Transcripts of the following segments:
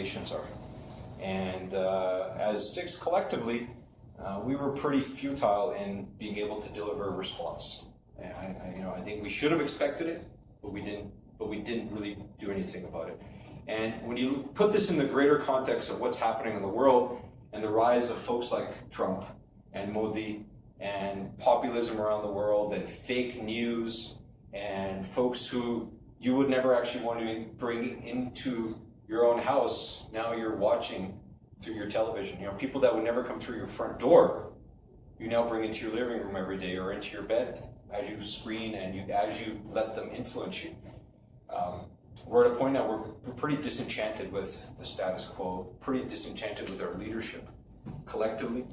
conversations are. And as Sikhs collectively, we were pretty futile in being able to deliver a response. I think we should have expected it, but we didn't really do anything about it. And when you put this in the greater context of what's happening in the world and the rise of folks like Trump and Modi and populism around the world and fake news and folks who you would never actually want to bring into your own house, now you're watching through your television. People that would never come through your front door, you now bring into your living room every day or into your bed as you screen and as you let them influence you. We're at a point now where we're pretty disenchanted with the status quo, pretty disenchanted with our leadership collectively.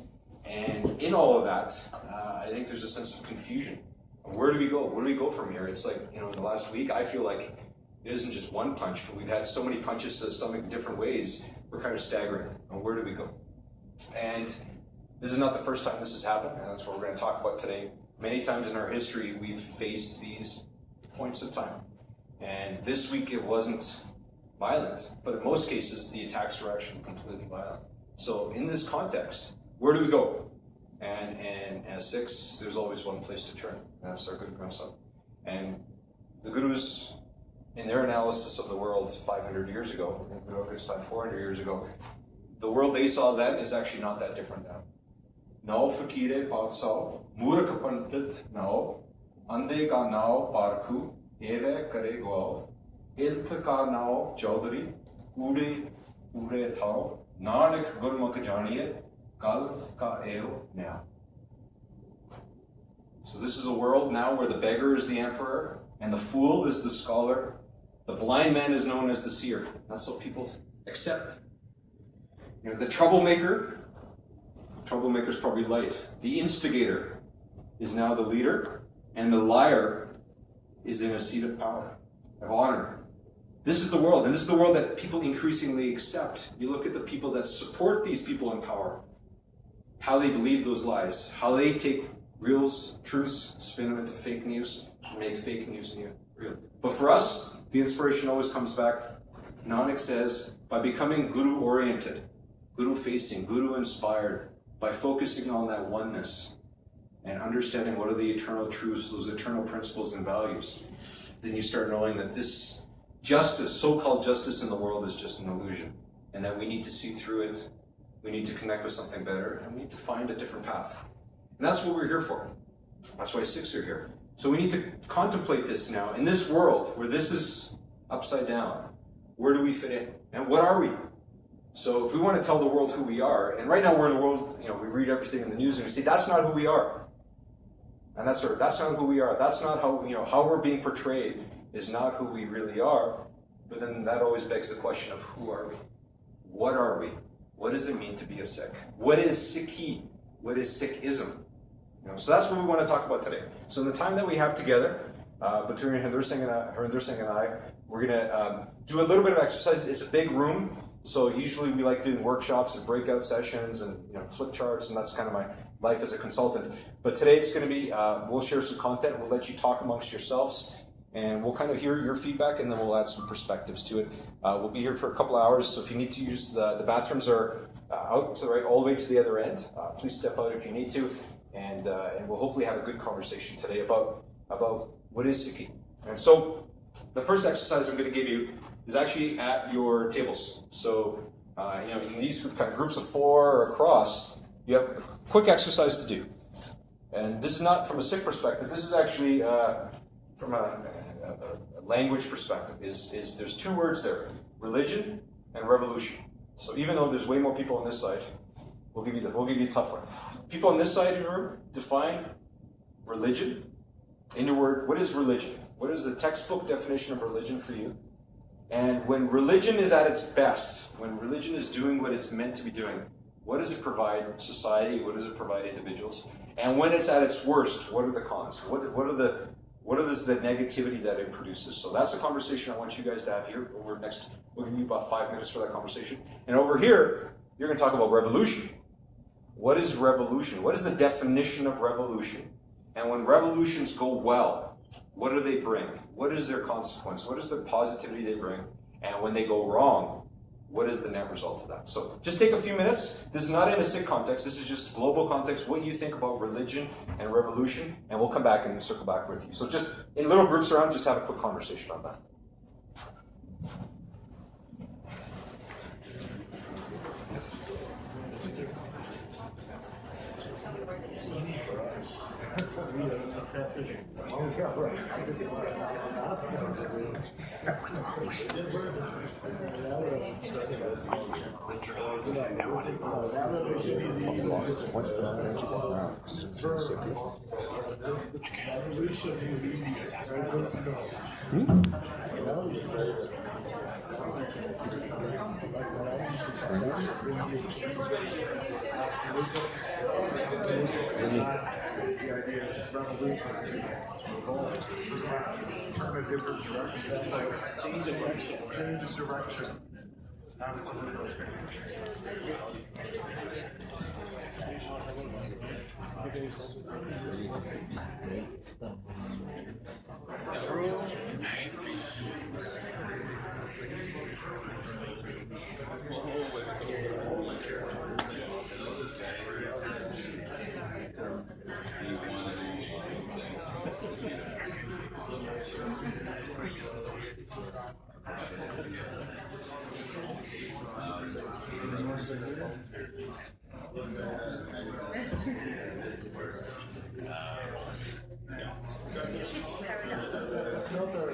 And in all of that, I think there's a sense of confusion. Where do we go? Where do we go from here? It's like, in the last week, I feel like it isn't just one punch, but we've had so many punches to the stomach in different ways, we're kind of staggering. And where do we go? And this is not the first time this has happened, and that's what we're going to talk about today. Many times in our history, we've faced these points of time. And this week, it wasn't violent, but in most cases, the attacks were actually completely violent. So in this context, where do we go? And as Sikhs, there's always one place to turn, and that's our Guru Granth Sahib. And the Gurus, in their analysis of the world 500 years ago, in Guru Granth Sahib 400 years ago, the world they saw then is actually not that different now. Nao fakire pagsao, murak pandit nao, ande ka nao parkhu, eve kare goao, ilth ka nao chaudhary, ure ure thao, nanak gurmukh janiye, kal ka eo now. So this is a world now where the beggar is the emperor, and the fool is the scholar. The blind man is known as the seer. That's what people accept. The troublemaker's probably light. The instigator is now the leader, and the liar is in a seat of power, of honor. This is the world, and this is the world that people increasingly accept. You look at the people that support these people in power, how they believe those lies, how they take reals, truths, spin them into fake news, and make fake news real. But for us, the inspiration always comes back. Nanak says, by becoming Guru-oriented, Guru-facing, Guru-inspired, by focusing on that oneness and understanding what are the eternal truths, those eternal principles and values, then you start knowing that this justice, so-called justice in the world, is just an illusion, and that we need to see through it, we need to connect with something better, and we need to find a different path. And that's what we're here for. That's why Sikhs are here. So we need to contemplate this now. In this world, where this is upside down, where do we fit in? And what are we? So if we want to tell the world who we are, and right now we're in a world, we read everything in the news and we say, that's not who we are. And that's not who we are. That's not how, how we're being portrayed is not who we really are. But then that always begs the question of who are we? What are we? What does it mean to be a Sikh? What is Sikhi? What is Sikhism? So that's what we want to talk about today. So in the time that we have together, between Harinder Singh and I, we're going to do a little bit of exercise. It's a big room, so usually we like doing workshops and breakout sessions and flip charts, and that's kind of my life as a consultant. But today it's going to be, we'll share some content, we'll let you talk amongst yourselves, and we'll kind of hear your feedback, and then we'll add some perspectives to it. We'll be here for a couple of hours, so if you need to use the bathrooms are out to the right, all the way to the other end. Please step out if you need to, and we'll hopefully have a good conversation today about what is Sikhi. And so the first exercise I'm going to give you is actually at your tables. So in these kind of groups of 4 or across, you have a quick exercise to do. And this is not from a Sikh perspective. This is actually from a language perspective. Is there's 2 words there: religion and revolution. So even though there's way more people on this side, we'll give you a tough one. People on this side of the room define religion in your word. What is religion? What is the textbook definition of religion for you? And when religion is at its best, when religion is doing what it's meant to be doing, what does it provide society? What does it provide individuals? And when it's at its worst, what are the cons? What is the negativity that it produces? So that's a conversation I want you guys to have here over next. We'll give you about 5 minutes for that conversation. And over here, you're going to talk about revolution. What is revolution? What is the definition of revolution? And when revolutions go well, what do they bring? What is their consequence? What is the positivity they bring? And when they go wrong, what is the net result of that? So just take a few minutes. This is not in a Sikh context. This is just global context, what you think about religion and revolution, and we'll come back and circle back with you. So just in little groups around, just have a quick conversation on that. What's the energy background? The idea of revolution, turn a different direction, change of direction. Absolutely.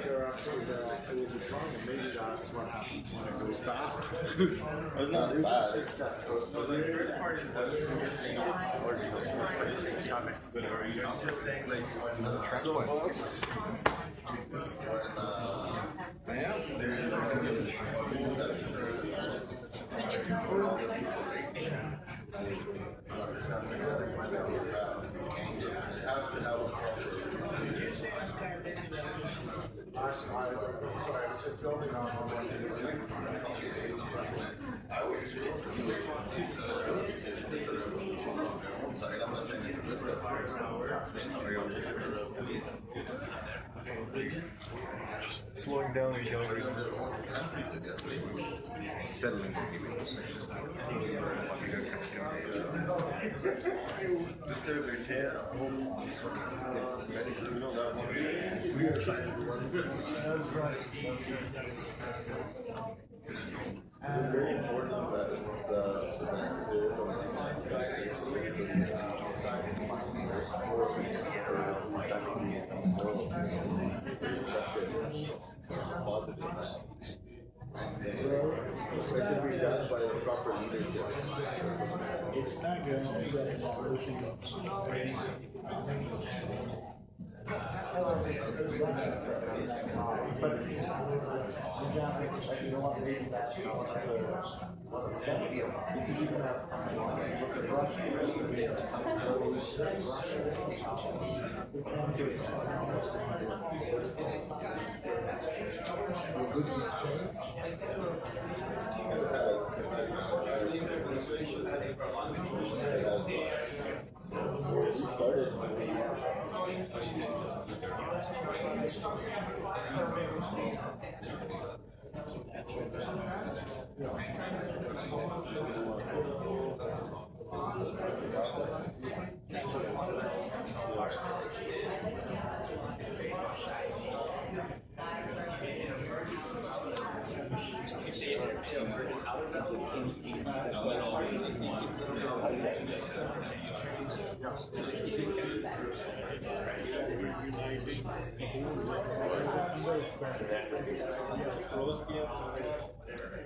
They're absolutely trying, and maybe that's what happens when it goes bad. It's not bad. I'm just saying, like, when there is a that's just Just building on what I would say it's a revolution on their own side. I'm not saying it's a good revolution. slowing down and going. Settling. That's right. It's very important that there is by the proper leadership. It's not good. But it's you know what, maybe that's because you can have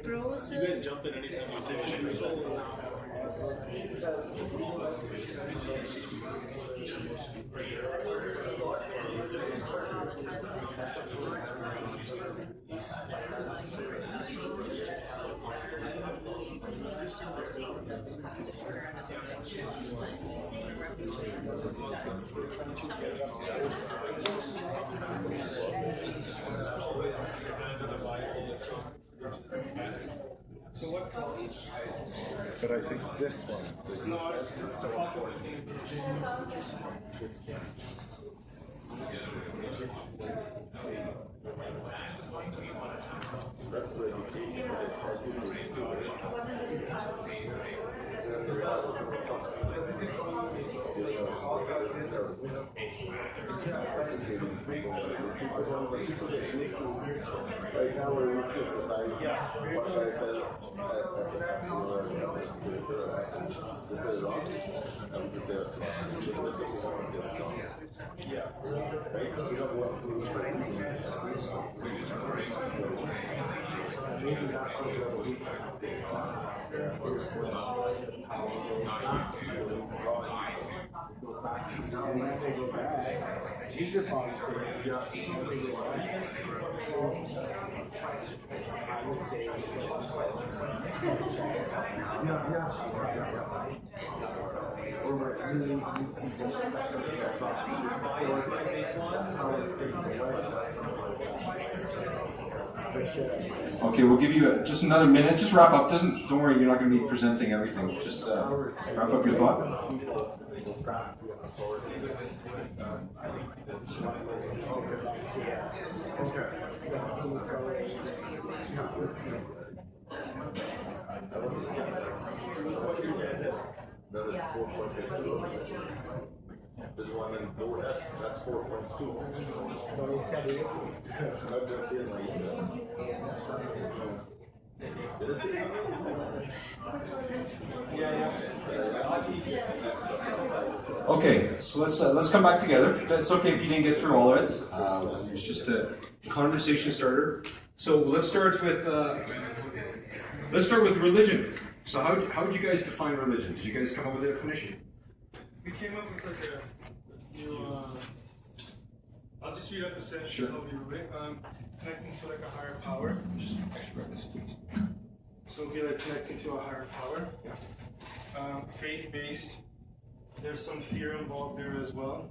Pros. You guys jump in anytime you take a So what comes? But I think this one that you said is so important. That's where you keep it educates to it. Then the reality of right now we're used to society. What should I say? This is wrong. This is wrong. This is wrong. Yeah. Right? We don't want He's a positive, just Okay, we'll give you just another minute. Just wrap up. Don't worry, you're not going to be presenting everything. Just wrap up your thought. That is 4.6. There's one in 4S, that's 4.2. I've been seeing my email. Did it say Okay, so let's come back together. It's okay if you didn't get through all of it. It's just a conversation starter. So let's start with religion. So how would you guys define religion? Did you guys come up with a definition? We came up with like a new, I'll just read out the sentence. Sure. Connecting to like a higher power. So it'll be like connecting to a higher power. Yeah. Faith-based. There's some fear involved there as well.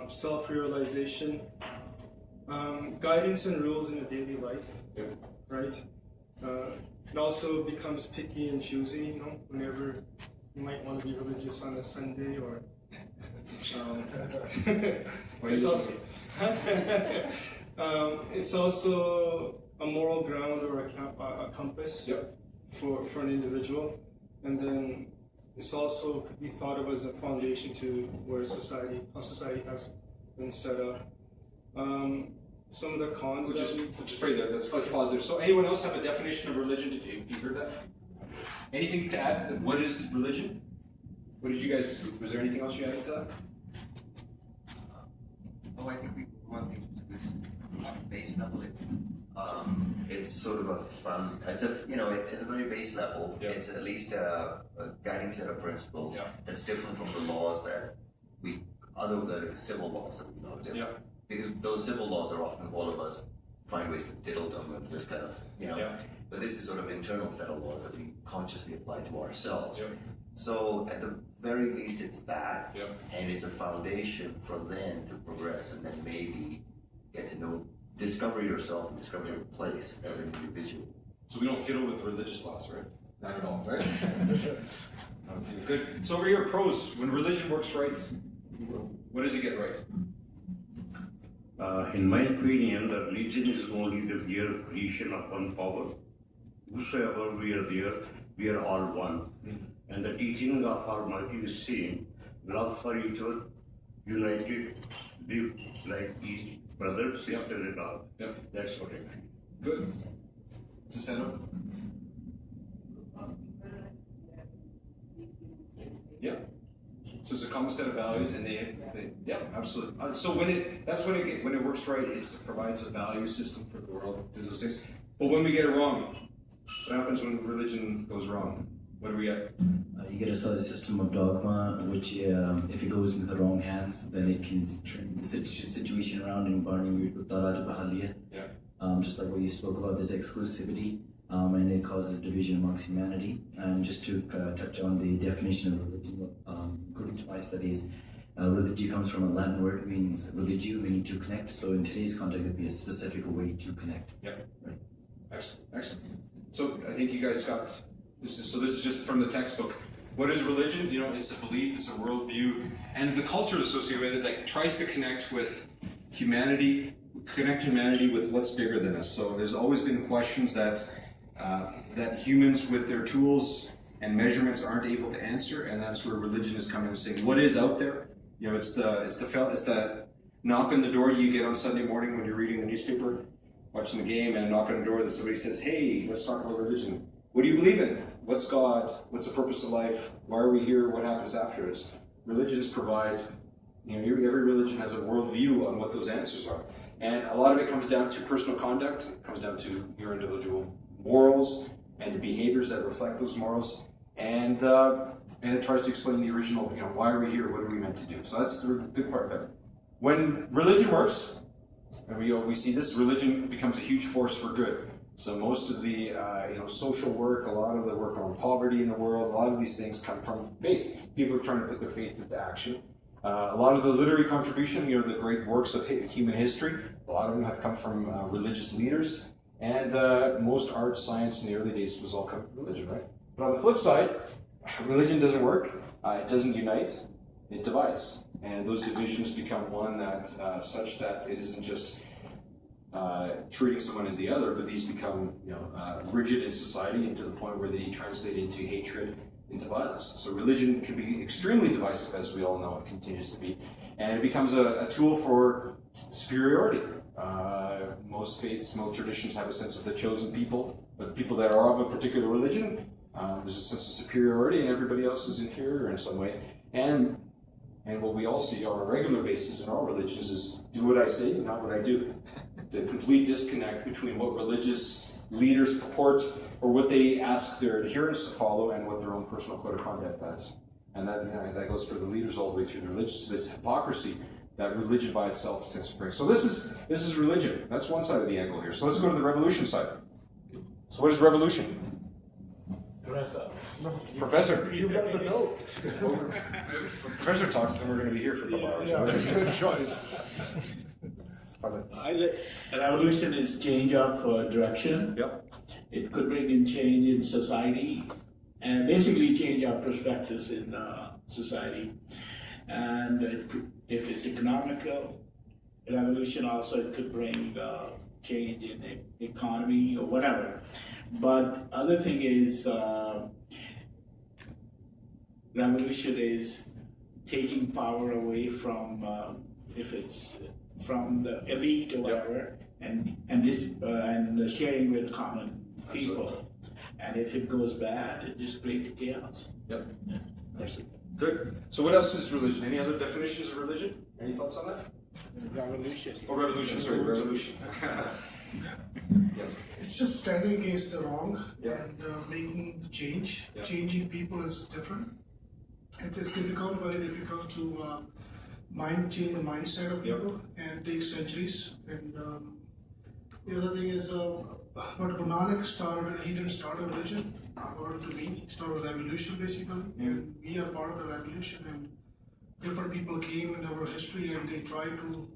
Self-realization. Guidance and rules in a daily life. Yeah. Right? It also becomes picky and choosy, you know, whenever you might want to be religious on a Sunday or it's also a moral ground or a compass. Yep. for an individual, and then it's also could be thought of as a foundation to how society has been set up. Some of the cons. Just right there. Let's pause there. So, anyone else have a definition of religion? Did you heard that? Anything to add? What is religion? What did you guys? Was there anything else you added to that? I think one thing is at base level, it's sort of a fun. It's at the very base level. Yeah. It's at least a guiding set of principles that's different from the laws that the civil laws that we know. Yeah. Because those civil laws are often all of us find ways to diddle them and just kind of, But this is sort of internal set of laws that we consciously apply to ourselves. Yeah. So at the very least, it's that, and it's a foundation for then to progress and then maybe get to discover yourself and discover your place as an individual. So we don't fiddle with religious laws, right? Not at all, right? Okay, good. So over here, pros. When religion works right, what does it get right? In my opinion, the religion is only the mere creation of one power. Whosoever we are there, we are all one. And the teaching of Almighty is same: love for each other, united, live like each brother, sister, and all. Yep. That's what I feel. Good. Susanna? Yeah. So it's a common set of values, and they absolutely. So when it works right, it provides a value system for the world. There's those things. But when we get it wrong, what happens when religion goes wrong? What do we get? You get a solid system of dogma, which if it goes into the wrong hands, then it can turn the situation around in Barney just like what you spoke about, this exclusivity, and it causes division amongst humanity. And just to touch on the definition of religion, according to my studies, religion comes from a Latin word, means religio, meaning to connect. So in today's context, it'd be a specific way to connect. Yep. Right. Excellent. So I think you guys got this is just from the textbook. What is religion? It's a belief, it's a worldview, and the culture associated with it that tries to connect with humanity connect humanity with what's bigger than us. So there's always been questions that that humans with their tools and measurements aren't able to answer, and that's where religion is coming and saying, what is out there? You know, it's that knock on the door you get on Sunday morning when you're reading the newspaper, watching the game, and a knock on the door that somebody says, hey, let's talk about religion. What do you believe in? What's God? What's the purpose of life? Why are we here? What happens afterwards? Religions provide, you know, every religion has a worldview on what those answers are. And a lot of it comes down to personal conduct, it comes down to your individual morals and the behaviors that reflect those morals. And it tries to explain the original, you know, why are we here? What are we meant to do? So that's the good part there. When religion works, and we see this, religion becomes a huge force for good. So most of the social work, a lot of the work on poverty in the world, a lot of these things come from faith. People are trying to put their faith into action. A lot of the literary contribution, you know, the great works of human history, a lot of them have come from religious leaders. And most art, science in the early days was all coming from religion, right? But on the flip side, religion doesn't work. It doesn't unite. It divides. And those divisions become one that such that it isn't just treating someone as the other, but these become rigid in society, and to the point where they translate into hatred, into violence. So religion can be extremely divisive, as we all know it continues to be, and it becomes a tool for superiority. Most faiths, most traditions have a sense of the chosen people, but the people that are of a particular religion, there's a sense of superiority, and everybody else is inferior in some way. And what we all see on a regular basis in all religions is do what I say, not what I do. The complete disconnect between what religious leaders purport or what they ask their adherents to follow and what their own personal code of conduct does. And that goes for the leaders all the way through the religious, this hypocrisy that religion by itself tends to bring. So this is religion. That's one side of the angle here. So let's go to the revolution side. So what is revolution? Professor. You got the notes. Professor talks, then we're going to be here for a couple hours. Yeah, good choice. A revolution is change of direction. Yep. It could bring in change in society and basically change our perspectives in society. And if it's economical revolution, also it could bring change in the economy or whatever. But other thing is revolution is taking power away from if it's from the elite or whatever, and sharing with common people. And if it goes bad, it just brings chaos. Yep. Good. So what else is religion? Any other definitions of religion? Any thoughts on that? Revolution. Oh, revolution. Sorry, revolution. Yes. It's just standing against the wrong Yeah. and making the change. Yeah. Changing people is different. It is difficult, very difficult to change the mindset of people, and takes centuries. And the other thing is, what Guru Nanak started, he didn't start a religion, according to me. He started a revolution basically, and we are part of the revolution. And different people came in our history and they tried to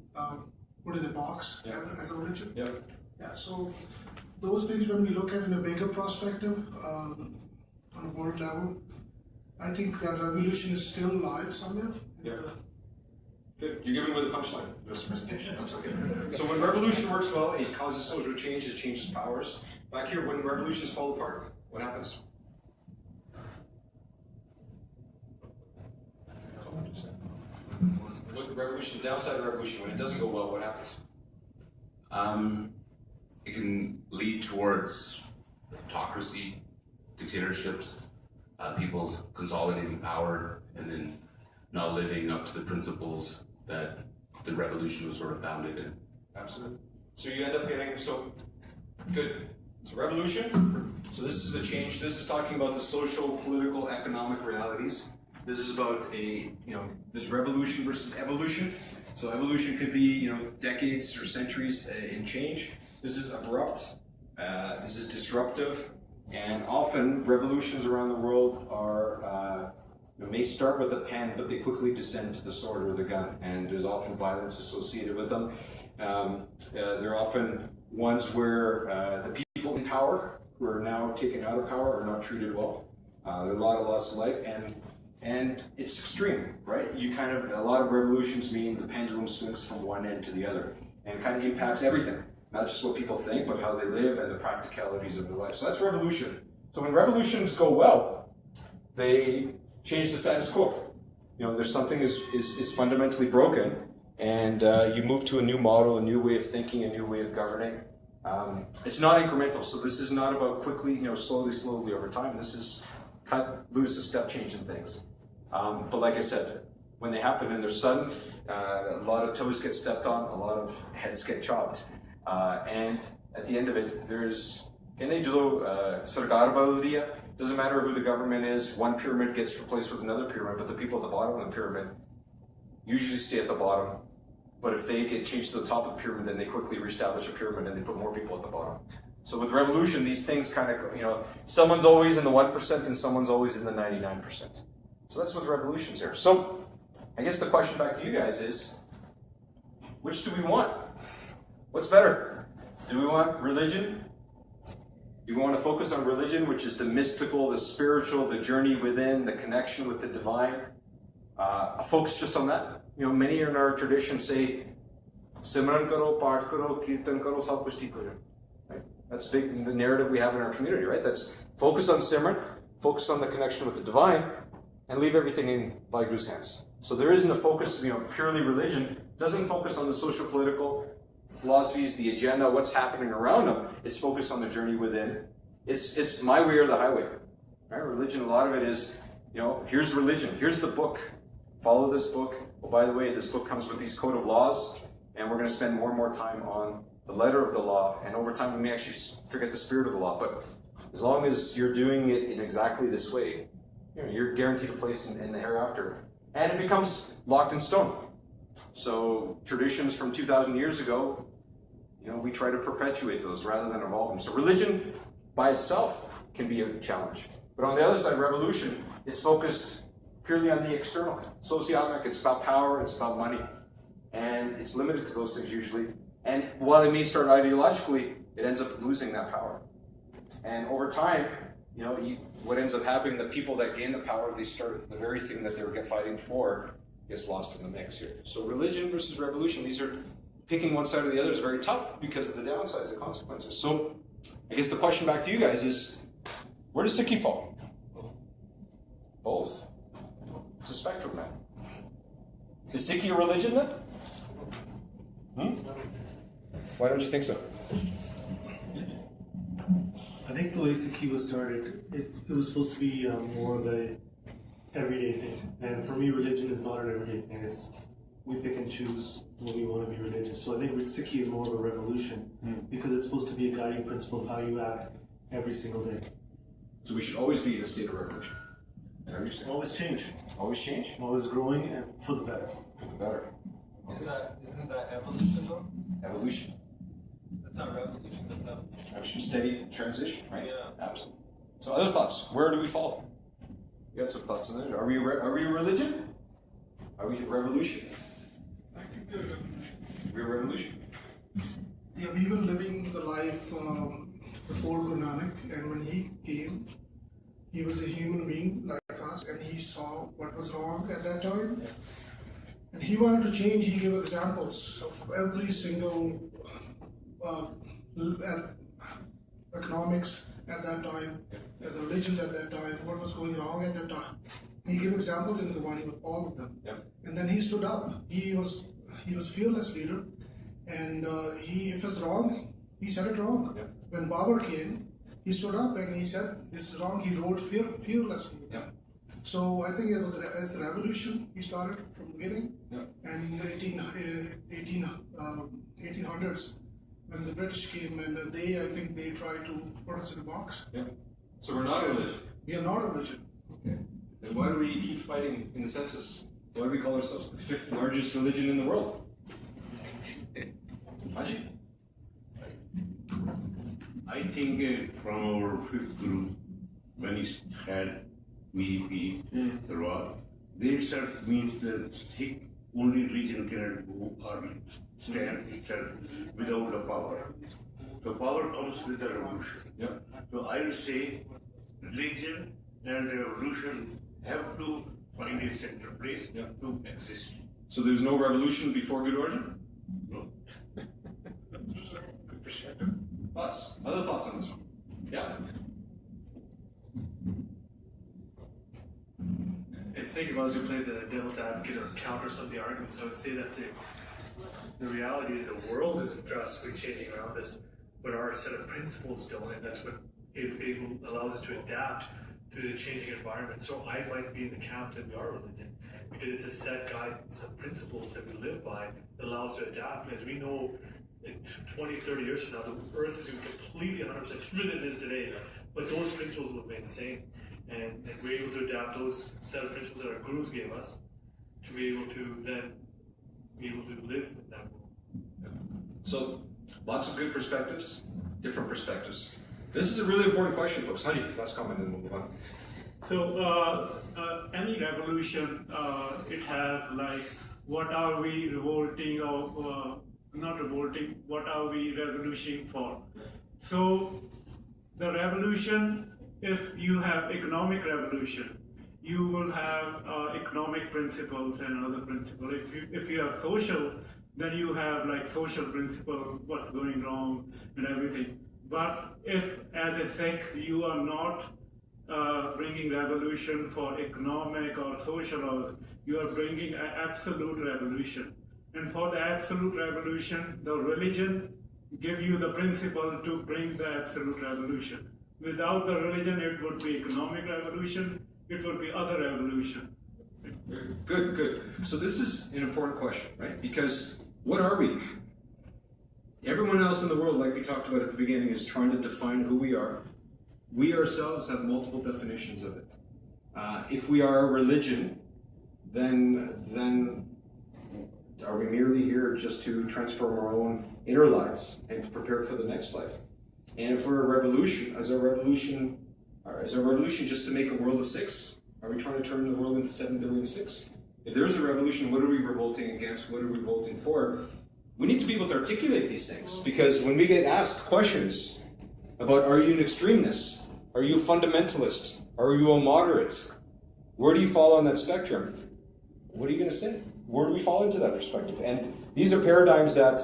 put in a box as a religion. Yeah, so those things, when we look at in a bigger perspective, on a world level, I think that revolution is still alive somewhere. Yeah. Good. You're giving away the punchline. That's okay. So when revolution works well, it causes social change, it changes powers. Back here, when revolutions fall apart, what happens? What the revolution, downside of revolution, when it doesn't go well, what happens? It can lead towards autocracy, dictatorships, people's consolidating power, and then not living up to the principles that the revolution was sort of founded in. Absolutely. So you end up getting, good. So revolution, so this is a change. This is talking about the social, political, economic realities. This is about this revolution versus evolution. So evolution could be, decades or centuries in change. This is abrupt. This is disruptive. And often revolutions around the world are, may start with a pen, but they quickly descend to the sword or the gun. And there's often violence associated with them. They're often ones where the people in power who are now taken out of power are not treated well. There are a lot of loss of life, and it's extreme, right? A lot of revolutions mean the pendulum swings from one end to the other. and kind of impacts everything, not just what people think, but how they live and the practicalities of their life. So that's revolution. So when revolutions go well, they change the status quo. There's something is fundamentally broken, and you move to a new model, a new way of thinking, a new way of governing. It's not incremental, so this is not about quickly, slowly over time. This is cut loose, a step change in things. But like I said, when they happen and they're sudden, a lot of toes get stepped on, a lot of heads get chopped, and at the end of it, there's doesn't matter who the government is, one pyramid gets replaced with another pyramid, but the people at the bottom of the pyramid usually stay at the bottom. But if they get changed to the top of the pyramid, then they quickly reestablish a pyramid and they put more people at the bottom. So with revolution, these things kind of, someone's always in the 1% and someone's always in the 99%. So that's with revolutions here. So I guess the question back to you guys is, which do we want? What's better? Do we want religion? Do we want to focus on religion, which is the mystical, the spiritual, the journey within, the connection with the divine? Focus just on that. Many in our tradition say, Simran karo, paath karo, kirtan karo, sab kuch theek ho jaye. Right? That's big, the narrative we have in our community, right? That's focus on Simran, focus on the connection with the divine, and leave everything in Vaheguru's hands. So there isn't a focus, purely religion, doesn't focus on the social, political philosophies, the agenda, what's happening around them. It's focused on the journey within. It's my way or the highway. Right? Religion, a lot of it is, here's religion, here's the book. Follow this book. Oh, by the way, this book comes with these code of laws, and we're going to spend more and more time on the letter of the law, and over time we may actually forget the spirit of the law. But as long as you're doing it in exactly this way, you're guaranteed a place in the hereafter. And it becomes locked in stone. So traditions from 2,000 years ago, we try to perpetuate those rather than evolve them. So religion by itself can be a challenge. But on the other side, revolution, it's focused purely on the external. Socioeconomic, it's about power, it's about money. And it's limited to those things usually. And while it may start ideologically, it ends up losing that power. And over time, what ends up happening, the people that gain the power, they start the very thing that they were fighting for gets lost in the mix here. So religion versus revolution, these are picking one side or the other is very tough because of the downsides, the consequences. So I guess the question back to you guys is, where does Sikhi fall? Both. It's a spectrum, man. Is Sikhi a religion then? Why don't you think so? I think the way Sikhi was started, it was supposed to be more of a everyday thing. And for me, religion is not an everyday thing. It's we pick and choose when we want to be religious. So I think Sikhi is more of a revolution because it's supposed to be a guiding principle of how you act every single day. So we should always be in a state of revolution. Always change. Always change? Always growing and for the better. For the better. Isn't that evolution though? Evolution. That's not revolution, that's evolution. Steady transition, right? Yeah. Absolutely. So other thoughts? Where do we fall? You got some thoughts on that? Are we a religion? Are we a revolution? I think we're a revolution. We're a revolution. Yeah, we've been living the life before Guru Nanak, and when he came, he was a human being like us, and he saw what was wrong at that time. Yeah. And he wanted to change. He gave examples of every single economics at that time, the religions at that time, what was going wrong at that time. He gave examples in Gurmani with all of them. Yep. And then he stood up. He was fearless leader, and if it's wrong, he said it wrong. Yep. When Babur came, he stood up and he said, "This is wrong." He wrote fearlessly. Yep. So I think it was as a revolution. He started from the beginning, and in the 1800s, when the British came, and I think they tried to put us in a box. Yeah. So we're not a religion. We are not a religion. Okay. Then why do we keep fighting in the census? Why do we call ourselves the 5th largest religion in the world? Haji? I think from our 5th Guru, when he had VP, they said means that Sikh only religion cannot go or stand itself without the power. The power comes with the revolution. Yeah. So I would say religion and revolution have to find a central place to exist. So there's no revolution before Guru Arjan? No. Thoughts? Other thoughts on this one? Yeah. I think if I was to play the devil's advocate or counter some of the arguments, I would say that the reality is the world isn't drastically changing around us, but our set of principles don't, and that's what allows us to adapt to the changing environment. So I might be in the camp that we are religion, because it's a set guidance of principles that we live by that allows us to adapt. As we know, 20, 30 years from now, the earth is going to be completely 100% different than it is today, but those principles will remain the same. And we're able to adapt those set of principles that our gurus gave us to be able to then be able to live in that world. So, lots of good perspectives, different perspectives. This is a really important question, folks. Haji, last comment and then we'll move on. So, any revolution, it has like, what are we revolting or not revolting, what are we revolutioning for? So, the revolution, if you have economic revolution, you will have economic principles and other principles. If you have social, then you have like social principle, what's going wrong and everything. But if as a Sikh you are not bringing revolution for economic or social, you are bringing an absolute revolution. And for the absolute revolution, the religion give you the principle to bring the absolute revolution. Without the religion, it would be economic revolution, it would be other revolution. Good, good. So this is an important question, right? Because what are we? Everyone else in the world, like we talked about at the beginning, is trying to define who we are. We ourselves have multiple definitions of it. If we are a religion, then are we merely here just to transform our own inner lives and to prepare for the next life? And if we're a revolution, is our revolution just to make a world of 6? Are we trying to turn the world into 7 billion 6? If there is a revolution, what are we revolting against? What are we revolting for? We need to be able to articulate these things, because when we get asked questions about, are you an extremist? Are you a fundamentalist? Are you a moderate? Where do you fall on that spectrum? What are you going to say? Where do we fall into that perspective? And these are paradigms that,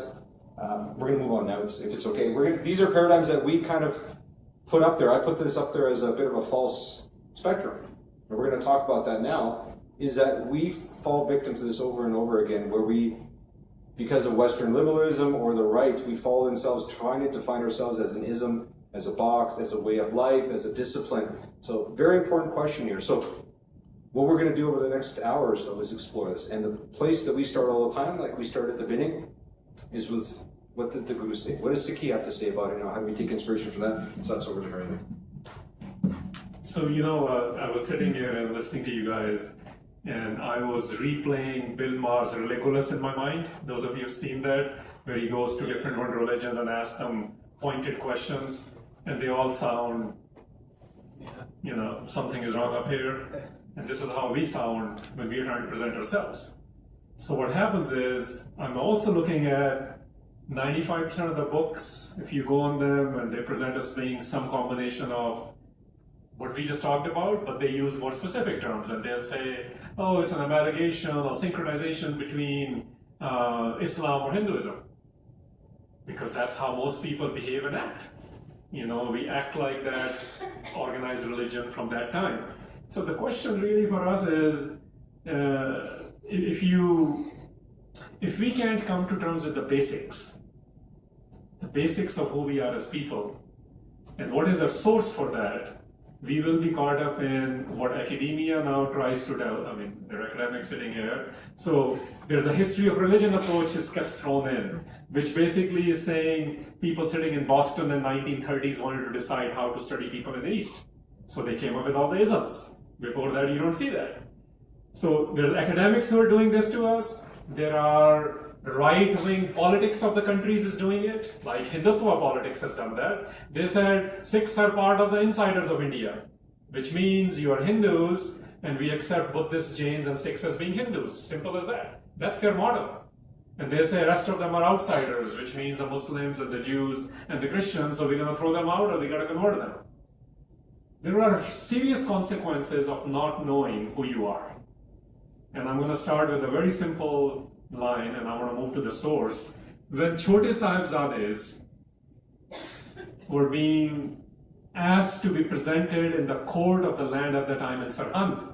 we're going to move on now if it's okay. These are paradigms that we kind of put up there. I put this up there as a bit of a false spectrum. And we're going to talk about that now, is that we fall victim to this over and over again, where we, because of Western liberalism or the right, we fall themselves trying to define ourselves as an ism, as a box, as a way of life, as a discipline. So very important question here. So what we're going to do over the next hour or so is explore this. And the place that we start all the time, like we start at the beginning, is with what did the Guru say? What does Sikhi have to say about it? How do we take inspiration from that? So that's over to Harinder. So, I was sitting here and listening to you guys, and I was replaying Bill Maher's Religulous in my mind. Those of you have seen that, where he goes to different world religions and asks them pointed questions, and they all sound, something is wrong up here. And this is how we sound when we are trying to present ourselves. So what happens is, I'm also looking at 95% of the books, if you go on them, and they present us being some combination of what we just talked about, but they use more specific terms, and they'll say, oh, it's an amalgamation or synchronization between Islam or Hinduism, because that's how most people behave and act. We act like that organized religion from that time. So the question really for us is, if we can't come to terms with the basics of who we are as people, and what is the source for that, we will be caught up in what academia now tries to tell. I mean, there are academics sitting here. So there's a history of religion approach that gets thrown in, which basically is saying people sitting in Boston in the 1930s wanted to decide how to study people in the East. So they came up with all the isms. Before that, you don't see that. So there are academics who are doing this to us. There are right-wing politics of the countries is doing it, like Hindutva politics has done that. They said Sikhs are part of the insiders of India, which means you are Hindus, and we accept Buddhists, Jains, and Sikhs as being Hindus. Simple as that. That's their model. And they say the rest of them are outsiders, which means the Muslims and the Jews and the Christians, so we're going to throw them out or we got to convert them. There are serious consequences of not knowing who you are. And I'm going to start with a very simple line, and I want to move to the source. When Chote Sahibzades were being asked to be presented in the court of the land at the time in Sarhand.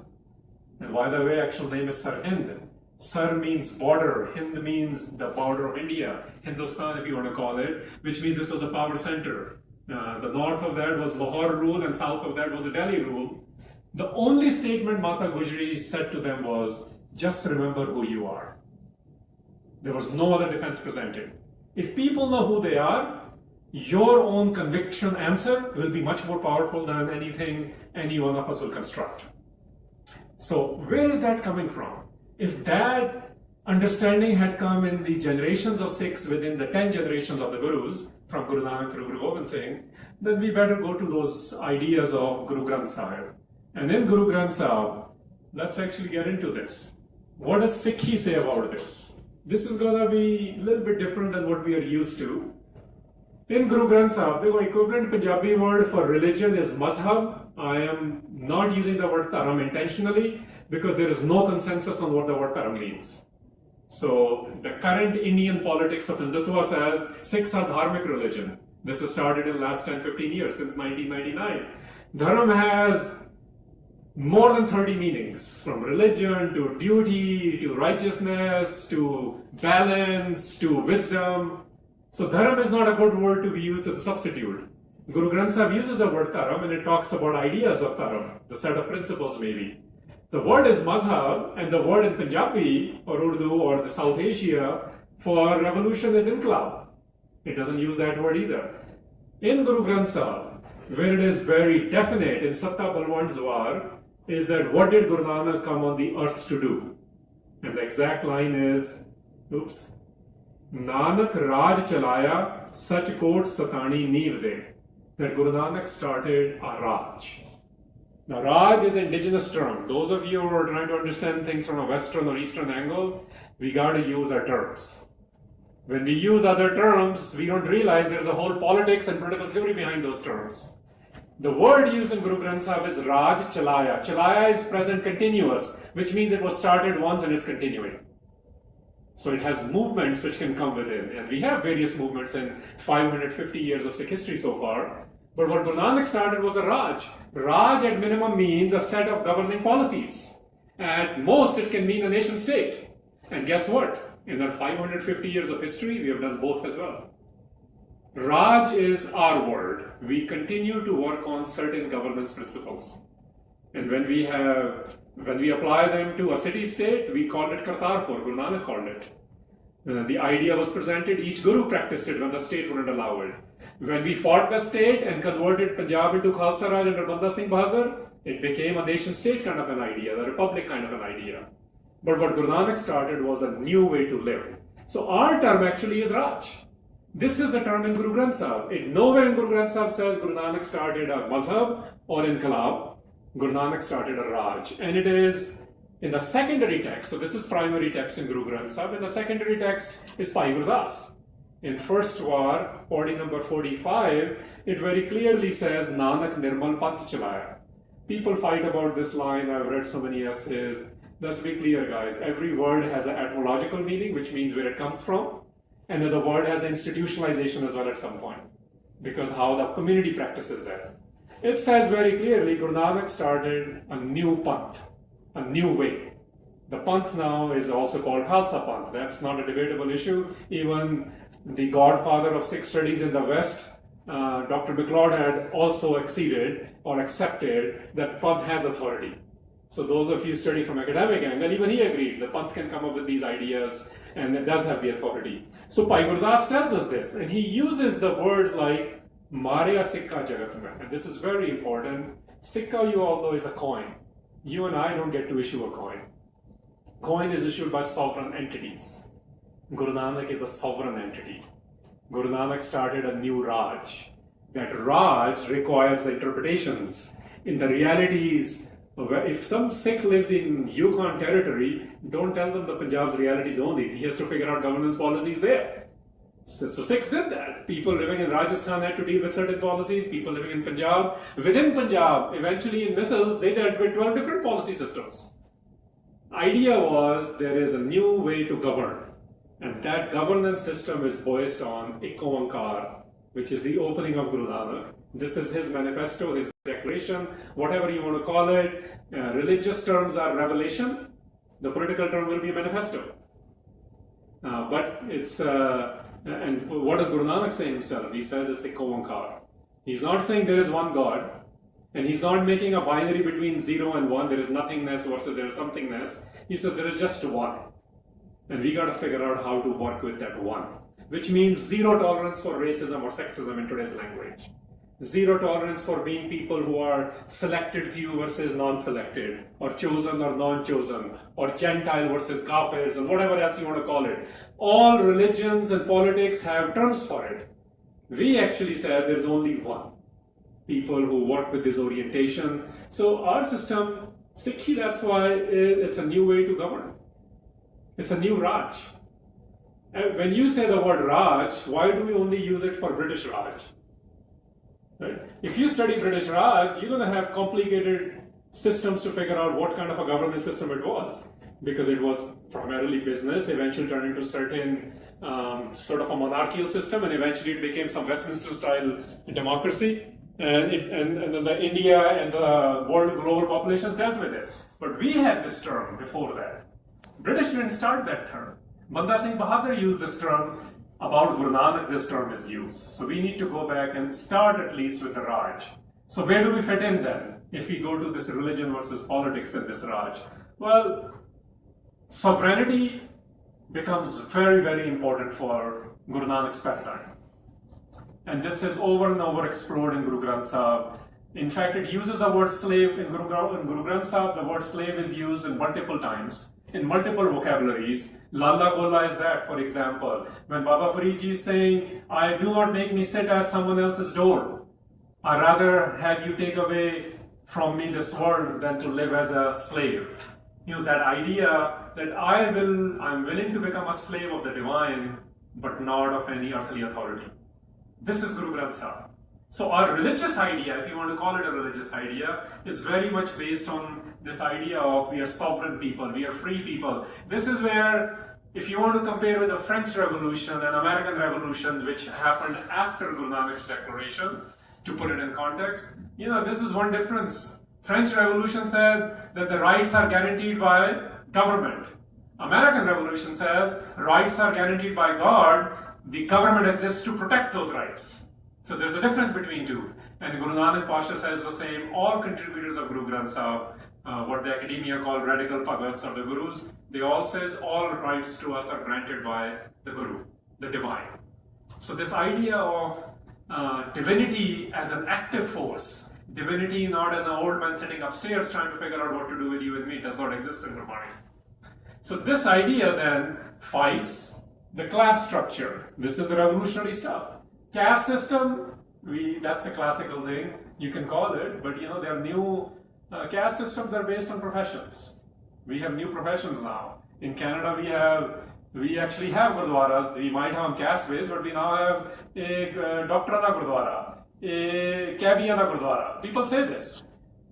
And by the way, actual name is Sarhind. Sar means border, Hind means the border of India, Hindustan if you want to call it, which means this was the power center. The north of that was Lahore rule and south of that was the Delhi rule. The only statement Mata Gujri said to them was, just remember who you are. There was no other defense presented. If people know who they are, your own conviction answer will be much more powerful than anything any one of us will construct. So where is that coming from? If that understanding had come in the generations of Sikhs within the 10 generations of the Gurus, from Guru Nanak through Guru Gobind Singh, then we better go to those ideas of Guru Granth Sahib. And in Guru Granth Sahib, let's actually get into this. What does Sikhi say about this? This is going to be a little bit different than what we are used to. In Guru Granth Sahib, the equivalent Punjabi word for religion is mazhab. I am not using the word dharam intentionally because there is no consensus on what the word dharam means. So the current Indian politics of Hindutva says Sikhs are dharmic religion. This has started in the last 10-15 years, since 1999. Dharam has more than 30 meanings, from religion to duty to righteousness to balance to wisdom. So dharam is not a good word to be used as a substitute. Guru Granth Sahib uses the word dharam and it talks about ideas of dharam, the set of principles maybe. The word is mazhab, and the word in Punjabi or Urdu or the South Asia for revolution is inqilab. It doesn't use that word either. In Guru Granth Sahib, where it is very definite in Satta Balwant Zwar, is that what did Guru Nanak come on the earth to do? And the exact line is, Nanak Raj Chalaya Sach Kot Satani Neev De. That Guru Nanak started a Raj. Now, Raj is an indigenous term. Those of you who are trying to understand things from a Western or Eastern angle, we got to use our terms. When we use other terms, we don't realize there's a whole politics and political theory behind those terms. The word used in Guru Granth Sahib is Raj Chalaya. Chalaya is present continuous, which means it was started once and it's continuing. So it has movements which can come within. And we have various movements in 550 years of Sikh history so far. But what Guru Nanak started was a Raj. Raj at minimum means a set of governing policies. At most it can mean a nation state. And guess what? In our 550 years of history, we have done both as well. Raj is our word. We continue to work on certain governance principles. And when we apply them to a city-state, we called it Kartarpur. Guru Nanak called it. The idea was presented, each Guru practiced it when the state wouldn't allow it. When we fought the state and converted Punjab into Khalsa Raj under Banda Singh Bahadur, it became a nation-state kind of an idea, the republic kind of an idea. But what Guru Nanak started was a new way to live. So our term actually is Raj. This is the term in Guru Granth Sahib. Nowhere in Guru Granth Sahib says Guru Nanak started a mazhab or inqilab. Guru Nanak started a Raj. And it is in the secondary text, so this is primary text in Guru Granth Sahib, and the secondary text is Bhai Gurdas. In first war, body number 45, it very clearly says, Nanak Nirmal Panth Chalaya. People fight about this line, I've read so many essays. Let's be clear, guys. Every word has an etymological meaning, which means where it comes from, and then the word has institutionalization as well at some point, because how the community practices that. It says very clearly, Guru Nanak started a new Panth, a new way. The Panth now is also called Khalsa Panth. That's not a debatable issue. Even the godfather of Sikh studies in the West, Dr. MacLeod, had also acceded or accepted that the Panth has authority. So those of you study from academic angle, even he agreed the Panth can come up with these ideas and it does have the authority. So Bhai Gurdas tells us this, and he uses the words like Marya Sikha Jagat mein. And this is very important. Sikha, you all know, is a coin. You and I don't get to issue a coin. Coin is issued by sovereign entities. Guru Nanak is a sovereign entity. Guru Nanak started a new Raj. That Raj requires the interpretations in the realities. If some Sikh lives in Yukon territory, don't tell them the Punjab's realities only. He has to figure out governance policies there. So Sikhs did that. People living in Rajasthan had to deal with certain policies. People living in Punjab, within Punjab, eventually in missiles, they dealt with 12 different policy systems. Idea was there is a new way to govern. And that governance system is based on Eko Onkar, which is the opening of Guru Nanak. This is his manifesto, his declaration, whatever you want to call it. Religious terms are revelation. The political term will be manifesto. But it's, and what does Guru Nanak say himself? He says it's a Oankar. He's not saying there is one God, and he's not making a binary between 0 and 1. There is nothingness versus there is somethingness. He says there is just one. And we got to figure out how to work with that one, which means zero tolerance for racism or sexism in today's language. Zero tolerance for being people who are selected few versus non-selected, or chosen or non-chosen, or Gentile versus Kafirs, and whatever else you want to call it. All religions and politics have terms for it. We actually said there's only one. People who work with this orientation. So our system, Sikhi, that's why it's a new way to govern. It's a new Raj. And when you say the word Raj, why do we only use it for British Raj? Right? If you study British Raj, you're going to have complicated systems to figure out what kind of a governance system it was. Because it was primarily business, eventually turned into certain sort of a monarchical system, and eventually it became some Westminster-style democracy. And then the India and the world global populations dealt with it. But we had this term before that. British didn't start that term. Banda Singh Bahadur used this term. About Guru Nanak, this term is used. So we need to go back and start at least with the Raj. So where do we fit in then, if we go to this religion versus politics in this Raj? Well, sovereignty becomes very, very important for Guru Nanak's paradigm. And this is over and over explored in Guru Granth Sahib. In fact, it uses the word slave in Guru Granth Sahib. The word slave is used in multiple times, in multiple vocabularies. Lalla Gola is that, for example. When Baba Farid Ji is saying, I do not make me sit at someone else's door. I rather have you take away from me this world than to live as a slave. You know, that idea that I'm willing to become a slave of the divine, but not of any earthly authority. This is Guru Granth Sahib. So our religious idea, if you want to call it a religious idea, is very much based on this idea of we are sovereign people, we are free people. This is where, if you want to compare with the French Revolution and American Revolution, which happened after Guru Nanak's declaration, to put it in context, you know, this is one difference. French Revolution said that the rights are guaranteed by government. American Revolution says rights are guaranteed by God. The government exists to protect those rights. So there's a difference between two. And Guru Nanak Pasha says the same. All contributors of Guru Granth Sahib, what the academia call radical Bhagats or the Gurus, they all says all rights to us are granted by the Guru, the divine. So this idea of divinity as an active force, divinity not as an old man sitting upstairs trying to figure out what to do with you and me, does not exist in Gurmani. So this idea then fights the class structure. This is the revolutionary stuff. Caste system, that's a classical thing, you can call it, but you know, there are new, caste systems are based on professions. We have new professions now. In Canada, we actually have gurdwaras. We might have them caste based, but we now have a doctrana gurdwara, a kabiyana gurdwara. People say this.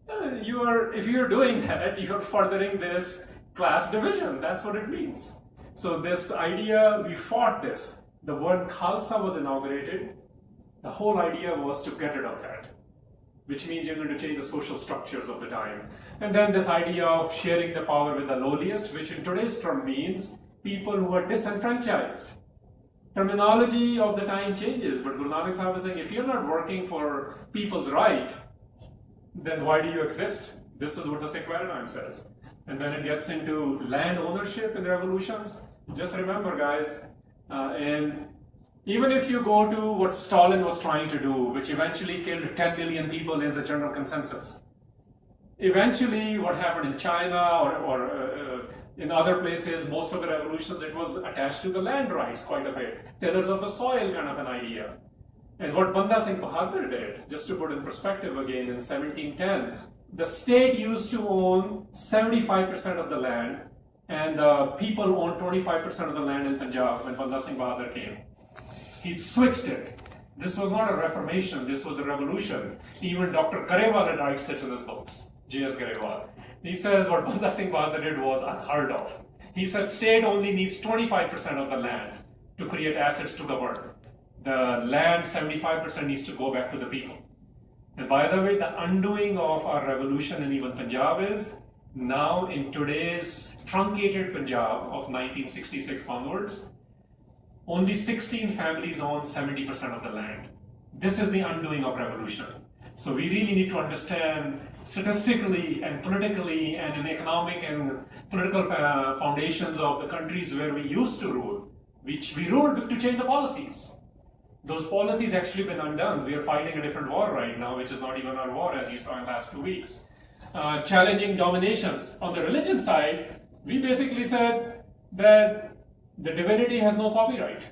If you're doing that, you're furthering this class division. That's what it means. So this idea, we fought this. The word Khalsa was inaugurated. The whole idea was to get rid of that, which means you're going to change the social structures of the time. And then this idea of sharing the power with the lowliest, which in today's term means people who are disenfranchised. Terminology of the time changes, but Guru Nanak Sahib is saying, if you're not working for people's right, then why do you exist? This is what the Sikh paradigm says. And then it gets into land ownership in the revolutions. Just remember, guys, and even if you go to what Stalin was trying to do, which eventually killed 10 million people, is a general consensus. Eventually, what happened in China or in other places, most of the revolutions, it was attached to the land rights quite a bit. Tillers of the soil kind of an idea. And what Banda Singh Bahadur did, just to put in perspective again, in 1710, the state used to own 75% of the land, and the people owned 25% of the land in Punjab when Banda Singh Bahadur came. He switched it. This was not a reformation, this was a revolution. Even Dr. Garewal writes this in his books, J.S. Garewal. He says what Banda Singh Bahadur did was unheard of. He said state only needs 25% of the land to create assets to govern. The land, 75% needs to go back to the people. And by the way, the undoing of our revolution in even Punjab is now in today's truncated Punjab of 1966 onwards, only 16 families own 70% of the land. This is the undoing of revolution. So we really need to understand statistically and politically and in economic and political foundations of the countries where we used to rule, which we ruled to change the policies. Those policies actually been undone. We are fighting a different war right now, which is not even our war, as you saw in the last 2 weeks. Challenging dominations. On the religion side, we basically said that the divinity has no copyright.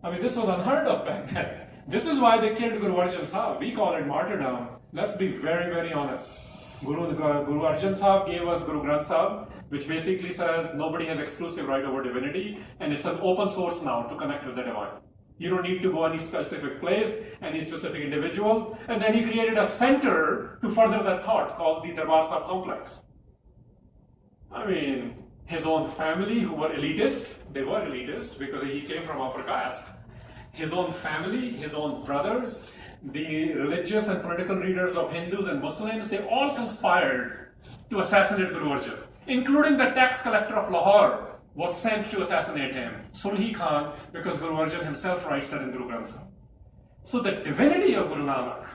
I mean, this was unheard of back then. This is why they killed Guru Arjan Sahib. We call it martyrdom. Let's be very, very honest. Guru Arjan Sahib gave us Guru Granth Sahib, which basically says nobody has exclusive right over divinity, and it's an open source now to connect with the divine. You don't need to go any specific place, any specific individuals. And then he created a center to further that thought called the Darbar Sahib complex. I mean, his own family who were elitist, they were elitist because he came from upper caste. His own family, his own brothers, the religious and political leaders of Hindus and Muslims, they all conspired to assassinate Guru Arjan, including the tax collector of Lahore was sent to assassinate him, Sulhi Khan, because Guru Arjan himself writes that in Guru Granth Sahib. So the divinity of Guru Nanak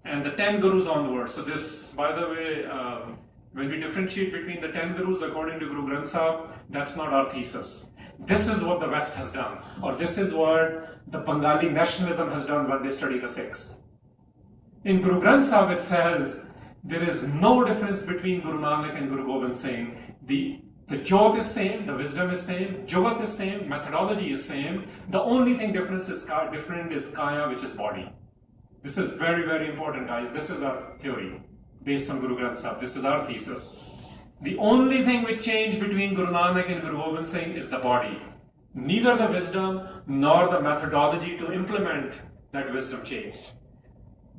and the 10 Gurus onwards. So this, by the way, when we differentiate between the 10 Gurus according to Guru Granth Sahib, that's not our thesis. This is what the West has done, or this is what the Bengali nationalism has done when they study the Sikhs. In Guru Granth Sahib it says there is no difference between Guru Nanak and Guru Gobind Singh. The Jyot is same, the wisdom is same, Jugat is same, methodology is same. The only thing different is Kaya, which is body. This is very, very important, guys. This is our theory based on Guru Granth Sahib. This is our thesis. The only thing which changed between Guru Nanak and Guru Gobind Singh is the body. Neither the wisdom nor the methodology to implement that wisdom changed.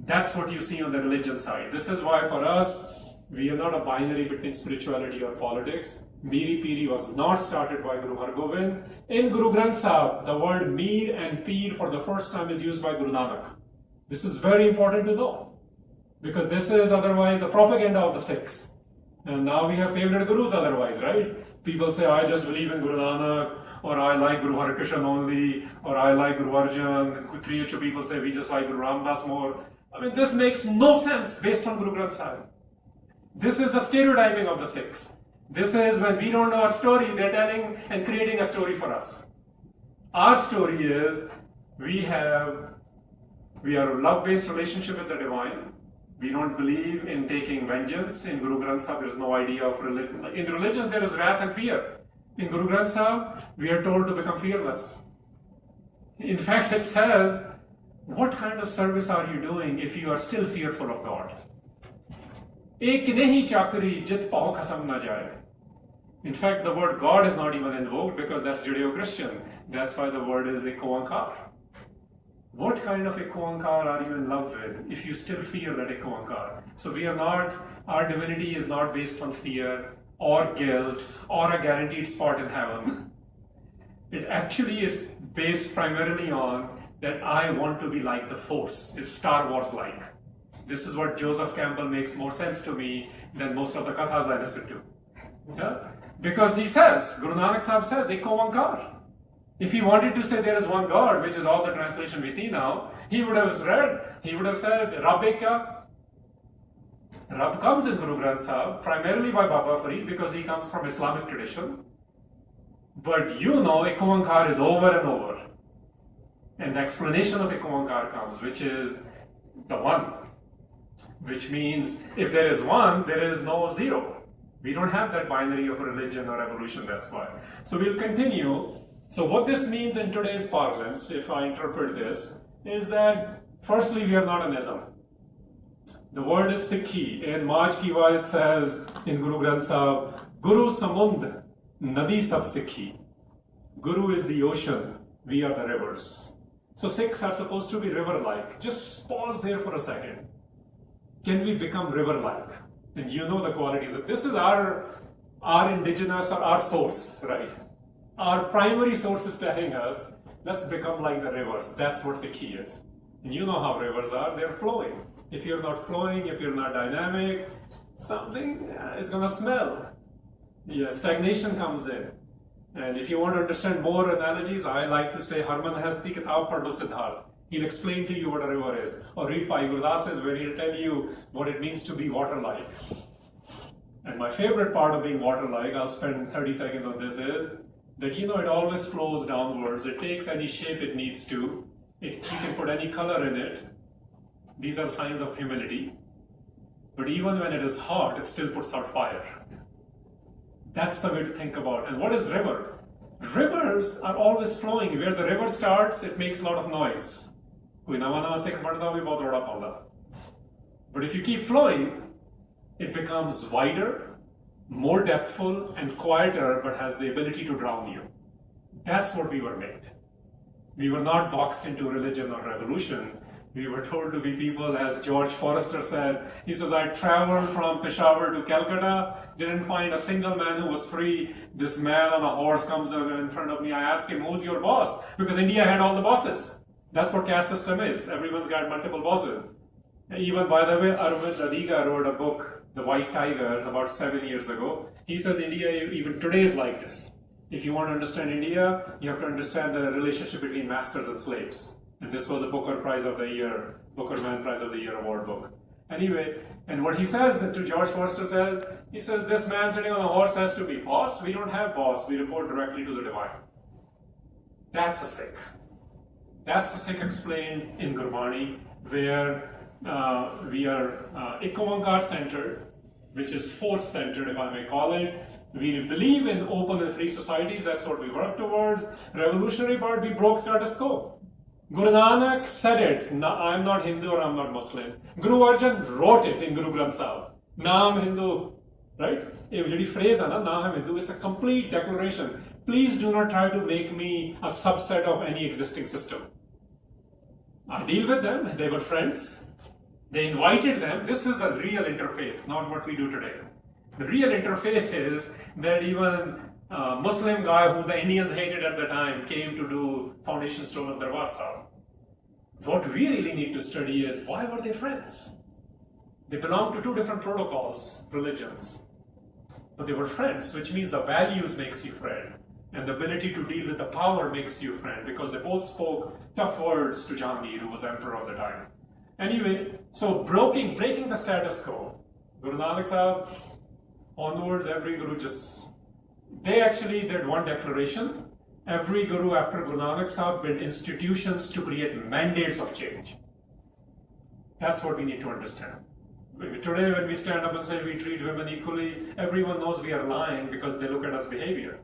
That's what you see on the religion side. This is why for us, we are not a binary between spirituality or politics. Miri Piri was not started by Guru Hargobind. In Guru Granth Sahib, the word Mir and Pir for the first time is used by Guru Nanak. This is very important to know, because this is otherwise a propaganda of the Sikhs. And now we have favorite gurus otherwise, right? People say, I just believe in Guru Nanak, or I like Guru Harkrishan only, or I like Guru Arjan. 3 or 2 people say, we just like Guru Ramdas more. I mean, this makes no sense based on Guru Granth Sahib. This is the stereotyping of the Sikhs. This is when we don't know our story, they're telling and creating a story for us. Our story is, we are a love-based relationship with the divine. We don't believe in taking vengeance. In Guru Granth Sahib, there is no idea of religion. In religions, there is wrath and fear. In Guru Granth Sahib, we are told to become fearless. In fact, it says, what kind of service are you doing if you are still fearful of God? Ek nahi chakri jit pao khasam na jaye. In fact, the word God is not even invoked because that's Judeo-Christian. That's why the word is Eko Onkar. What kind of Eko Onkar are you in love with if you still fear that Eko Onkar? So our divinity is not based on fear or guilt or a guaranteed spot in heaven. It actually is based primarily on that I want to be like the Force. It's Star Wars-like. This is what Joseph Campbell makes more sense to me than most of the kathas I listen to. Yeah? Because he says, Guru Nanak Sahib says, Eko Onkar. If he wanted to say there is one God, which is all the translation we see now, he would have said, Rab Eka. Rab comes in Guru Granth Sahib, primarily by Baba Farid, because he comes from Islamic tradition. But you know, Eko Onkar is over and over. And the explanation of Eko Onkar comes, which is the one. Which means, if there is one, there is no zero. We don't have that binary of religion or evolution, that's why. So we'll continue. So what this means in today's parlance, if I interpret this, is that firstly, we are not an ism. The word is Sikhi. In Maj Ki Waat it says in Guru Granth Sahib, Guru Samund, Nadi Sab Sikhi. Guru is the ocean, we are the rivers. So Sikhs are supposed to be river-like. Just pause there for a second. Can we become river-like? And you know the qualities of this is our indigenous or our source, right? Our primary source is telling us Let's become like the rivers. That's what Sikhi is. And you know how rivers are, they're flowing. If you're not flowing, if you're not dynamic, something is going to smell. Yeah, stagnation comes in. And if you want to understand more analogies, I like to say, Harman Hasti Kitab Padho Siddharth. He'll explain to you what a river is. Or read Pai Gurdas, where he'll tell you what it means to be water-like. And my favorite part of being water-like, I'll spend 30 seconds on this, is that it always flows downwards. It takes any shape it needs to. You can put any color in it. These are signs of humility. But even when it is hot, it still puts out fire. That's the way to think about it. And what is river? Rivers are always flowing. Where the river starts, it makes a lot of noise. But if you keep flowing, it becomes wider, more depthful, and quieter, but has the ability to drown you. That's what we were made. We were not boxed into religion or revolution. We were told to be people, as George Forrester said. He says, I traveled from Peshawar to Calcutta, didn't find a single man who was free. This man on a horse comes in front of me. I asked him, who's your boss? Because India had all the bosses. That's what caste system is. Everyone's got multiple bosses. And even, by the way, Arvind Adiga wrote a book, The White Tigers, about 7 years ago. He says India even today is like this. If you want to understand India, you have to understand the relationship between masters and slaves. And this was a Booker Prize of the Year, Booker Man Prize of the Year award book. Anyway, and what he says to George Forster says, he says, this man sitting on a horse has to be boss. We don't have boss. We report directly to the divine. That's a Sikh. That's the Sikh explained in Gurbani, where we are Eko centered, which is force centered, if I may call it. We believe in open and free societies. That's what we work towards. Revolutionary part, we broke status quo. Guru Nanak said it, I'm not Hindu or I'm not Muslim. Guru Arjan wrote it in Guru Granth Sahib. Naam Hindu, right? Every phrase, Naam Hindu, is a complete declaration. Please do not try to make me a subset of any existing system. I deal with them, they were friends. They invited them. This is the real interfaith, not what we do today. The real interfaith is that even a Muslim guy who the Indians hated at the time came to do foundation stone of Darbar Sahib. What we really need to study is, why were they friends? They belonged to two different protocols, religions. But they were friends, which means the values makes you friend. And the ability to deal with the power makes you friend, because they both spoke tough words to Jahangir, who was emperor of the time. Anyway, so breaking the status quo. Guru Nanak Sahib, onwards, every Guru they actually did one declaration. Every Guru after Guru Nanak Sahib built institutions to create mandates of change. That's what we need to understand. Today, when we stand up and say we treat women equally, everyone knows we are lying because they look at us behavior.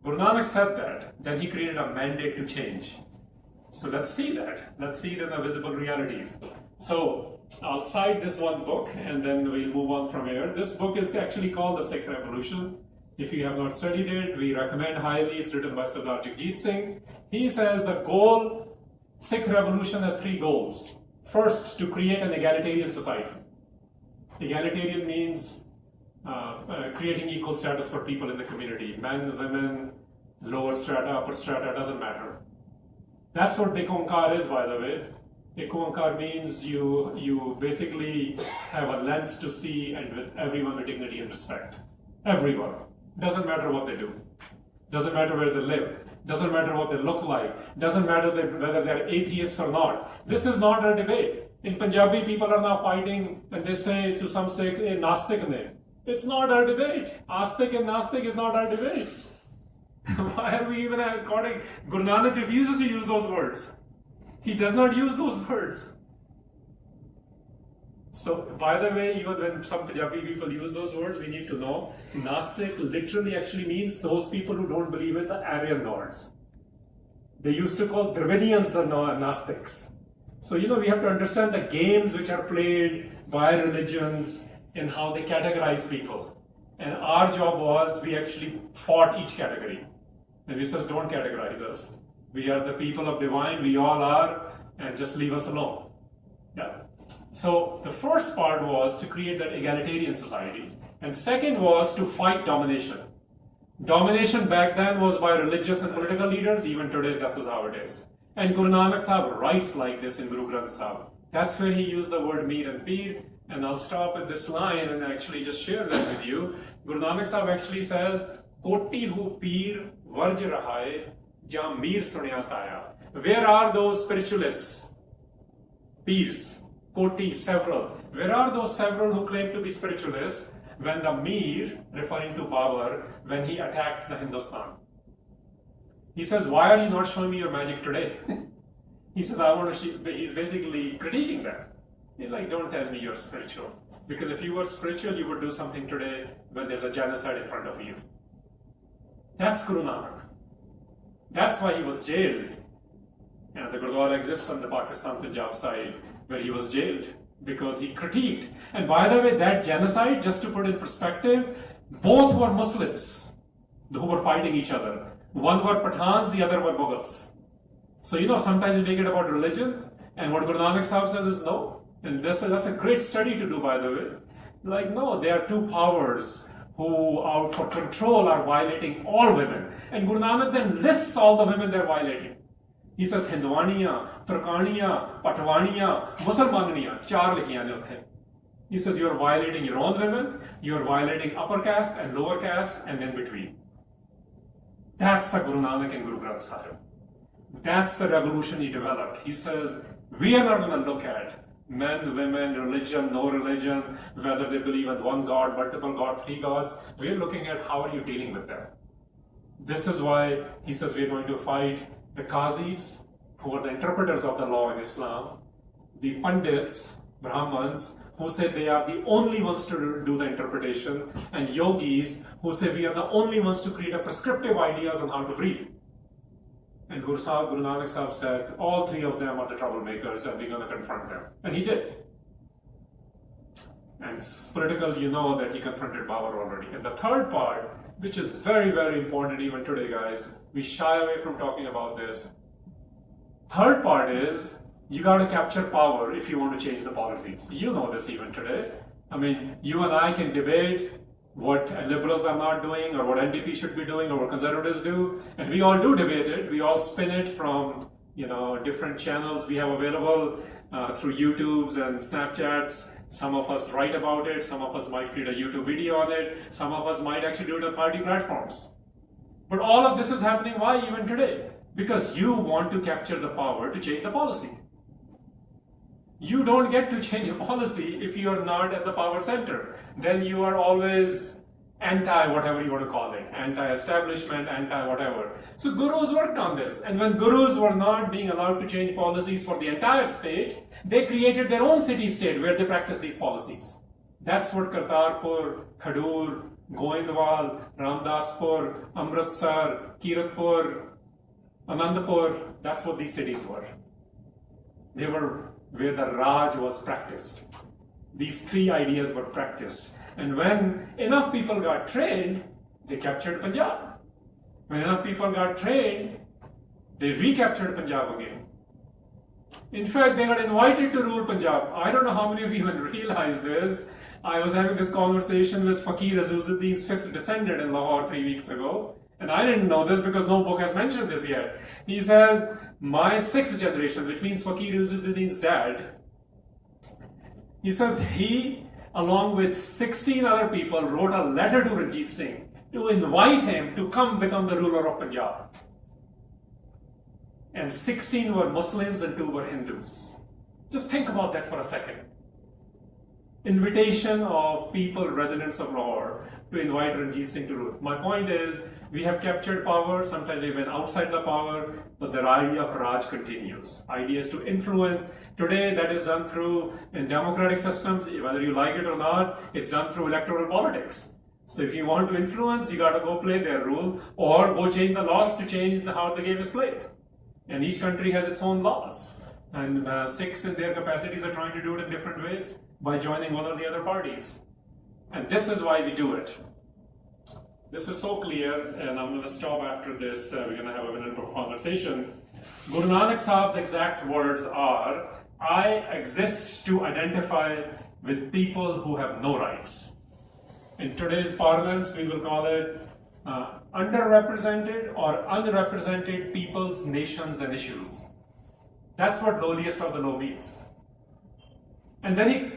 Guru Nanak said that, then he created a mandate to change. So let's see that. Let's see it in the visible realities. So I'll cite this one book and then we'll move on from here. This book is actually called The Sikh Revolution. If you have not studied it, we recommend highly. It's written by Sardar Jagjit Singh. He says the goal, Sikh Revolution had 3 goals. First, to create an egalitarian society. Egalitarian means creating equal status for people in the community. Men, women, lower strata, upper strata, doesn't matter. That's what Ekonkar is, by the way. Ekonkar means you basically have a lens to see, and with everyone with dignity and respect. Everyone. Doesn't matter what they do. Doesn't matter where they live. Doesn't matter what they look like. Doesn't matter whether they're atheists or not. This is not a debate. In Punjabi, people are now fighting, and they say to some Sikhs, "Hey, Nastik ne." It's not our debate. Astik and Nastik is not our debate. Why are we even according? Guru Nanak refuses to use those words. He does not use those words. So, by the way, even when some Punjabi people use those words, we need to know Nastik literally actually means those people who don't believe in the Aryan gods. They used to call Dravidians the Nastiks. So, we have to understand the games which are played by religions and how they categorize people. And our job was, we actually fought each category. And we says, don't categorize us. We are the people of divine, we all are, and just leave us alone. Yeah. So the first part was to create that egalitarian society. And second was to fight domination. Domination back then was by religious and political leaders. Even today, this is how it is. And Guru Nanak Sahib writes like this in Guru Granth Sahib. That's where he used the word Mir and Pir. And I'll stop at this line and actually just share that with you. Guru Nanak Sahib actually says, Koti hu Pir varj rahaye, ja Mir sunya taya. Where are those spiritualists? Pirs, Koti, several. Where are those several who claim to be spiritualists when the Mir, referring to Babur, when he attacked the Hindustan? He says, why are you not showing me your magic today? He says, I want to, he's basically critiquing them. He's like, don't tell me you're spiritual. Because if you were spiritual, you would do something today when there's a genocide in front of you. That's Guru Nanak. That's why he was jailed. And the Gurdwara exists on the Pakistan Punjab side where he was jailed because he critiqued. And by the way, that genocide, just to put it in perspective, both were Muslims who were fighting each other. One were Pathans, the other were Mughals. So, sometimes you make it about religion, and what Guru Nanak Sahib says is no. And that's a great study to do, by the way. Like, no, there are two powers who, out for control, are violating all women. And Guru Nanak then lists all the women they're violating. He says, Hindwaniya, Turkaniya, Patwaniya, Musalmaniya, 4 likhiyan ne utthe. He says, you're violating your own women, you're violating upper caste and lower caste, and in between. That's the Guru Nanak and Guru Granth Sahib. That's the revolution he developed. He says, we are not going to look at men, women, religion, no religion, whether they believe in one God, multiple gods, 3 gods. We're looking at how are you dealing with them. This is why he says we're going to fight the Qazis, who are the interpreters of the law in Islam, the Pandits, Brahmins, who say they are the only ones to do the interpretation, and yogis, who say we are the only ones to create a prescriptive ideas on how to breathe. And Guru Nanak Sahib said, all 3 of them are the troublemakers and we're going to confront them. And he did. And it's political, that he confronted Babur already. And the third part, which is very, very important even today, guys, we shy away from talking about this. Third part is, you got to capture power if you want to change the policies. You know this even today. I mean, you and I can debate what liberals are not doing, or what NDP should be doing, or what conservatives do, and we all do debate it. We all spin it from different channels we have available through YouTubes and Snapchats. Some of us write about it. Some of us might create a YouTube video on it. Some of us might actually do it on party platforms. But all of this is happening. Why even today? Because you want to capture the power to change the policy. You don't get to change a policy if you are not at the power center. Then you are always anti-whatever you want to call it, anti-establishment, anti-whatever. So gurus worked on this. And when gurus were not being allowed to change policies for the entire state, they created their own city-state where they practice these policies. That's what Kartarpur, Khadur, Goindwal, Ramdaspur, Amritsar, Kiratpur, Anandapur, that's what these cities were. They were where the Raj was practiced. These 3 ideas were practiced. And when enough people got trained, they captured Punjab. When enough people got trained, they recaptured Punjab again. In fact, they got invited to rule Punjab. I don't know how many of you even realize this. I was having this conversation with Fakir Azuzuddin's 5th descendant in Lahore 3 weeks ago. And I didn't know this because no book has mentioned this yet. He says, my 6th generation, which means Fakir Azuzuddin's dad, he says he, along with 16 other people, wrote a letter to Ranjit Singh to invite him to come become the ruler of Punjab. And 16 were Muslims and 2 were Hindus. Just think about that for a second. Invitation of people, residents of Lahore, to invite Ranjit Singh to rule. My point is, we have captured power, sometimes we went outside the power, but the idea of Raj continues. Ideas to influence. Today, that is done through, in democratic systems, whether you like it or not, it's done through electoral politics. So if you want to influence, you got to go play their role, or go change the laws to change how the game is played. And each country has its own laws. And Sikhs in their capacities are trying to do it in different ways by joining one or the other parties. And this is why we do it. This is so clear, and I'm going to stop after this. We're going to have a minute of conversation. Guru Nanak Sahib's exact words are, I exist to identify with people who have no rights. In today's parlance, we will call it underrepresented or unrepresented peoples, nations, and issues. That's what lowliest of the low means. And then he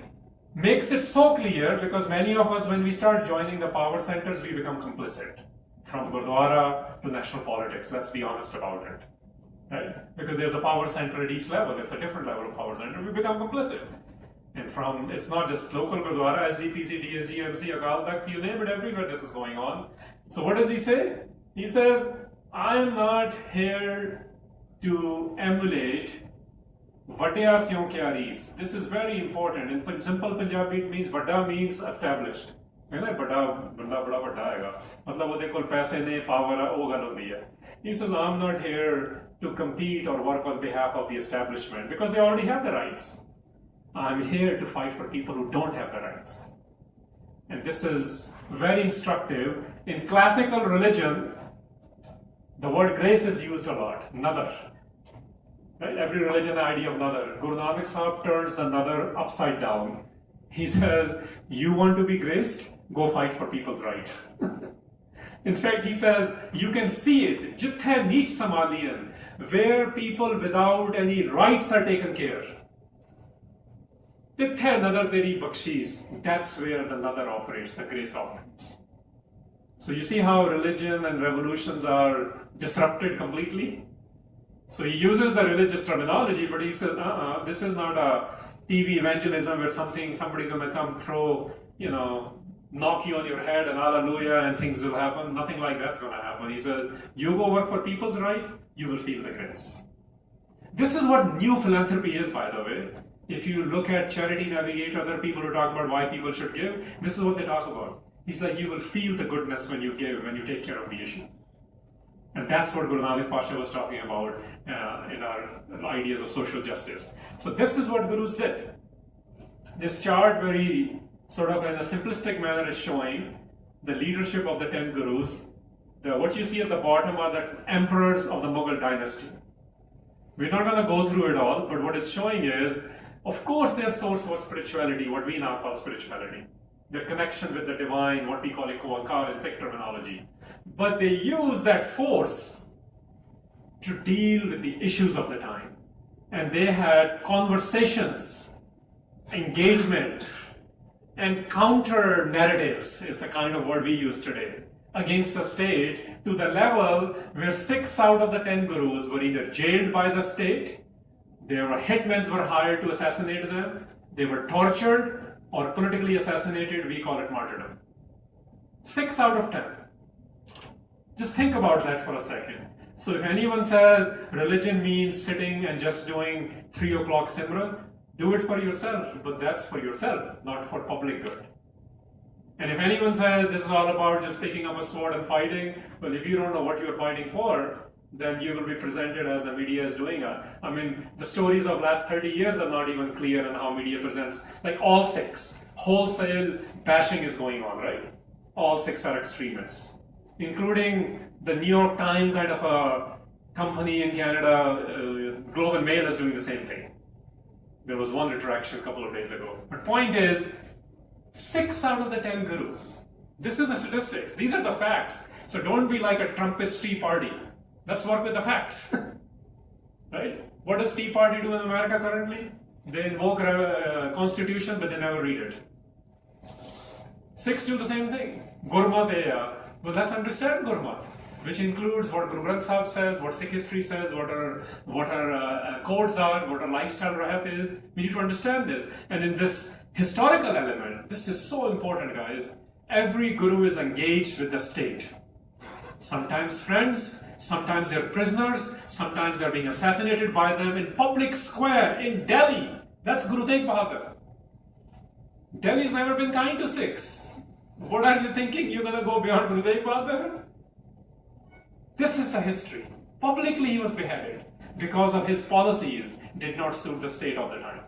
makes it so clear, because many of us, when we start joining the power centers, we become complicit. From Gurdwara to national politics, let's be honest about it. Right? Because there's a power center at each level, it's a different level of power center, we become complicit. And from, it's not just local Gurdwara, SGPC, DSGMC, Akal Takht, you name it, everywhere this is going on. So what does he say? He says, I am not here to emulate Vadya Syon Kyaris. This is very important. In simple Punjabi, it means Vada means established. He says, I'm not here to compete or work on behalf of the establishment because they already have the rights. I'm here to fight for people who don't have the rights. And this is very instructive. In classical religion, the word grace is used a lot, nadar. Right? Every religion, the idea of nadar. Guru Nanak Sahib turns the nadar upside down. He says, you want to be graced? Go fight for people's rights. In fact, he says, you can see it, jithe neech samaliyan, where people without any rights are taken care. Tithe nadar teri bakshis, that's where the nadar operates, the grace operates. So you see how religion and revolutions are disrupted completely? So he uses the religious terminology, but he says, this is not a TV evangelism where somebody's going to come throw, knock you on your head and hallelujah and things will happen. Nothing like that's going to happen. He said, you go work for people's right, you will feel the grace. This is what new philanthropy is, by the way. If you look at Charity Navigator, other people who talk about why people should give, this is what they talk about. He's like, you will feel the goodness when you give, when you take care of the issue. And that's what Guru Nanak Pasha was talking about in our ideas of social justice. So this is what gurus did. This chart very sort of in a simplistic manner is showing the leadership of the 10 gurus. What you see at the bottom are the emperors of the Mughal dynasty. We're not going to go through it all, but what it's showing is, of course, their source was spirituality, what we now call spirituality. Their connection with the divine, what we call Ekawakar in Sikh terminology. But they use that force to deal with the issues of the time. And they had conversations, engagements, and counter narratives is the kind of word we use today against the state, to the level where 6 out of the 10 gurus were either jailed by the state, their hitmen were hired to assassinate them, they were tortured or politically assassinated. We call it martyrdom. 6 out of 10. Just think about that for a second. So if anyone says religion means sitting and just doing 3 o'clock Simran, do it for yourself, but that's for yourself, not for public good. And if anyone says this is all about just picking up a sword and fighting, well, if you don't know what you're fighting for, then you will be presented as the media is doing it. I mean, the stories of last 30 years are not even clear in how media presents. Like all 6, wholesale bashing is going on, right? All 6 are extremists, including the New York Times kind of a company in Canada, Globe and Mail is doing the same thing. There was one retraction a couple of days ago. But point is, 6 out of the 10 gurus. This is the statistics. These are the facts. So don't be like a Trumpist Tea Party. Let's work with the facts. Right? What does Tea Party do in America currently? They invoke a constitution, but they never read it. 6 do the same thing. Gurmat, well, let's understand Gurmat, which includes what Guru Granth Sahib says, what Sikh history says, what our codes are, what our lifestyle rahat is. We need to understand this. And in this historical element, this is so important, guys. Every guru is engaged with the state. Sometimes friends, sometimes they're prisoners, sometimes they're being assassinated by them in public square in Delhi. That's Guru Tegh Bahadur. Delhi's never been kind to Sikhs. What are you thinking? You're going to go beyond Guru Tegh Bahadur? This is the history. Publicly he was beheaded because of his policies did not suit the state of the time.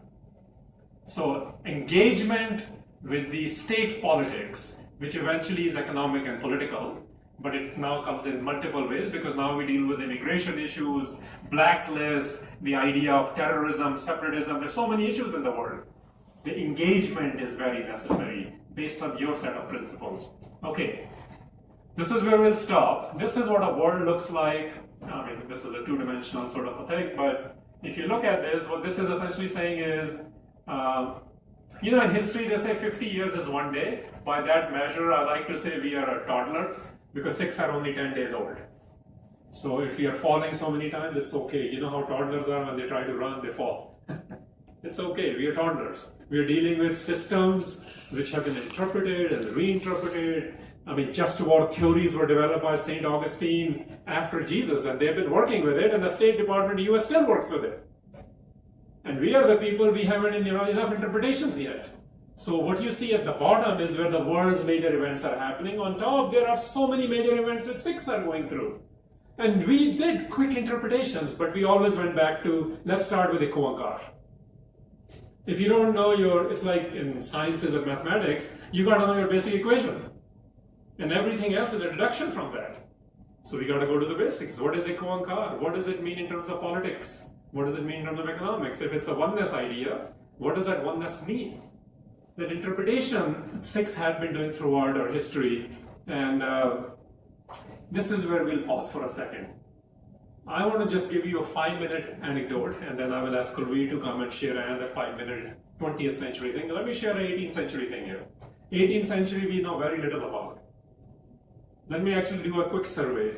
So engagement with the state politics, which eventually is economic and political, but it now comes in multiple ways because now we deal with immigration issues, blacklists, the idea of terrorism, separatism. There's so many issues in the world. The engagement is very necessary based on your set of principles. Okay. This is where we'll stop. This is what a world looks like. I mean, this is a two-dimensional sort of a thing, but if you look at this, what this is essentially saying is, you know, in history, they say 50 years is one day. By that measure, I like to say we are a toddler because 6 are only 10 days old. So if we are falling so many times, it's okay. You know how toddlers are when they try to run, they fall. It's okay, we are toddlers. We are dealing with systems which have been interpreted and reinterpreted. I mean, just war theories were developed by St. Augustine after Jesus, and they've been working with it, and the State Department of the US still works with it. And we are the people, we haven't enough interpretations yet. So what you see at the bottom is where the world's major events are happening. On top, there are so many major events that 6 are going through. And we did quick interpretations, but we always went back to, let's start with Ek Oankar. If you don't know it's like in sciences and mathematics, you got to know your basic equation. And everything else is a deduction from that. So we got to go to the basics. What is Ek Oankar? What does it mean in terms of politics? What does it mean in terms of economics? If it's a oneness idea, what does that oneness mean? That interpretation 6 had been doing throughout our history. And this is where we'll pause for a second. I want to just give you a 5-minute anecdote, and then I will ask Kuldeep to come and share another 5-minute 20th century thing. Let me share an 18th century thing here. 18th century we know very little about. Let me actually do a quick survey.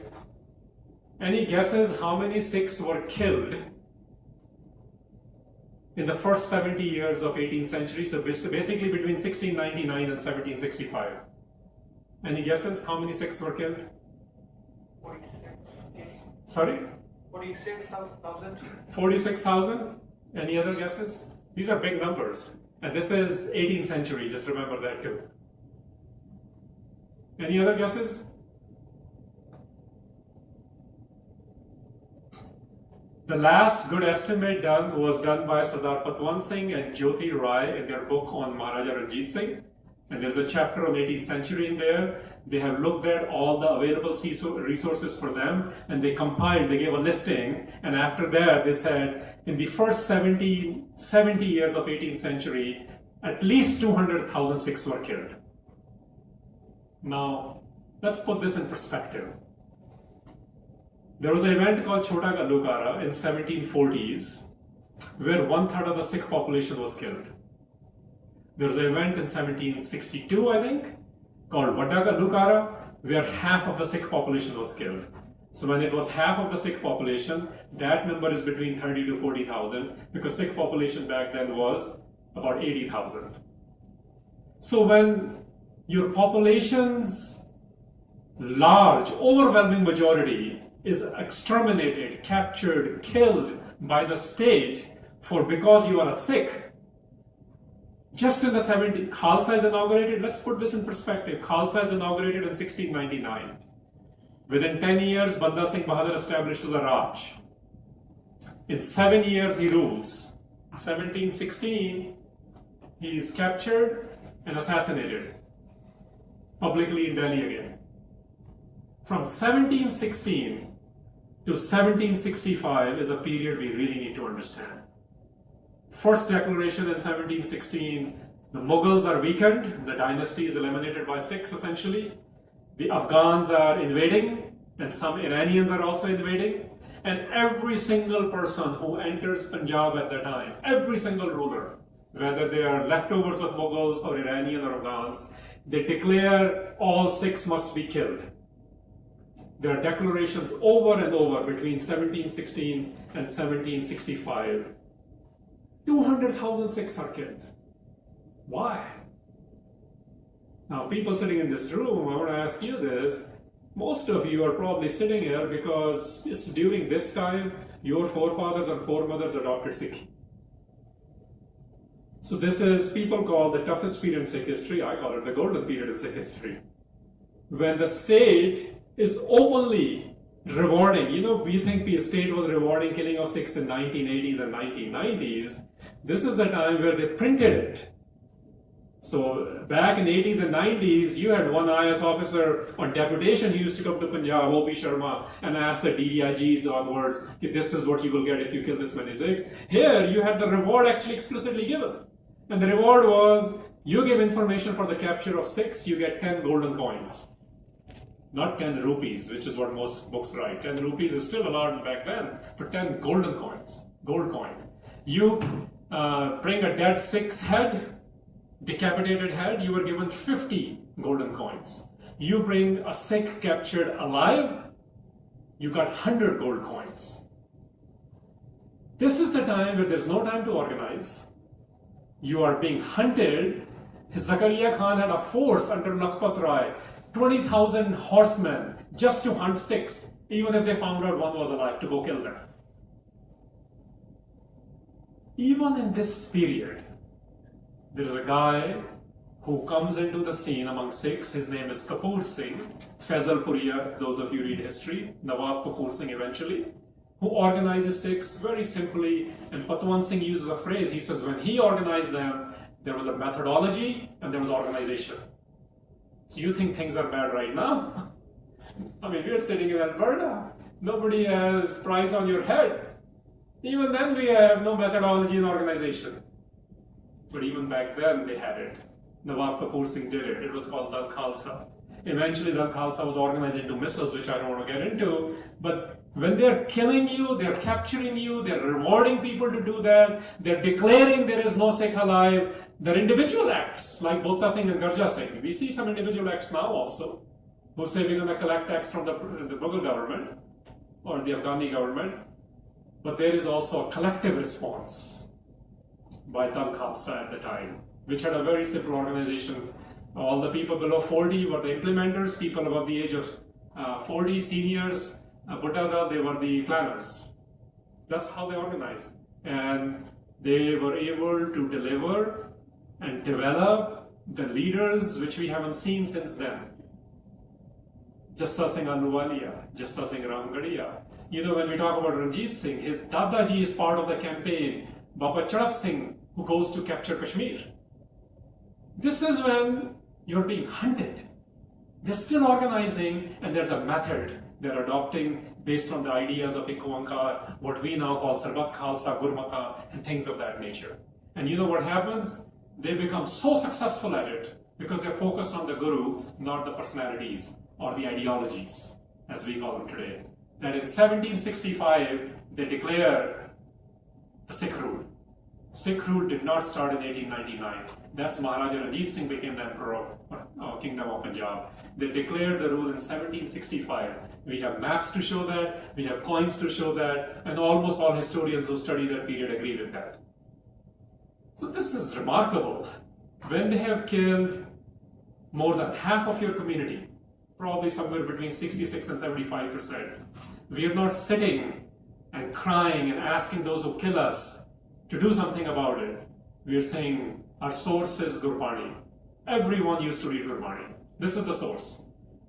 Any guesses how many Sikhs were killed in the first 70 years of 18th century? So basically between 1699 and 1765. Any guesses how many Sikhs were killed? 46. Sorry? 46,000. 46,000? Any other guesses? These are big numbers. And this is 18th century, just remember that too. Any other guesses? The last good estimate was done by Sardar Patwan Singh and Jyoti Rai in their book on Maharaja Ranjit Singh. And there's a chapter on 18th century in there. They have looked at all the available resources for them, and they gave a listing, and after that they said in the first 70 years of 18th century, at least 200,000 Sikhs were killed. Now, let's put this in perspective. There was an event called Chota Gallukara in 1740s, where 1/3 of the Sikh population was killed. There was an event in 1762, I think, called Vadda Gallukara, where half of the Sikh population was killed. So when it was half of the Sikh population, that number is between 30 to 40,000, because Sikh population back then was about 80,000. So when your population's large, overwhelming majority is exterminated, captured, killed by the state because you are a Sikh, just in the 70s, Khalsa is inaugurated. Let's put this in perspective. Khalsa is inaugurated in 1699. Within 10 years, Banda Singh Bahadur establishes a Raj. In 7 years, he rules. 1716, he is captured and assassinated publicly in Delhi again. From 1716 to 1765 is a period we really need to understand. First declaration in 1716, the Mughals are weakened, the dynasty is eliminated by 6 essentially. The Afghans are invading, and some Iranians are also invading. And every single person who enters Punjab at that time, every single ruler, whether they are leftovers of Mughals or Iranian or Afghans, they declare all 6 must be killed. There are declarations over and over between 1716 and 1765. 200,000 Sikhs are killed. Why? Now, people sitting in this room, I want to ask you this. Most of you are probably sitting here because it's during this time your forefathers and foremothers adopted Sikhi. So this is, people call the toughest period in Sikh history. I call it the golden period in Sikh history. When the state is openly rewarding, we think the state was rewarding killing of Sikhs in 1980s and 1990s. This is the time where they printed it. So back in the 80s and 90s, you had one IS officer on deputation who used to come to Punjab, O.P. Sharma, and ask the DGIGs onwards, this is what you will get if you kill this many Sikhs. Here, you had the reward actually explicitly given. And the reward was, you give information for the capture of Sikhs, you get 10 golden coins. not 10 rupees, which is what most books write. 10 rupees is still a lot back then, but 10 golden coins, gold coins. You bring a dead Sikh's head, decapitated head, you were given 50 golden coins. You bring a Sikh captured alive, you got 100 gold coins. This is the time where there's no time to organize. You are being hunted. Zakaria Khan had a force under Lakhpat Rai, 20,000 horsemen just to hunt Sikhs, even if they found out one was alive, to go kill them. Even in this period, there is a guy who comes into the scene among Sikhs. His name is Kapoor Singh, Faisal Puriya, those of you read history, Nawab Kapoor Singh eventually, who organizes Sikhs very simply. And Patwan Singh uses a phrase, he says when he organized them, there was a methodology and there was organization. So you think things are bad right now? I mean, we're sitting in Alberta. Nobody has price on your head. Even then we have no methodology and organization. But even back then they had it. Nawab Kapoor Singh did it. It was called Dal Khalsa. Eventually Dal Khalsa was organized into missiles, which I don't want to get into. But when they're killing you, they're capturing you, they're rewarding people to do that, they're declaring there is no Sikh alive, they're individual acts like Bhutta Singh and Garja Singh. We see some individual acts now also, who say we're going to collect tax from the Mughal government or the Afghani government. But there is also a collective response by Dal Khalsa at the time, which had a very simple organization. All the people below 40 were the implementers, people above the age of 40, seniors, Buttada, they were the planners. That's how they organized. And they were able to deliver and develop the leaders which we haven't seen since then. Jassa Singh Ahluwalia, Jassa Singh Ramgarhia. You know, when we talk about Ranjit Singh, his Dadaji is part of the campaign, Baba Charat Singh, who goes to capture Kashmir. This is when you're being hunted. They're still organizing, and there's a method they're adopting based on the ideas of Ikonkar, what we now call Sarbat Khalsa, Gurmata, and things of that nature. And you know what happens? They become so successful at it because they're focused on the Guru, not the personalities or the ideologies, as we call them today. That in 1765, they declare the Sikh rule. Sikh rule did not start in 1899. That's Maharaja Ranjit Singh became the emperor of Kingdom of Punjab. They declared the rule in 1765. We have maps to show that, we have coins to show that, and almost all historians who study that period agree with that. So this is remarkable. When they have killed more than half of your community, probably somewhere between 66 and 75%, we are not sitting and crying and asking those who kill us to do something about it. We are saying our source is Gurbani. Everyone used to read Gurbani. This is the source.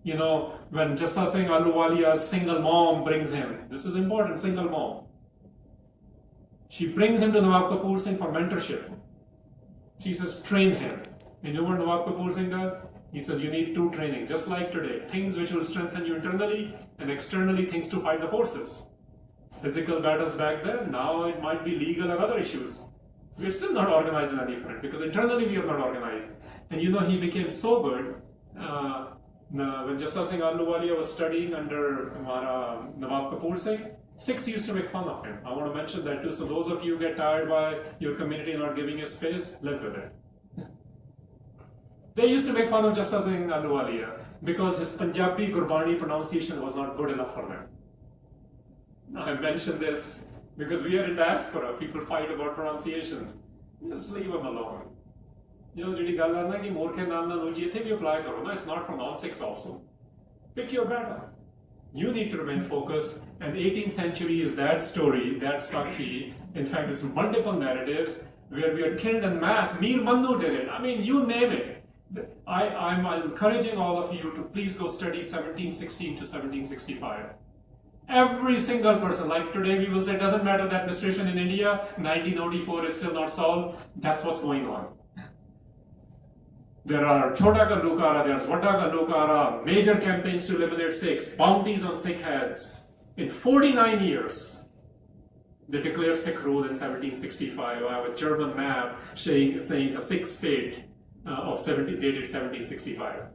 You know, when Jassa Singh Ahluwalia's single mom brings him, this is important, single mom. She brings him to Nawab Kapoor Singh for mentorship. She says, train him. And you know what Nawab Kapoor Singh does? He says, you need two training, just like today. Things which will strengthen you internally, and externally things to fight the forces. Physical battles back then, now it might be legal and other issues. We're still not organized in any front, because internally we are not organized. And you know, he became so good, when Jassa Singh Ahluwalia was studying under Nawab Kapoor Singh, Sikhs used to make fun of him. I want to mention that too. So those of you who get tired by your community not giving you space, live with it. They used to make fun of Jassa Singh Ahluwalia because his Punjabi Gurbani pronunciation was not good enough for them. I mentioned this because we are in diaspora. People fight about pronunciations. Just leave them alone. You know, jehdi gall hai na ki moorkhe naal na loji ithe bhi apply karo na. It's not for non-Sikhs also. Pick your battle. You need to remain focused. And 18th century is that story, that Sakhi. In fact, it's multiple narratives where we are killed en masse. Mir Mannu did it. I mean, you name it. I'm encouraging all of you to please go study 1716 to 1765. Every single person, like today we will say, it doesn't matter the administration in India, 1994 is still not solved. That's what's going on. There are Chota Ka Lukara, there's Vata Ka Lukara, major campaigns to eliminate Sikhs, bounties on Sikh heads. In 49 years, they declare Sikh rule in 1765. I have a German map saying the Sikh state dated 1765.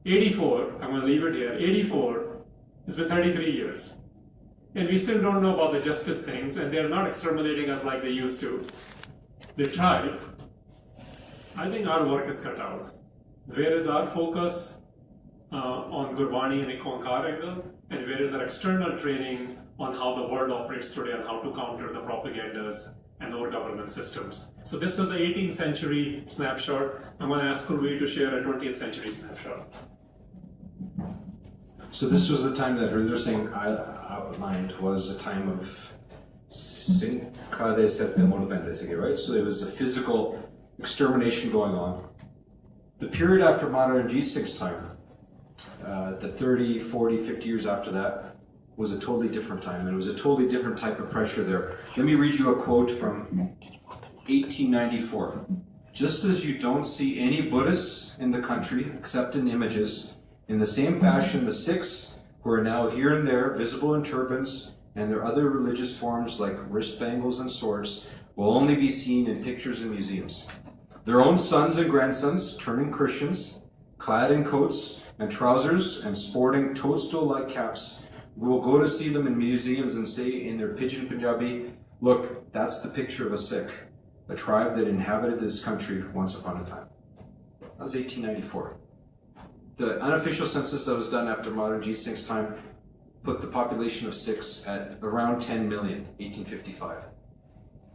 84, I'm going to leave it here, 84, it's been 33 years. And we still don't know about the justice things, and they're not exterminating us like they used to. They tried. I think our work is cut out. Where is our focus on Gurbani and Ikonkar angle, and where is our external training on how the world operates today and how to counter the propagandas and our government systems. So this is the 18th century snapshot. I'm going to ask Kuldeep to share a 20th century snapshot. So this was the time that Harinder Singh outlined was a time of Sikhi, right? So there was a physical extermination going on. The period after Maharaja Ranjit Singh's time, the 30, 40, 50 years after that, was a totally different time, and it was a totally different type of pressure there. Let me read you a quote from 1894. Just as you don't see any Buddhists in the country except in images, in the same fashion the Sikhs, who are now here and there visible in turbans and their other religious forms like wrist bangles and swords, will only be seen in pictures in museums. Their own sons and grandsons, turning Christians, clad in coats and trousers and sporting toadstool-like caps, will go to see them in museums and say in their pidgin Punjabi, look, that's the picture of a Sikh, a tribe that inhabited this country once upon a time. That was 1894. The unofficial census that was done after Maharaja Ranjit Singh's time put the population of Sikhs at around 10 million, 1855.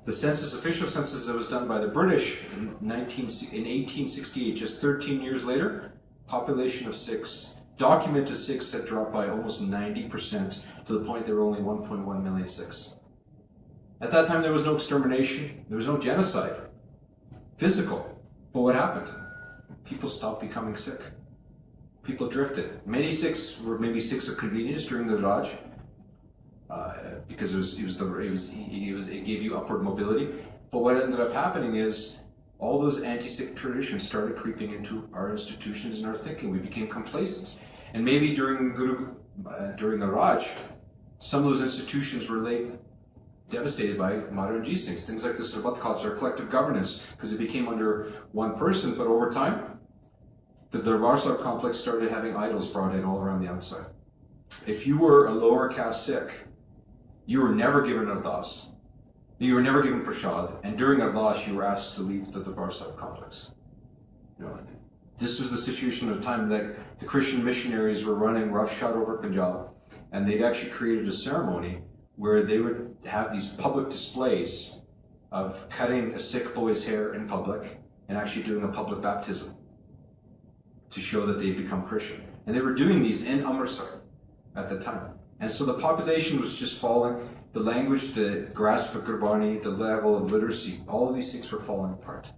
The official census that was done by the British in 1868, just 13 years later, population of Sikhs, documented Sikhs had dropped by almost 90% to the point there were only 1.1 million Sikhs. At that time there was no extermination, there was no genocide, physical. But what happened? People stopped becoming Sikh. People drifted. Many Sikhs were maybe Sikhs of convenience during the Raj, because it gave you upward mobility. But what ended up happening is all those anti-Sikh traditions started creeping into our institutions and our thinking. We became complacent. And maybe during the Raj, some of those institutions were devastated by Maharaja Ranjit Singh. Things like the Sarbat Khalsa, or collective governance, because it became under one person, but over time, the Darbar Sahib complex started having idols brought in all around the outside. If you were a lower caste Sikh, you were never given ardas. You were never given prashad, and during ardas you were asked to leave the Darbar Sahib complex. This was the situation at a time that the Christian missionaries were running roughshod over Punjab, and they'd actually created a ceremony where they would have these public displays of cutting a Sikh boy's hair in public and actually doing a public baptism to show that they'd become Christian. And they were doing these in Amritsar at the time. And so the population was just falling. The language, the grasp for Gurbani, the level of literacy, all of these things were falling apart.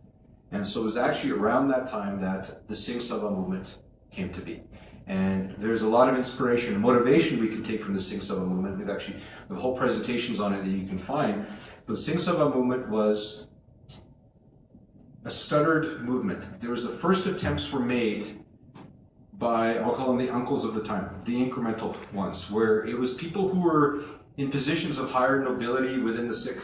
And so it was actually around that time that the Singh Sabha movement came to be. And there's a lot of inspiration and motivation we can take from the Singh Sabha movement. We have whole presentations on it that you can find. But the Singh Sabha movement was a stuttered movement. There was the first attempts were made by, I'll call them the uncles of the time, the incremental ones, where it was people who were in positions of higher nobility within the Sikh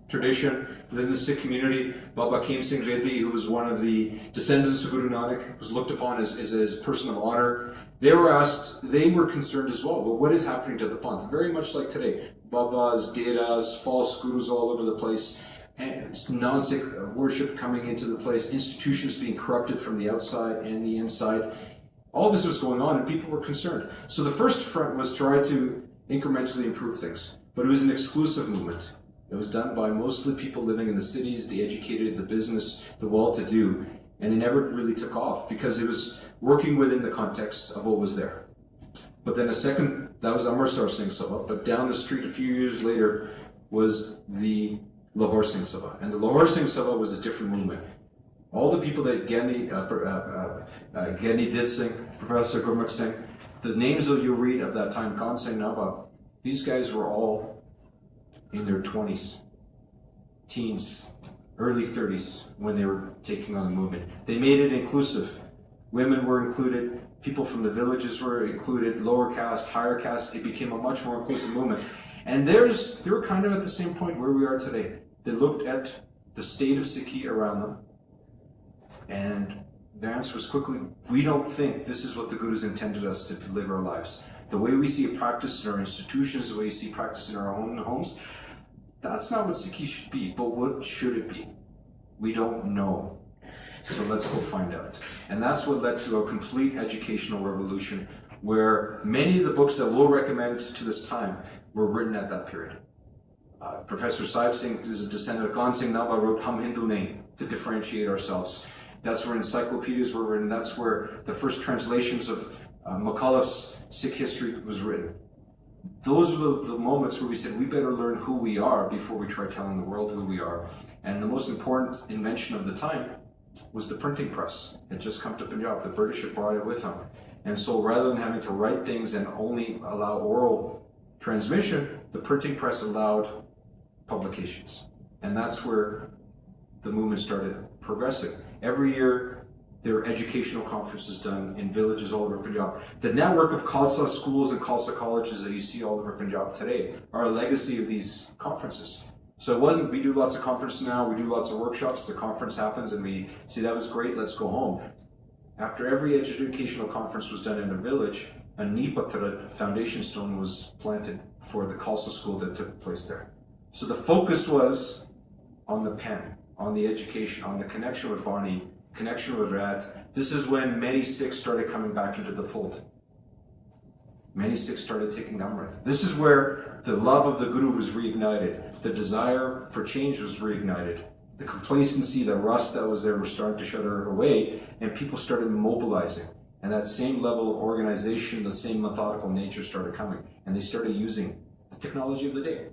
tradition, within the Sikh community. Baba Khem Singh Reddy, who was one of the descendants of Guru Nanak, was looked upon as a person of honor. They were concerned as well. But what is happening to the Panth? Very much like today. Babas, Deras, false gurus all over the place, and non-Sikh worship coming into the place, institutions being corrupted from the outside and the inside. All this was going on and people were concerned. So the first front was try to incrementally improve things. But it was an exclusive movement. It was done by mostly people living in the cities, the educated, the business, the well-to-do, and it never really took off because it was working within the context of what was there. But then that was Amritsar Singh Sabha, but down the street a few years later was the Lahore Singh Sabha. And the Lahore Singh Sabha was a different movement. All the people that Gyani Dil Singh, Professor Gurmukh Singh, the names that you'll read of that time, Khan Singh Nawab, these guys were all in their 20s, teens, early 30s when they were taking on the movement. They made it inclusive. Women were included, people from the villages were included, lower caste, higher caste. It became a much more inclusive movement. And they were kind of at the same point where we are today. They looked at the state of Sikhi around them, and the answer was quickly, we don't think this is what the Guru's intended us to live our lives. The way we see it practiced in our institutions, the way we see it practiced in our own homes, that's not what Sikhi should be. But what should it be? We don't know. So let's go find out. And that's what led to a complete educational revolution, where many of the books that we'll recommend to this time were written at that period. Professor Sahib Singh, who's a descendant of Ghan Singh Nabha, wrote Hum Hindu Nahin to differentiate ourselves. That's where encyclopedias were written. That's where the first translations of McAuliffe's Sikh history was written. Those were the moments where we said we better learn who we are before we try telling the world who we are. And the most important invention of the time was the printing press. It had just come to Punjab. The British had brought it with them. And so rather than having to write things and only allow oral transmission, the printing press allowed publications. And that's where the movement started progressing. Every year, there are educational conferences done in villages all over Punjab. The network of Khalsa schools and Khalsa colleges that you see all over Punjab today are a legacy of these conferences. So it wasn't, we do lots of conferences now, we do lots of workshops, the conference happens and we say, that was great, let's go home. After every educational conference was done in a village, a Nipatra foundation stone was planted for the Khalsa school that took place there. So the focus was on the pen, on the education, on the connection with Barney, connection with Rat. This is when many Sikhs started coming back into the fold. Many Sikhs started taking Amrit. This is where the love of the Guru was reignited. The desire for change was reignited. The complacency, the rust that was there was starting to shudder away, and people started mobilizing. And that same level of organization, the same methodical nature started coming. And they started using the technology of the day.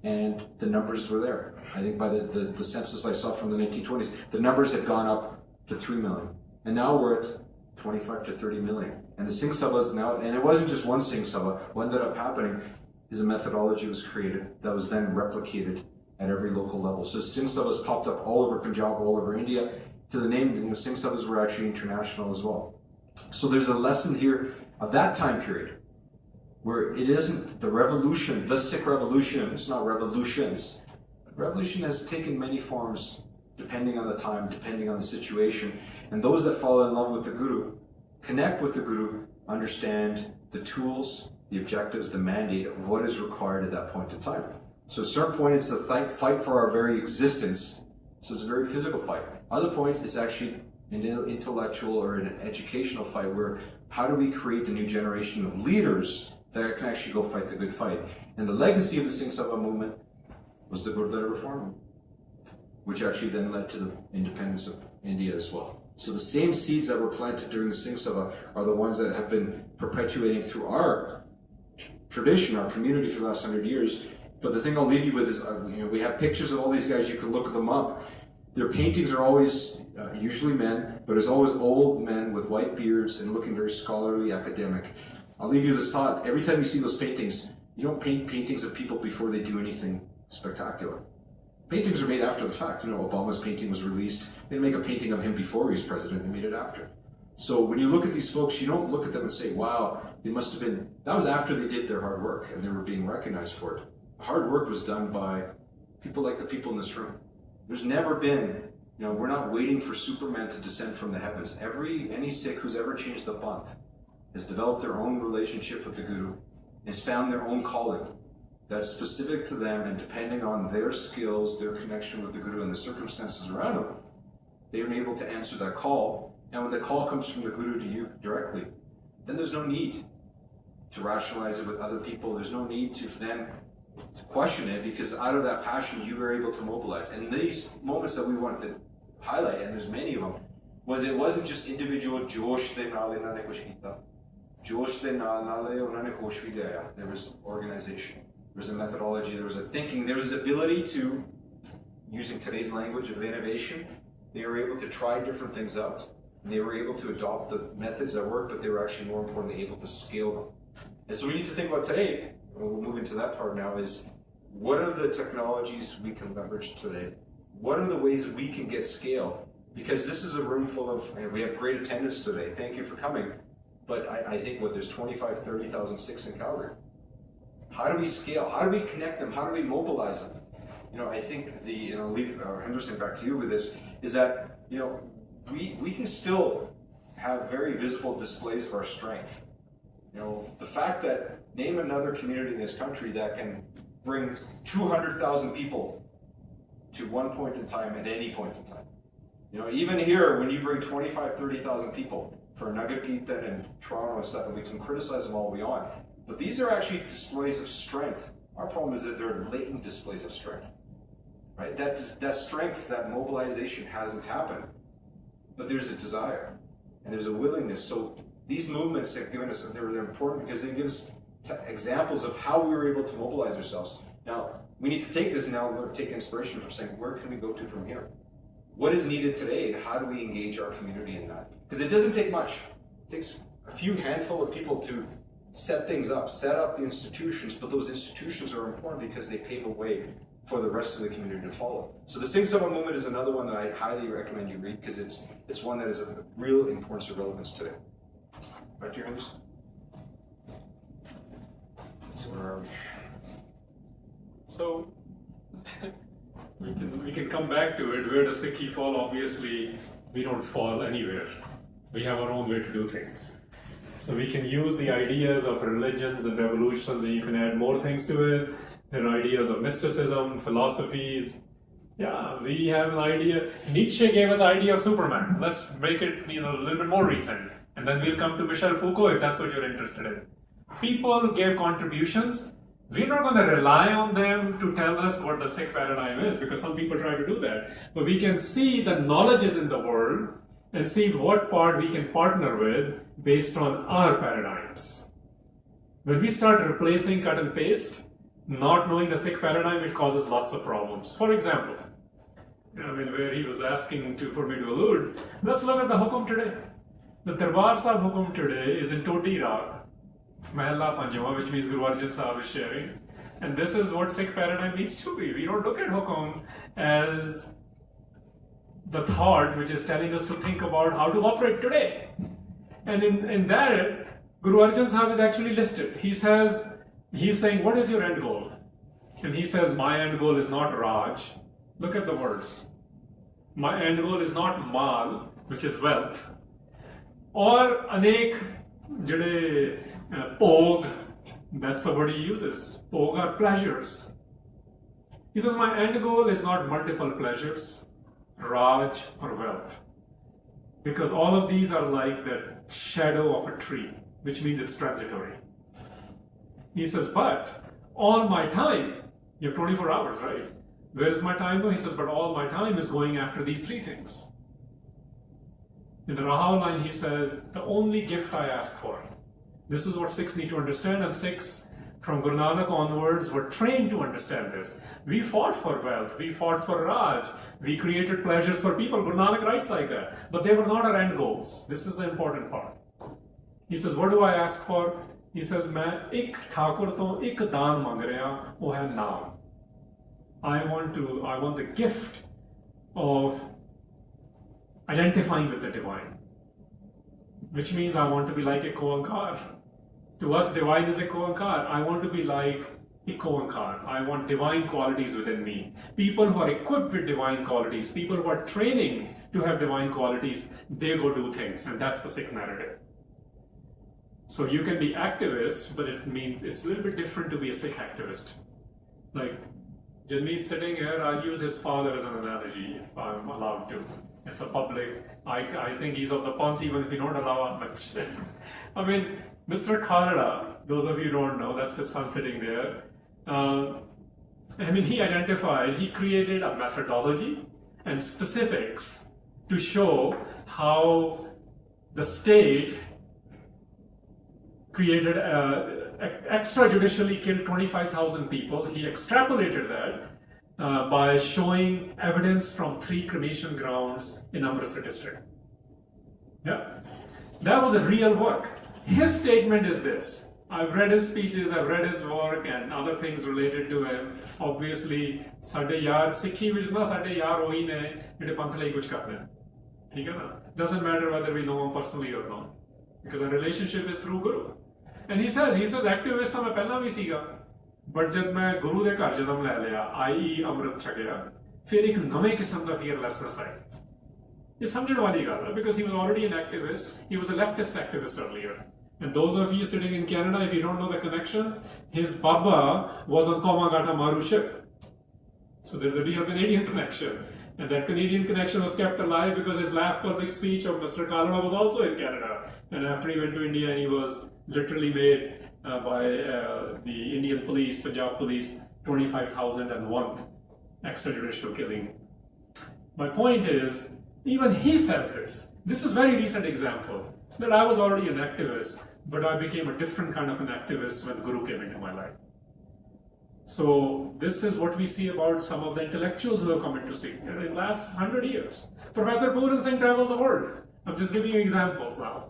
And the numbers were there. I think by the census I saw from the 1920s, the numbers had gone up to 3 million. And now we're at 25 to 30 million. And the Singh Sabhas now, and it wasn't just one Singh Sabha, what ended up happening is a methodology was created that was then replicated at every local level. So Singh Sabhas popped up all over Punjab, all over India. To the name, Singh Sabhas were actually international as well. So there's a lesson here of that time period, where it isn't the revolution, the Sikh revolution, it's not revolutions. Revolution has taken many forms depending on the time, depending on the situation. And those that fall in love with the Guru, connect with the Guru, understand the tools, the objectives, the mandate of what is required at that point in time. So at a certain point, it's the fight for our very existence. So it's a very physical fight. Other points, it's actually an intellectual or an educational fight where how do we create a new generation of leaders that can actually go fight the good fight. And the legacy of the Singh Sabha movement was the Gurdwara reform, which actually then led to the independence of India as well. So the same seeds that were planted during the Singh Sabha are the ones that have been perpetuating through our tradition, our community for the last 100 years. But the thing I'll leave you with is, we have pictures of all these guys, you can look them up. Their paintings are always, usually men, but it's always old men with white beards and looking very scholarly, academic. I'll leave you this thought. Every time you see those paintings, you don't paint paintings of people before they do anything spectacular. Paintings are made after the fact. Obama's painting was released. They didn't make a painting of him before he was president. They made it after. So when you look at these folks, you don't look at them and say, wow, they must have been, that was after they did their hard work and they were being recognized for it. The hard work was done by people like the people in this room. There's never been, we're not waiting for Superman to descend from the heavens. Any Sikh who's ever changed the Panth has developed their own relationship with the Guru, has found their own calling that's specific to them, and depending on their skills, their connection with the Guru and the circumstances around them, they're able to answer that call. And when the call comes from the Guru to you directly, then there's no need to rationalize it with other people. There's no need to then question it, because out of that passion, you were able to mobilize. And these moments that we wanted to highlight, and there's many of them, it wasn't just individual Josh de naal inna ne kuch kita. Josh de naal unna ne hosh vi liaya. There was organization, there was a methodology, there was a thinking, there was an ability to, using today's language of innovation, they were able to try different things out. And they were able to adopt the methods that work, but they were actually more importantly able to scale them. And so we need to think about today, and we'll move into that part now, is what are the technologies we can leverage today? What are the ways that we can get scale? Because this is a room full of, and we have great attendance today. Thank you for coming. But I think there's 25, 30,000 Sikhs in Calgary. How do we scale? How do we connect them? How do we mobilize them? I think and I'll leave Harinder Singh back to you with this, is that, we can still have very visible displays of our strength. You know, the fact that, name another community in this country that can bring 200,000 people to one point in time at any point in time. You know, even here, when you bring 25, 30,000 people for Nagakita and Toronto and stuff, and we can criticize them all we want, but these are actually displays of strength. Our problem is that they're latent displays of strength, right? That strength, that mobilization hasn't happened, but there's a desire and there's a willingness. So these movements have given us, they're important because they give us examples of how we were able to mobilize ourselves. Now, we need to take this now and take inspiration from saying, where can we go to from here? What is needed today, and how do we engage our community in that? Because it doesn't take much. It takes a few handful of people to set things up, set up the institutions, but those institutions are important because they pave a way for the rest of the community to follow. So the Singh Sabha movement is another one that I highly recommend you read because it's one that is of real importance and relevance today. Back to your hands. So we can come back to it. Where does Sikhi fall? Obviously, we don't fall anywhere. We have our own way to do things. So we can use the ideas of religions and revolutions, and you can add more things to it. There are ideas of mysticism, philosophies. Yeah, we have an idea. Nietzsche gave us idea of Superman. Let's make it, a little bit more recent. And then we'll come to Michel Foucault if that's what you're interested in. People gave contributions. We're not going to rely on them to tell us what the Sikh paradigm is, because some people try to do that. But we can see the knowledges in the world and see what part we can partner with based on our paradigms. When we start replacing cut and paste, not knowing the Sikh paradigm, it causes lots of problems. For example, where he was asking for me to allude, let's look at the hukum today. The Darbar Sahib hukum today is in Todi Rag, Mahalla Panjama, which means Guru Arjan Sahib is sharing. And this is what Sikh paradigm needs to be. We don't look at hukum as the thought which is telling us to think about how to operate today. And in that, Guru Arjan Sahib is actually listed. He's saying, what is your end goal? And he says, my end goal is not Raj. Look at the words. My end goal is not Mal, which is wealth, or Anek Jade Pog. That's the word he uses. Pog are pleasures. He says, my end goal is not multiple pleasures, Raj, or wealth. Because all of these are like the shadow of a tree, which means it's transitory. He says, but all my time, you have 24 hours, right? Where is my time going? He says, but all my time is going after these three things. In the Rahal line, he says, the only gift I ask for. This is what Sikhs need to understand, and Sikhs from Guru Nanak onwards were trained to understand this. We fought for wealth, we fought for Raj, we created pleasures for people. Guru Nanak writes like that, but they were not our end goals. This is the important part. He says, what do I ask for? He says, मैं एक ठाकुर तो एक दान मांग रहा, वो है नाम. I want the gift of identifying with the divine, which means I want to be like a Koankar. To us, divine is a Koankar. I want to be like a Koankar. I want divine qualities within me. People who are equipped with divine qualities, people who are training to have divine qualities, they go do things, and that's the Sikh narrative. So you can be activist, but it means it's a little bit different to be a Sikh activist. Like Janmeet sitting here, I'll use his father as an analogy if I'm allowed to. It's a public, I think he's of the Panth even if you don't allow much. I mean, Mr. Khalada, those of you who don't know, that's his son sitting there. He created a methodology and specifics to show how the state created extrajudicially killed 25,000 people. He extrapolated that by showing evidence from 3 cremation grounds in Amritsar district. Yeah, that was a real work. His statement is this. I've read his speeches, I've read his work and other things related to him. Obviously, sade yaar Sikhi vich na sade yaar ohi ne jehde panth lai kuch karde hain. Theek hai na? Doesn't matter whether we know him personally or not, because our relationship is through Guru. And he says activist tha main pehla bhi siga, but jad main Guru de ghar janam le liya, i.e. Amrit chakya, फिर एक नवे किस्म का fearlessness है. ये समझने वाली गल है, because he was already an activist. He was a leftist activist earlier. And those of you sitting in Canada, if you don't know the connection, his Baba was on Komagata Maru ship. So there's a real Canadian connection. And that Canadian connection was kept alive because his last public speech of Mr. Kalana was also in Canada. And after he went to India, he was literally made by the Indian police, Punjab police, 25,001 extrajudicial killing. My point is, even he says this. This is a very recent example that I was already an activist, but I became a different kind of an activist when Guru came into my life. So this is what we see about some of the intellectuals who have come into Sikh in the last 100 years. Professor Harinder Singh traveled the world. I'm just giving you examples now,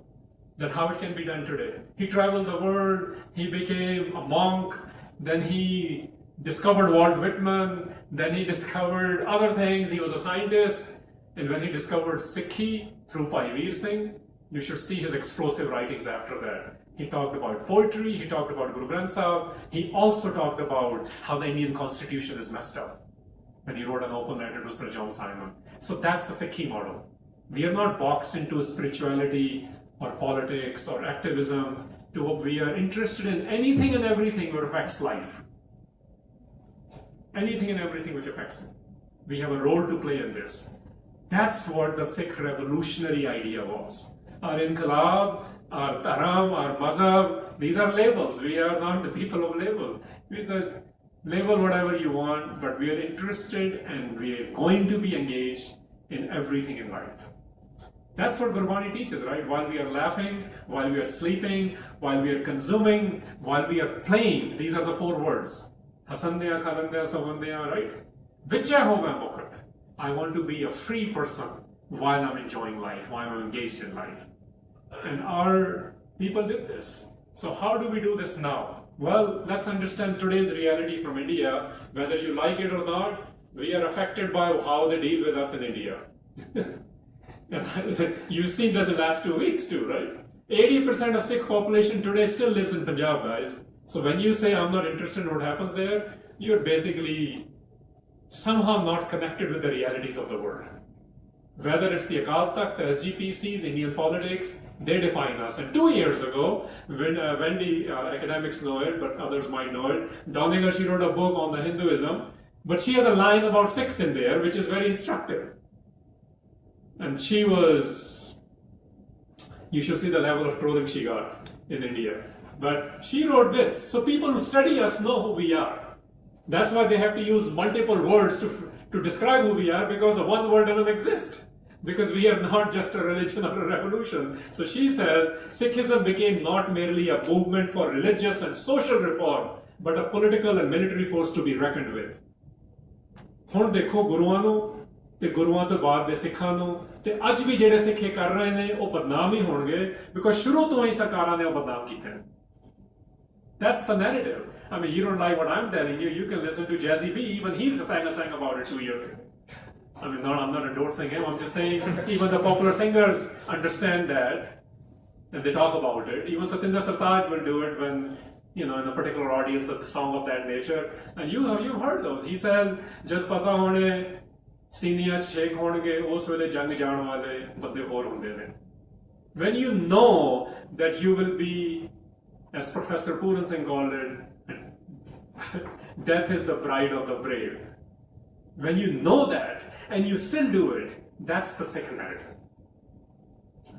that how it can be done today. He traveled the world, he became a monk, then he discovered Walt Whitman, then he discovered other things, he was a scientist, and when he discovered Sikhi through Harinder Singh, you should see his explosive writings after that. He talked about poetry, he talked about Guru Granth Sahib, he also talked about how the Indian constitution is messed up. And he wrote an open letter to Sir John Simon. So that's the Sikhi model. We are not boxed into spirituality or politics or activism. We are interested in anything and everything that affects life. Anything and everything which affects it. We have a role to play in this. That's what the Sikh revolutionary idea was. Our Inqilab, our Dharam, our Mazhab, these are labels. We are not the people of label. We said, label whatever you want, but we are interested and we are going to be engaged in everything in life. That's what Gurbani teaches, right? While we are laughing, while we are sleeping, while we are consuming, while we are playing, these are the 4 words. Hasandya, Khalandya, Savandya, right? Vichya ho main mukat. I want to be a free person while I'm enjoying life, while I'm engaged in life. And our people did this. So how do we do this now? Well, let's understand today's reality from India. Whether you like it or not, we are affected by how they deal with us in India. You've seen this in the last 2 weeks too, right? 80% of Sikh population today still lives in Punjab, guys. So when you say I'm not interested in what happens there, you're basically somehow not connected with the realities of the world. Whether it's the Akal Takht, the SGPCs, Indian politics, they define us. And 2 years ago, when Wendy, academics know it, but others might know it, Doniger, she wrote a book on the Hinduism, but she has a line about Sikhs in there, which is very instructive. And she was, you should see the level of clothing she got in India. But she wrote this, so people who study us know who we are. That's why they have to use multiple words to describe who we are, because the one word doesn't exist. Because we are not just a religion or a revolution. So she says, Sikhism became not merely a movement for religious and social reform, but a political and military force to be reckoned with. ਹੁਣ ਦੇਖੋ ਗੁਰੂਆਂ ਨੂੰ ਤੇ ਗੁਰੂਆਂ ਤੋਂ ਬਾਅਦ ਦੇ ਸਿੱਖਾਂ ਨੂੰ ਤੇ ਅੱਜ ਵੀ ਜਿਹੜੇ ਸਿੱਖੇ ਕਰ ਰਹੇ ਨੇ ਉਹ ਬਦਨਾਮ ਹੀ ਹੋਣਗੇ, ਬਿਕੋਜ਼ ਸ਼ੁਰੂ ਤੋਂ ਹੀ ਸਰਕਾਰਾਂ ਨੇ ਉਹ ਬਦਨਾਮ ਕੀਤਾ ਹੈ. That's the narrative. I mean, you don't like what I'm telling you, you can listen to Jazzy B, even he sang a song about it 2 years ago. I mean, I'm not endorsing him, I'm just saying even the popular singers understand that and they talk about it. Even Satinder Sartaaj will do it when, you know, in a particular audience of the song of that nature. And you've heard those. He says, Jad pata hone siniya chek honge, us vele jang jaan wale bande hor hunde ne. When you know that you will be, as Professor Harinder Singh called it, death is the bride of the brave. When you know that and you still do it, that's the second narrative,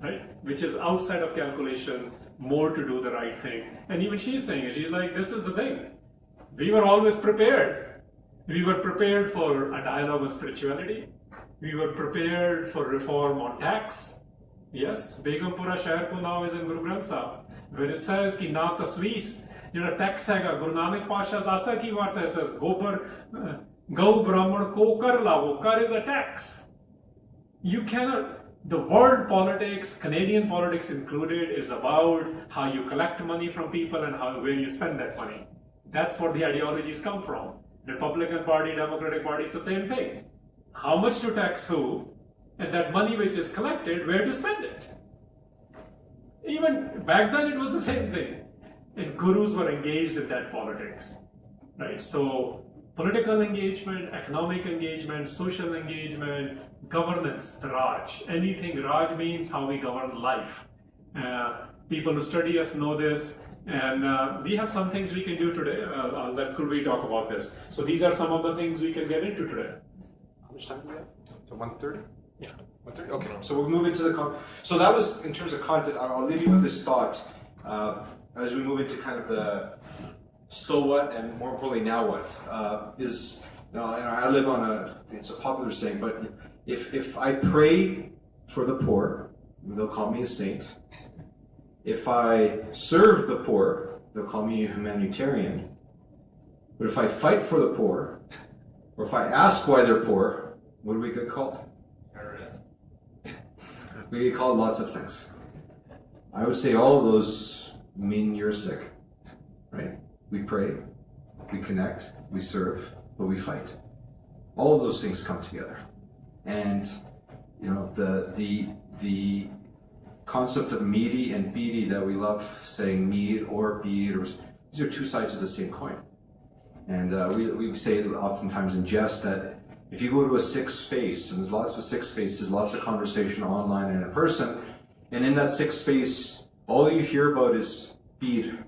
right? Which is outside of calculation, more to do the right thing. And even she's saying it. She's like, this is the thing. We were always prepared. We were prepared for a dialogue on spirituality. We were prepared for reform on tax. Yes, Begumpura Shahar Punao is in Guru Granth Sahib, where it says ki na taswees, jehda tax hai, Guru Nanak Pasha's asa ki var says, Gau Brahman ko kar lao. Kar is a tax. You cannot. The world politics, Canadian politics included, is about how you collect money from people and where you spend that money. That's where the ideologies come from. Republican Party, Democratic Party, it's the same thing. How much to tax who, and that money which is collected, where to spend it. Even back then it was the same thing. And gurus were engaged in that politics. Right? So political engagement, economic engagement, social engagement, governance, the Raj. Anything Raj means how we govern life. People who study us know this, and we have some things we can do today. I'll let Kuldeep talk about this. So these are some of the things we can get into today. How much time do we have? So 1:30? Yeah. 1:30? Okay. So we'll move into the so that was in terms of content. I'll leave you with this thought as we move into kind of the so what and more importantly now what is. I live on it's a popular saying, but if I pray for the poor, they'll call me a saint. If I serve the poor, they'll call me a humanitarian. But if I fight for the poor, or if I ask why they're poor, what do we get called? Terrorist. We get called lots of things. I would say all of those mean you're sick, right? We pray, we connect, we serve, but we fight. All of those things come together. And, the concept of meaty and beady that we love saying mead or bead, these are two sides of the same coin. And we say oftentimes in jest that if you go to a Sikh space, and there's lots of Sikh spaces, lots of conversation online and in person, and in that Sikh space, all you hear about is bead.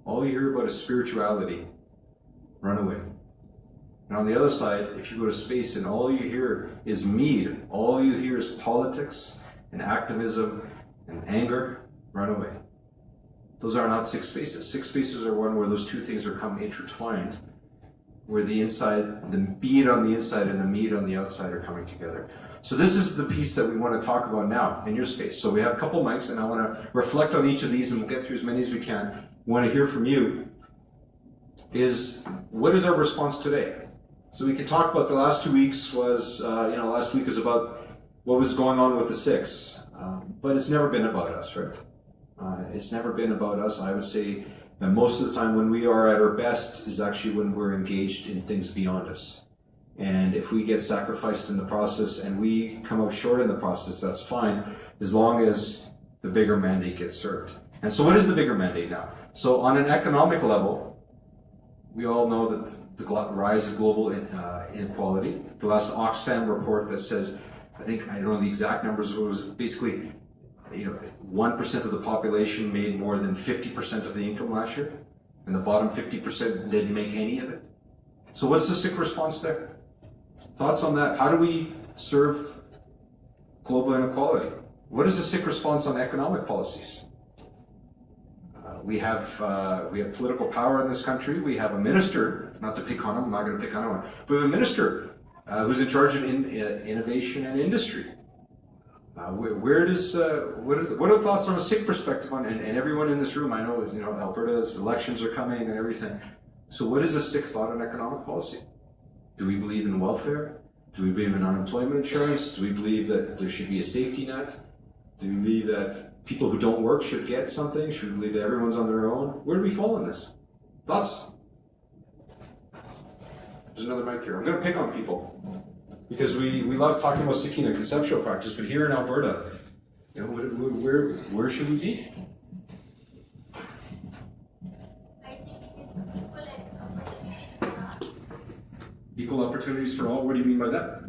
All you hear about is spirituality. Run away. And on the other side, if you go to space and all you hear is mead, all you hear is politics and activism and anger, run away. Those are not Sikh spaces. Sikh spaces are one where those two things are intertwined, where the bead on the inside and the mead on the outside are coming together. So this is the piece that we want to talk about now in your space. So we have a couple mics, and I want to reflect on each of these, and we'll get through as many as we can. We want to hear from you. What is our response today? So we can talk about the last 2 weeks last week is about what was going on with the Sikhs. But it's never been about us, right? It's never been about us. I would say that most of the time when we are at our best is actually when we're engaged in things beyond us. And if we get sacrificed in the process and we come out short in the process, that's fine, as long as the bigger mandate gets served. And so what is the bigger mandate now? So on an economic level, we all know that the rise of global inequality. The last Oxfam report that says, I don't know the exact numbers, but it was basically 1% of the population made more than 50% of the income last year, and the bottom 50% didn't make any of it. So what's the Sikh response there? Thoughts on that? How do we serve global inequality? What is the Sikh response on economic policies? We have political power in this country. We have a minister, not to pick on him, I'm not going to pick on anyone, but we have a minister who's in charge of innovation and industry. What are the thoughts on a Sikh perspective on, and everyone in this room, I know, Alberta's elections are coming and everything. So what is a Sikh thought on economic policy? Do we believe in welfare? Do we believe in unemployment insurance? Do we believe that there should be a safety net? Do we believe that people who don't work should get something? Should we believe that everyone's on their own? Where do we fall in this? Thoughts? There's another mic here. I'm going to pick on people because we love talking about Sakina conceptual practice, but here in Alberta, where should we be? Equal opportunities for all? What do you mean by that?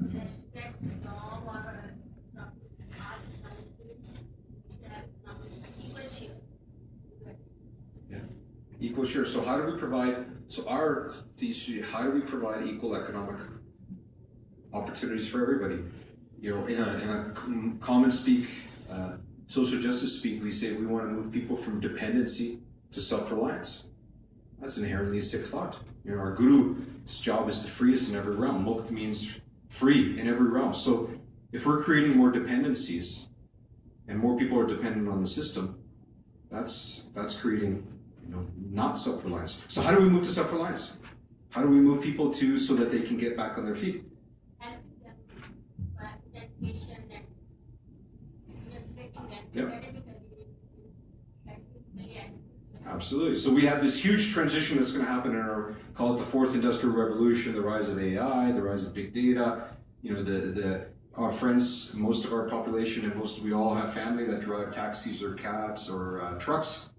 Yeah. Equal share. So how do we provide, how do we provide equal economic opportunities for everybody? In a common speak, social justice speak, we say we want to move people from dependency to self-reliance. That's inherently a Sikh thought. Our Guru's job is to free us in every realm. Mukt means free in every realm. So if we're creating more dependencies and more people are dependent on the system, that's creating not self-reliance. So how do we move to self-reliance? How do we move people so that they can get back on their feet? Yep. Absolutely. So we have this huge transition that's going to happen in call it the fourth industrial revolution, the rise of AI, the rise of big data. Our friends, most of our population, and we all have family that drive taxis or cabs or trucks.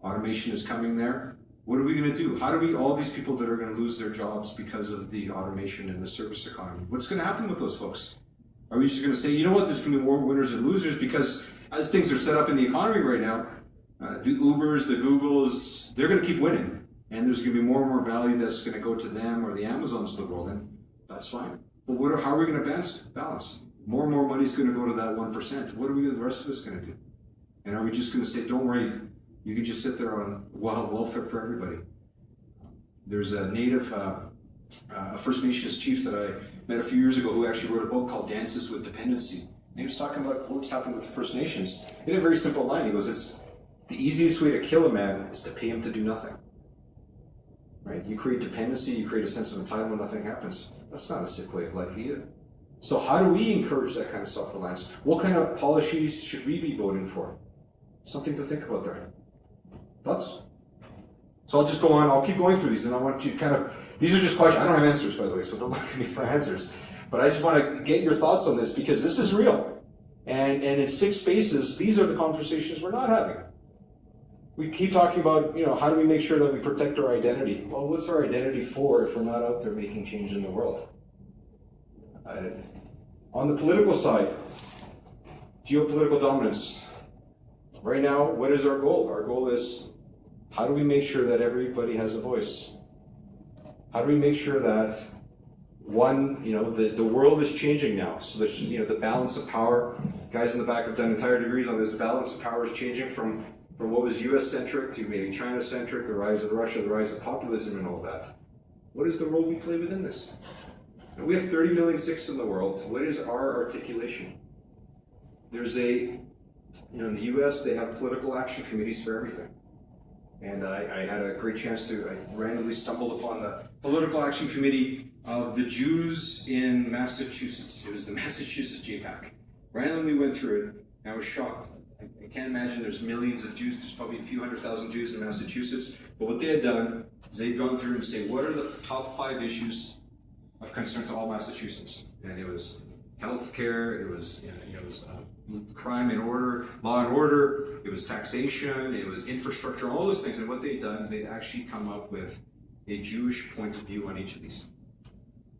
Automation is coming there. What are we going to do? How do we, all these people that are going to lose their jobs because of the automation and the service economy, what's going to happen with those folks? Are we just going to say, you know what, there's going to be more winners and losers? Because as things are set up in the economy right now, the Ubers, the Googles, they're going to keep winning. And there's going to be more and more value that's going to go to them or the Amazons of the world, and that's fine. But how are we going to balance? More and more money is going to go to that 1%. What are the rest of us going to do? And are we just going to say, don't worry, you can just sit there on welfare for everybody? There's a native, a First Nations chief that I met a few years ago who actually wrote a book called Dances with Dependency. And he was talking about what's happening with the First Nations. He had a very simple line. He goes, it's the easiest way to kill a man is to pay him to do nothing. Right? You create dependency, you create a sense of entitlement, nothing happens. That's not a sick way of life either. So how do we encourage that kind of self-reliance? What kind of policies should we be voting for? Something to think about there. Thoughts? So I'll just go on, I'll keep going through these, and I want you to kind of, these are just questions, I don't have answers, by the way, so don't look at me for answers. But I just want to get your thoughts on this, because this is real. And in 6 spaces, these are the conversations we're not having. We keep talking about, how do we make sure that we protect our identity? Well, what's our identity for if we're not out there making change in the world? On the political side, geopolitical dominance. Right now, what is our goal? Our goal is, how do we make sure that everybody has a voice? How do we make sure that, the world is changing now, so that, the balance of power, guys in the back have done entire degrees on this, the balance of power is changing from what was US-centric to maybe China-centric, the rise of Russia, the rise of populism and all that. What is the role we play within this? And we have 30 million Sikhs in the world. What is our articulation? There's in the US, they have political action committees for everything. And I had a great chance I randomly stumbled upon the political action committee of the Jews in Massachusetts. It was the Massachusetts JPAC. Randomly went through it, and I was shocked. I can't imagine there's millions of Jews. There's probably a few 100,000 Jews in Massachusetts. But what they had done is they'd gone through and say, what are the top 5 issues of concern to all Massachusetts? And it was healthcare, it was crime and order, law and order, it was taxation, it was infrastructure, all those things. And what they'd done, they'd actually come up with a Jewish point of view on each of these.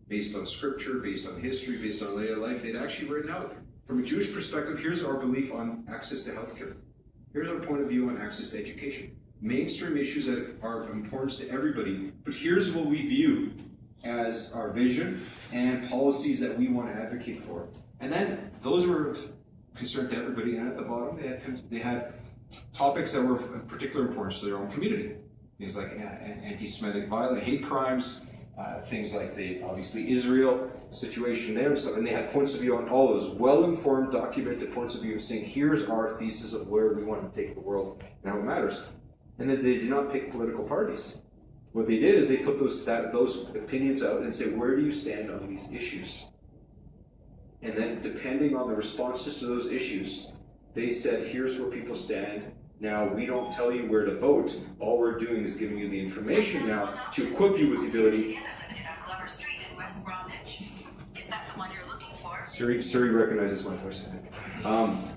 Based on scripture, based on history, based on lay of life, they'd actually written out, from a Jewish perspective, here's our belief on access to healthcare. Here's our point of view on access to education. Mainstream issues that are of importance to everybody, but here's what we view as our vision and policies that we want to advocate for. And then those were of concern to everybody, and at the bottom they had topics that were of particular importance to their own community. Things like anti-Semitic violence, hate crimes, things like obviously Israel situation there and stuff, and they had points of view on all those well-informed, documented points of view of saying, here's our thesis of where we want to take the world and how it matters. And then they did not pick political parties. What they did is they put those opinions out and say, where do you stand on these issues? And then depending on the responses to those issues, they said, here's where people stand. Now, we don't tell you where to vote. All we're doing is giving you the information now to equip you with the ability. Is that the one you're looking for? Siri recognizes my voice, I think.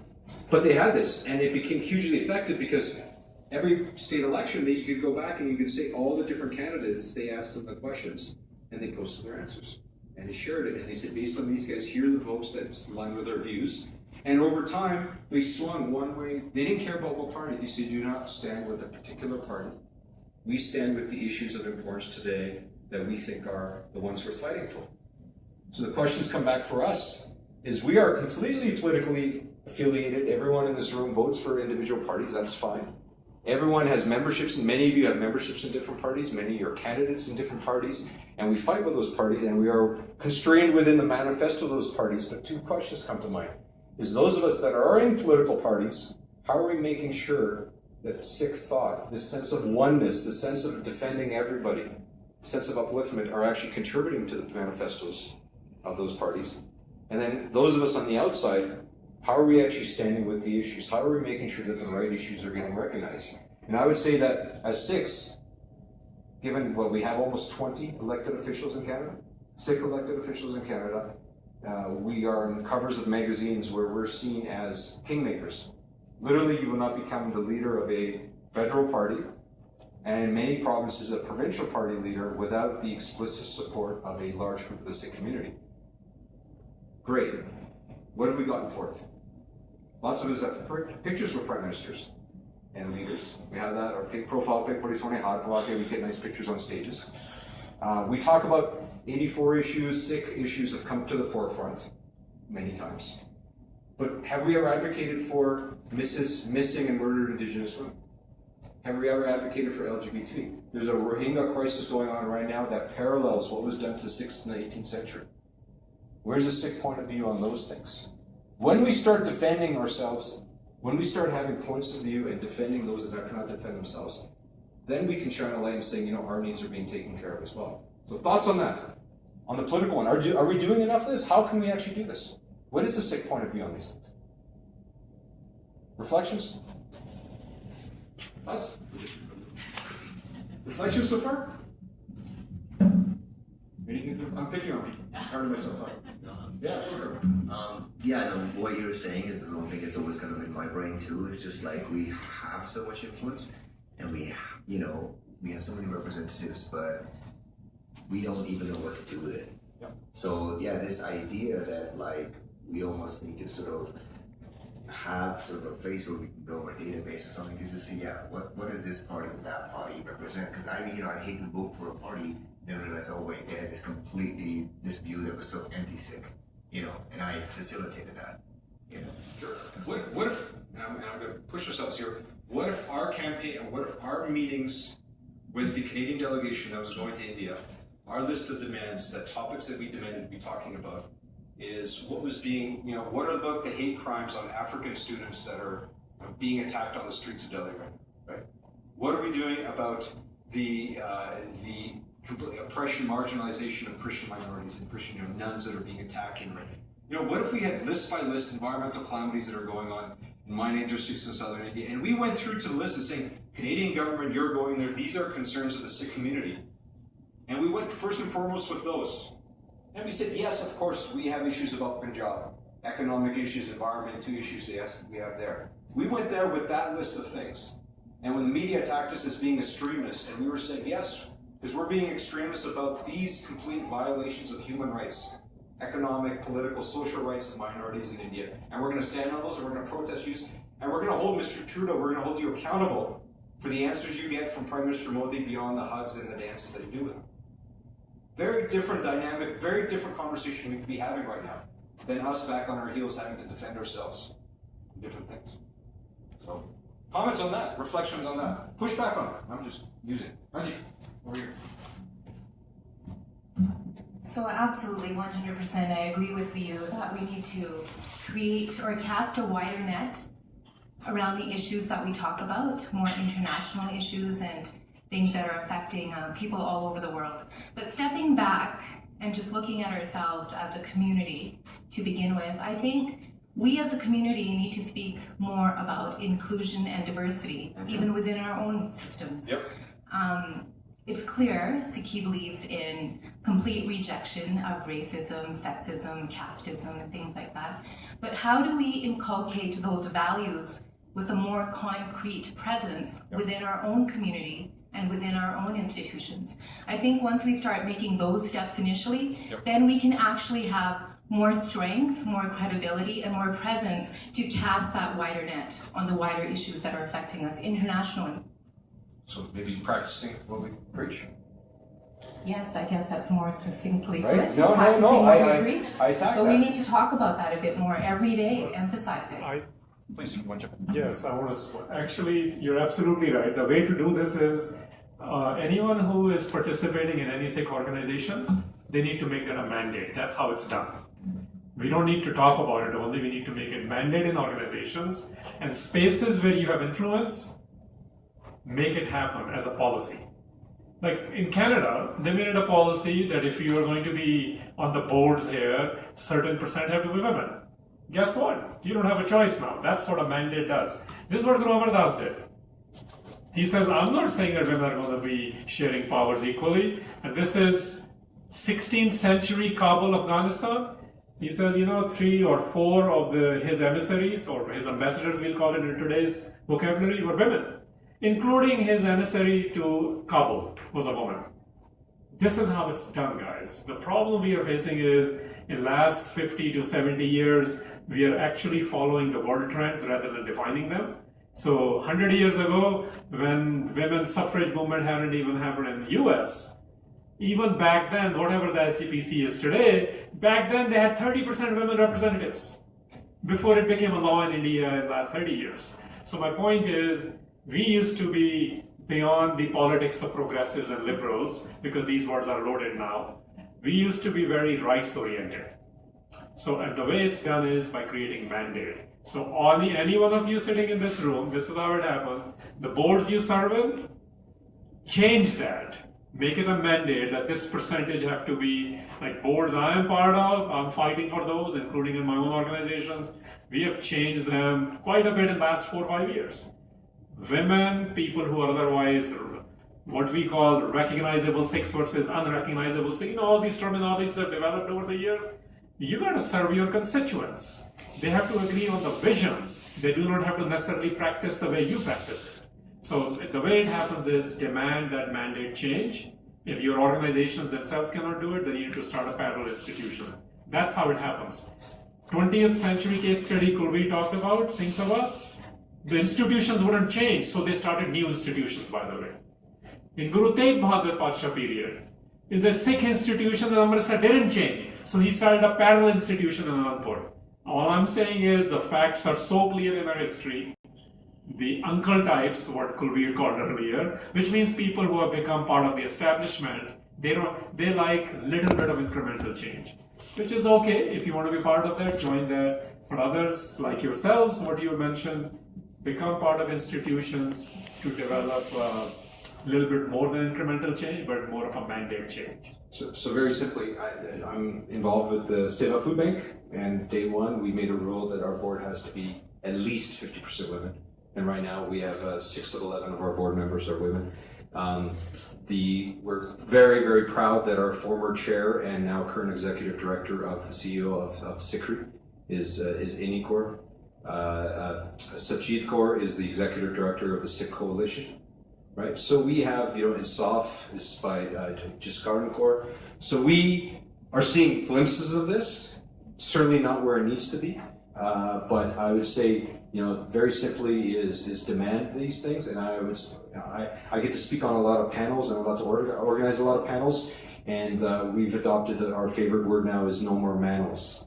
But they had this, and it became hugely effective because every state election, you could go back and you could say all the different candidates, they asked them the questions, and they posted their answers. And they shared it, and they said, based on these guys, here are the votes that align with our views. And over time, they swung one way. They didn't care about what party. They said, do not stand with a particular party. We stand with the issues of importance today that we think are the ones worth fighting for. So the questions come back for us is we are completely politically affiliated. Everyone in this room votes for individual parties. That's fine. Everyone has memberships, and many of you have memberships in different parties. Many of you are candidates in different parties. And we fight with those parties, and we are constrained within the manifesto of those parties. But 2 questions come to mind. Is those of us that are in political parties, how are we making sure that Sikh thought, this sense of oneness, the sense of defending everybody, sense of upliftment are actually contributing to the manifestos of those parties? And then those of us on the outside, how are we actually standing with the issues? How are we making sure that the right issues are getting recognized? And I would say that as Sikhs, given what we have almost 20 elected officials in Canada, Sikh elected officials in Canada, we are on covers of magazines where we're seen as kingmakers. Literally, you will not become the leader of a federal party and in many provinces a provincial party leader without the explicit support of a large group of the Sikh community. Great. What have we gotten for it? Lots of us have pictures with prime ministers and leaders. We have that, our profile pic, we get nice pictures on stages. We talk about 84 issues, Sikh issues have come to the forefront many times. But have we ever advocated for missing and murdered Indigenous women? Have we ever advocated for LGBT? There's a Rohingya crisis going on right now that parallels what was done to Sikhs in the 18th century. Where's the Sikh point of view on those things? When we start defending ourselves, when we start having points of view and defending those that cannot defend themselves, then we can shine a light and say, our needs are being taken care of as well. So thoughts on that? On the political one, are we doing enough of this? How can we actually do this? What is the Sikh point of view on these things? Reflections? Thoughts? Reflections so far? Anything? I'm picking on people. I'm tired of myself talking. Yeah, what you're saying is the one thing that's always kind of in my brain too. It's just like we have so much influence, and we have so many representatives, but we don't even know what to do with it. Yeah. So yeah, this idea that like we almost need to sort of have sort of a place where we can go, a database or something, to just say, what does this party and that party represent? Because I'd hate to vote for a party, then realize, oh wait, they had this view that was so anti-Sikh, and I facilitated that, Sure. What if, and I'm going to push ourselves here, what if our campaign, what if our meetings with the Canadian delegation that was going to India, our list of demands, the topics that we demanded to be talking about, is what was being, what are about the hate crimes on African students that are being attacked on the streets of Delhi right? What are we doing about the oppression, marginalization of Christian minorities and Christian nuns that are being attacked in India? What if we had list by list environmental calamities that are going on in mining districts in southern India, and we went through to the list and saying, Canadian government, you're going there, these are concerns of the Sikh community. And we went first and foremost with those. And we said, yes, of course, we have issues about Punjab, economic issues, environmental issues, yes, we have there. We went there with that list of things. And when the media attacked us as being extremists, and we were saying, yes, because we're being extremists about these complete violations of human rights, economic, political, social rights of minorities in India. And we're going to stand on those, and we're going to protest you, and we're going to hold Mr. Trudeau, we're going to hold you accountable for the answers you get from Prime Minister Modi beyond the hugs and the dances that you do with him. Very different dynamic, very different conversation we could be having right now than us back on our heels having to defend ourselves. Different things. So, comments on that, reflections on that, pushback on it. I'm just using it. Ranji, over here. So absolutely, 100%, I agree with you that we need to create or cast a wider net around the issues that we talk about, more international issues and things that are affecting people all over the world. But stepping back and just looking at ourselves as a community to begin with, I think we as a community need to speak more about inclusion and diversity, even within our own systems. Yep. It's clear Sikhi believes in complete rejection of racism, sexism, casteism, and things like that. But how do we inculcate those values with a more concrete presence within our own community and within our own institutions? I think once we start making those steps initially, then we can actually have more strength, more credibility, and more presence to cast that wider net on the wider issues that are affecting us internationally. So maybe practicing what we preach? Yes, I guess that's more succinctly right? put. No, I attack but that. we need to talk about that a bit more every day, emphasize it. Please, one jump. Yes, I want to. Actually, you're absolutely right. The way to do this is anyone who is participating in any Sikh organization, they need to make that a mandate. That's how it's done. We don't need to talk about it only. We need to make it mandate in organizations and spaces where you have influence. Make it happen as a policy. Like in Canada, they made it a policy that if you are going to be on the boards here, certain percent have to be women. Guess what? You don't have a choice now. That's what a mandate does. This is what Guru Amar Das did. He says, I'm not saying that women are going to be sharing powers equally. And this is 16th century Kabul, Afghanistan. He says, 3 or 4 of his emissaries, or his ambassadors, we'll call it in today's vocabulary, were women. including his emissary to Kabul was a woman. This is how it's done, guys. The problem we are facing is in last 50 to 70 years, we are actually following the world trends rather than defining them. So 100 years ago, when women's suffrage movement hadn't even happened in the US, even back then, whatever the SGPC is today, back then they had 30% women representatives before it became a law in India in the last 30 years. So my point is, we used to be beyond the politics of progressives and liberals, because these words are loaded now. We used to be very rights-oriented. So and the way it's done is by creating mandate. So any one of you sitting in this room, this is how it happens. The boards you serve in, change that. Make it a mandate that this percentage have to be, like boards I am part of, I'm fighting for those, including in my own organizations. We have changed them quite a bit in the last 4 or 5 years. Women, people who are otherwise what we call recognizable Sikhs versus unrecognizable Sikhs, all these terminologies have developed over the years. You got to serve your constituents. They have to agree on the vision. They do not have to necessarily practice the way you practice it. So the way it happens is demand that mandate change. If your organizations themselves cannot do it, then you need to start a parallel institution. That's how it happens. 20th century case study Kuldeep talked about, Singh Sabha, the institutions wouldn't change, so they started new institutions, by the way. In Guru Tegh Bahadur Pasha period, in the Sikh institutions in Amritsar didn't change, so he started a parallel institution in Anandpur. All I'm saying is the facts are so clear in our history. The uncle types, what Kuldeep called earlier, which means people who have become part of the establishment, they like little bit of incremental change, which is okay. If you want to be part of that, join that. For others like yourselves, what you mentioned, become part of institutions to develop a little bit more than incremental change, but more of a mandate change. So very simply, I'm involved with the Seva Food Bank, and day one we made a rule that our board has to be at least 50% women. And right now we have 6 of 11 of our board members are women. We're very, very proud that our former chair and now current executive director of the CEO of Sikhi is Ini Kaur. Sajid Kaur is the executive director of the Sikh Coalition. Right, so we have, Insaf is by Jiskaran Kaur. So we are seeing glimpses of this, certainly not where it needs to be, but I would say, very simply is demand these things, and I get to speak on a lot of panels, and I love to organize a lot of panels, and we've adopted our favorite word now is no more manels.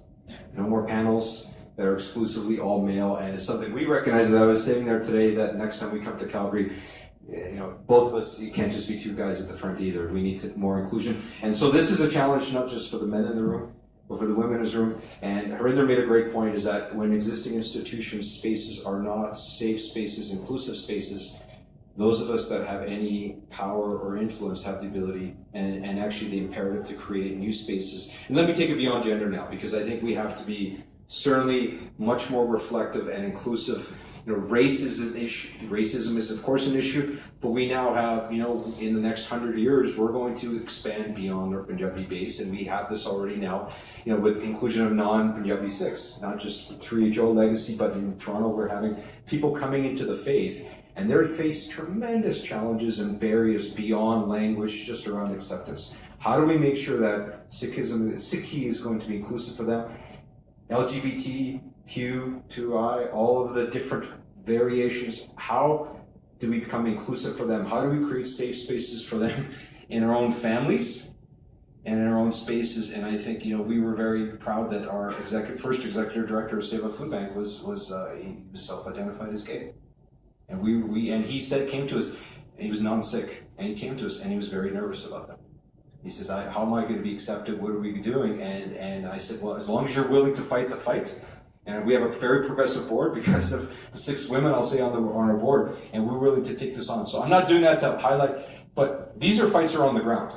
No more panels that are exclusively all male, and it's something we recognize. As I was saying there today, that next time we come to Calgary, both of us, you can't just be 2 guys at the front either. We need more inclusion. And so this is a challenge not just for the men in the room, but for the women in the room. And Harinder made a great point, is that when existing institutions spaces are not safe spaces, inclusive spaces, those of us that have any power or influence have the ability and actually the imperative to create new spaces. And let me take it beyond gender now, because I think we have to be certainly much more reflective and inclusive. Race is an issue. Racism is, of course, an issue, but we now have, in the next 100 years, we're going to expand beyond our Punjabi base, and we have this already now, with inclusion of non-Punjabi Sikhs, not just 3HO legacy, but in Toronto, we're having people coming into the faith, and they face tremendous challenges and barriers beyond language, just around acceptance. How do we make sure that Sikhi is going to be inclusive for them? LGBTQ2I, all of the different variations, how do we become inclusive for them? How do we create safe spaces for them in our own families and in our own spaces? And I think, we were very proud that our first executive director of Seva Food Bank he was self-identified as gay. And he came to us, and he was non-Sikh, and he came to us and he was very nervous about that. He says, how am I going to be accepted? What are we doing? And I said, well, as long as you're willing to fight the fight. And we have a very progressive board because of the 6 women, I'll say, on our board, and we're willing to take this on. So I'm not doing that to highlight, but these are fights that are on the ground.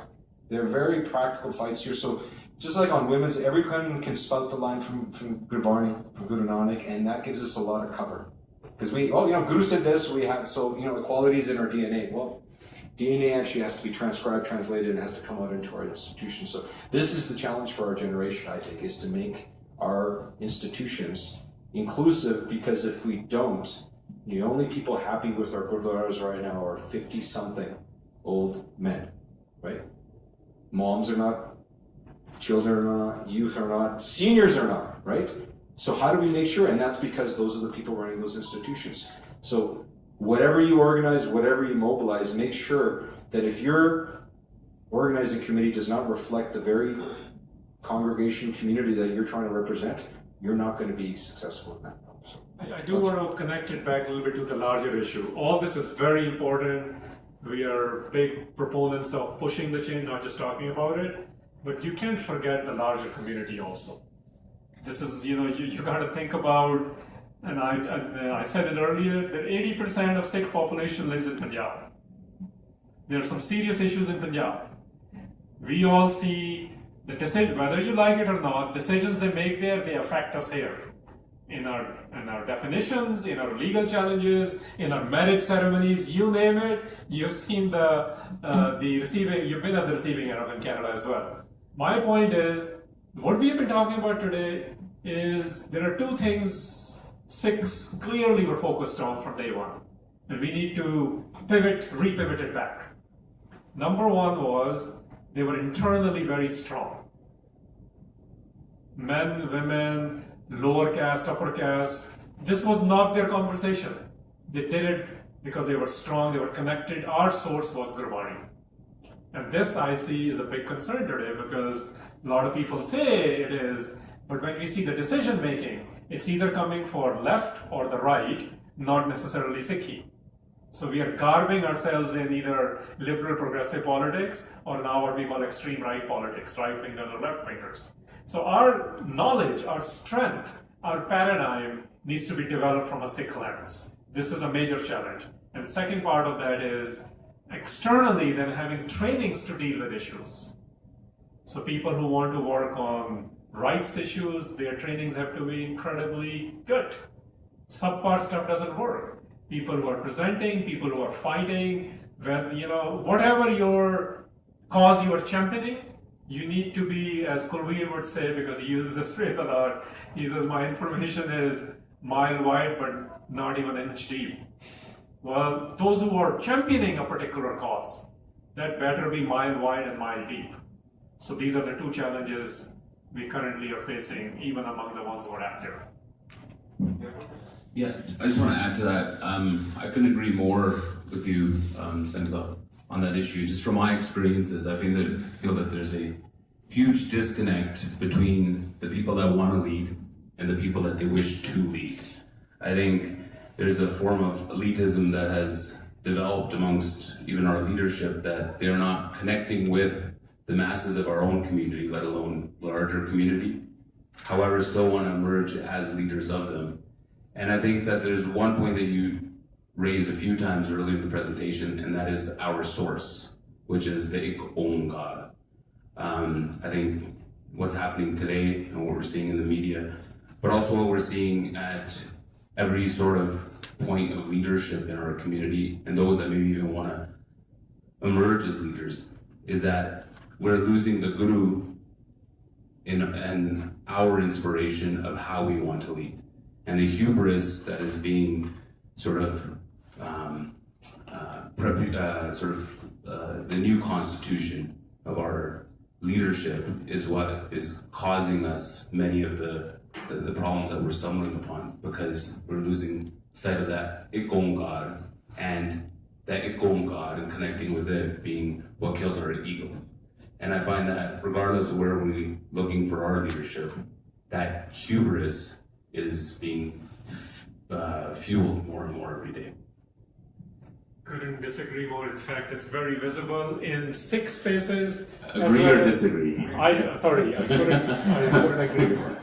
They're very practical fights here. So just like on women's, everyone can spout the line from Gurbarni, from Guru Nanak, and that gives us a lot of cover. Because Guru said this, equality is in our DNA. Well, DNA actually has to be transcribed, translated, and has to come out into our institution. So this is the challenge for our generation, I think, is to make our institutions inclusive, because if we don't, The only people happy with our gurdwaras right now are 50-something old men, right? Moms are not, children are not, youth are not, seniors are not, right? So how do we make sure? And that's because those are the people running those institutions. So whatever you organize, whatever you mobilize, make sure that if your organizing committee does not reflect the very congregation community that you're trying to represent, you're not going to be successful in that. So, I do want to connect it back a little bit to the larger issue. All this is very important. We are big proponents of pushing the change, not just talking about it. But you can't forget the larger community also. This is, you got to think about, and I said it earlier, that 80% of Sikh population lives in Punjab. There are some serious issues in Punjab. We all see the decision, whether you like it or not, decisions they make there, they affect us here. In our definitions, in our legal challenges, in our marriage ceremonies, you name it, you've seen the receiving, you've been at the receiving end of in Canada as well. My point is, what we have been talking about today is there are two things Sikhs clearly were focused on from day one. And we need to repivot it back. Number one was they were internally very strong. Men, women, lower caste, upper caste, this was not their conversation. They did it because they were strong, they were connected. Our source was Gurbani. And this I see is a big concern today because a lot of people say it is, but when we see the decision making, it's either coming for left or the right, not necessarily Sikhi. So we are garbing ourselves in either liberal progressive politics or now what we call extreme right politics, right-wingers or left-wingers. So our knowledge, our strength, our paradigm needs to be developed from a Sikh lens. This is a major challenge. And second part of that is externally then having trainings to deal with issues. So people who want to work on rights issues, their trainings have to be incredibly good. Subpar stuff doesn't work. People who are presenting, people who are fighting, whatever your cause you are championing, you need to be, as Kuldeep would say, because he uses this phrase a lot, he says, my information is mile wide, but not even an inch deep. Well, those who are championing a particular cause, that better be mile wide and mile deep. So these are the two challenges we currently are facing, even among the ones who are active. Yeah, I just want to add to that. I couldn't agree more with you, Senza, on that issue. Just from my experiences, I feel that there's a huge disconnect between the people that want to lead and the people that they wish to lead. I think there's a form of elitism that has developed amongst even our leadership that they're not connecting with the masses of our own community, let alone larger community. However, still want to emerge as leaders of them. And I think that there's one point that you raised a few times earlier in the presentation, and that is our source, which is the Ik Om God. I think what's happening today and what we're seeing in the media, but also what we're seeing at every sort of point of leadership in our community, and those that maybe even want to emerge as leaders, is that we're losing the guru in our inspiration of how we want to lead. And the hubris that is being the new constitution of our leadership is what is causing us many of the problems that we're stumbling upon, because we're losing sight of that Ik Om God, and that Ik Om God and connecting with it being what kills our ego. And I find that regardless of where we're looking for our leadership, that hubris is being fueled more and more every day. Couldn't disagree more. In fact, it's very visible in Sikh spaces. Agree or disagree? I couldn't agree more.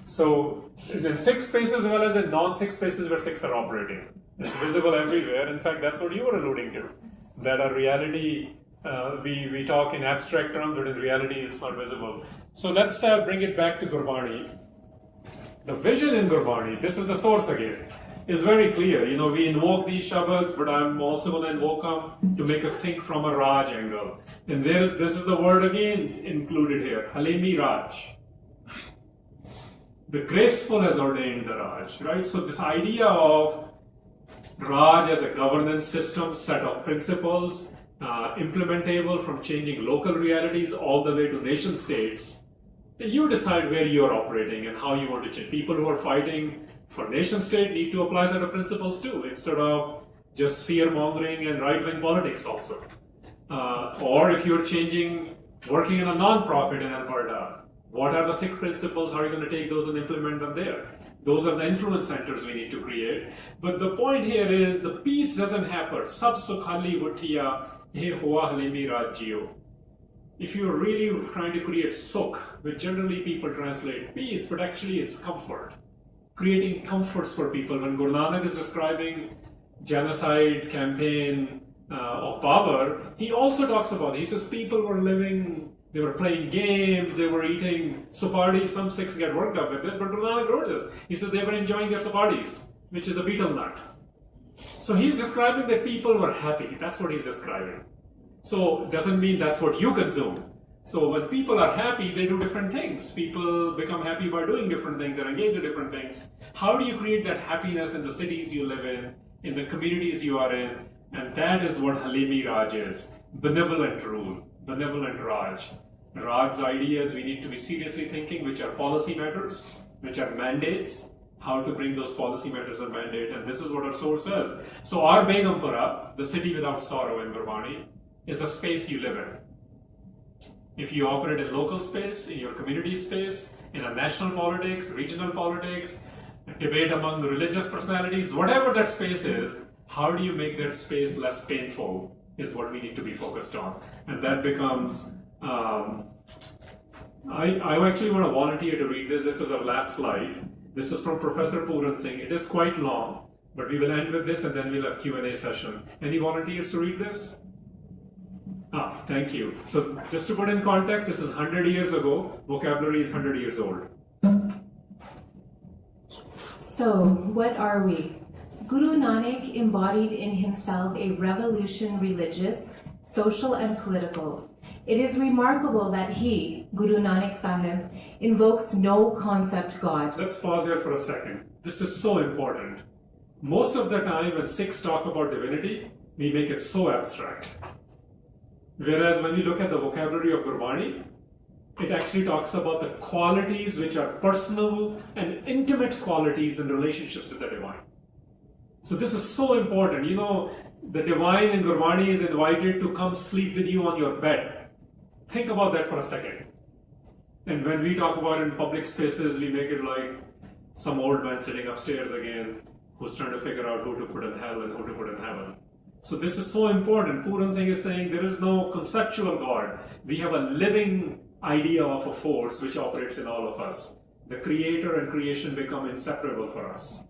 So, in Sikh spaces as well as in non-Sikh spaces where Sikhs are operating, it's visible everywhere. In fact, that's what you were alluding to. That our reality, we talk in abstract terms, but in reality, it's not visible. So let's bring it back to Gurbani. The vision in Gurbani, this is the source again, is very clear. We invoke these Shabads, but I'm also going to invoke them to make us think from a Raj angle. And this is the word again included here, Halimi Raj. The graceful has ordained the Raj, right? So this idea of Raj as a governance system, set of principles, implementable from changing local realities all the way to nation states. You decide where you are operating and how you want to change. People who are fighting for nation state need to apply a set of principles too, instead of just fear-mongering and right-wing politics also. Or if you're working in a non-profit in Alberta, what are the Sikh principles? How are you going to take those and implement them there? Those are the influence centers we need to create. But the point here is the peace doesn't happen. Sab sukhali vuthiya he hua halimi rajyo. If you're really trying to create sukh, which generally people translate peace, but actually it's comfort. Creating comforts for people. When Guru Nanak is describing genocide campaign of Babur, he also talks about it. He says people were living, they were playing games, they were eating supadi. Some Sikhs get worked up with this, but Guru Nanak wrote this. He says they were enjoying their supadis, which is a betel nut. So he's describing that people were happy. That's what he's describing. So it doesn't mean that's what you consume. So when people are happy, they do different things. People become happy by doing different things and engage in different things. How do you create that happiness in the cities you live in the communities you are in? And that is what Halimi Raj is. Benevolent rule, benevolent Raj. Raj's ideas we need to be seriously thinking, which are policy matters, which are mandates, how to bring those policy matters and mandate. And this is what our source says. So our Begumpura, the city without sorrow in Gurbani, is the space you live in. If you operate in local space, in your community space, in a national politics, regional politics, debate among religious personalities, whatever that space is, how do you make that space less painful is what we need to be focused on. And that becomes, I actually want to volunteer to read this. This is our last slide. This is from Professor Harinder Singh. It is quite long, but we will end with this and then we'll have Q&A session. Any volunteers to read this? Thank you. So just to put in context, this is 100 years ago. Vocabulary is 100 years old. So, what are we? Guru Nanak embodied in himself a revolution religious, social and political. It is remarkable that he, Guru Nanak Sahib, invokes no concept God. Let's pause here for a second. This is so important. Most of the time when Sikhs talk about divinity, we make it so abstract. Whereas when you look at the vocabulary of Gurbani, it actually talks about the qualities which are personal and intimate qualities in relationships with the divine. So this is so important. You know, the divine in Gurbani is invited to come sleep with you on your bed. Think about that for a second. And when we talk about it in public spaces, we make it like some old man sitting upstairs again, who's trying to figure out who to put in hell and who to put in heaven. So this is so important. Harinder Singh is saying there is no conceptual God. We have a living idea of a force which operates in all of us. The creator and creation become inseparable for us.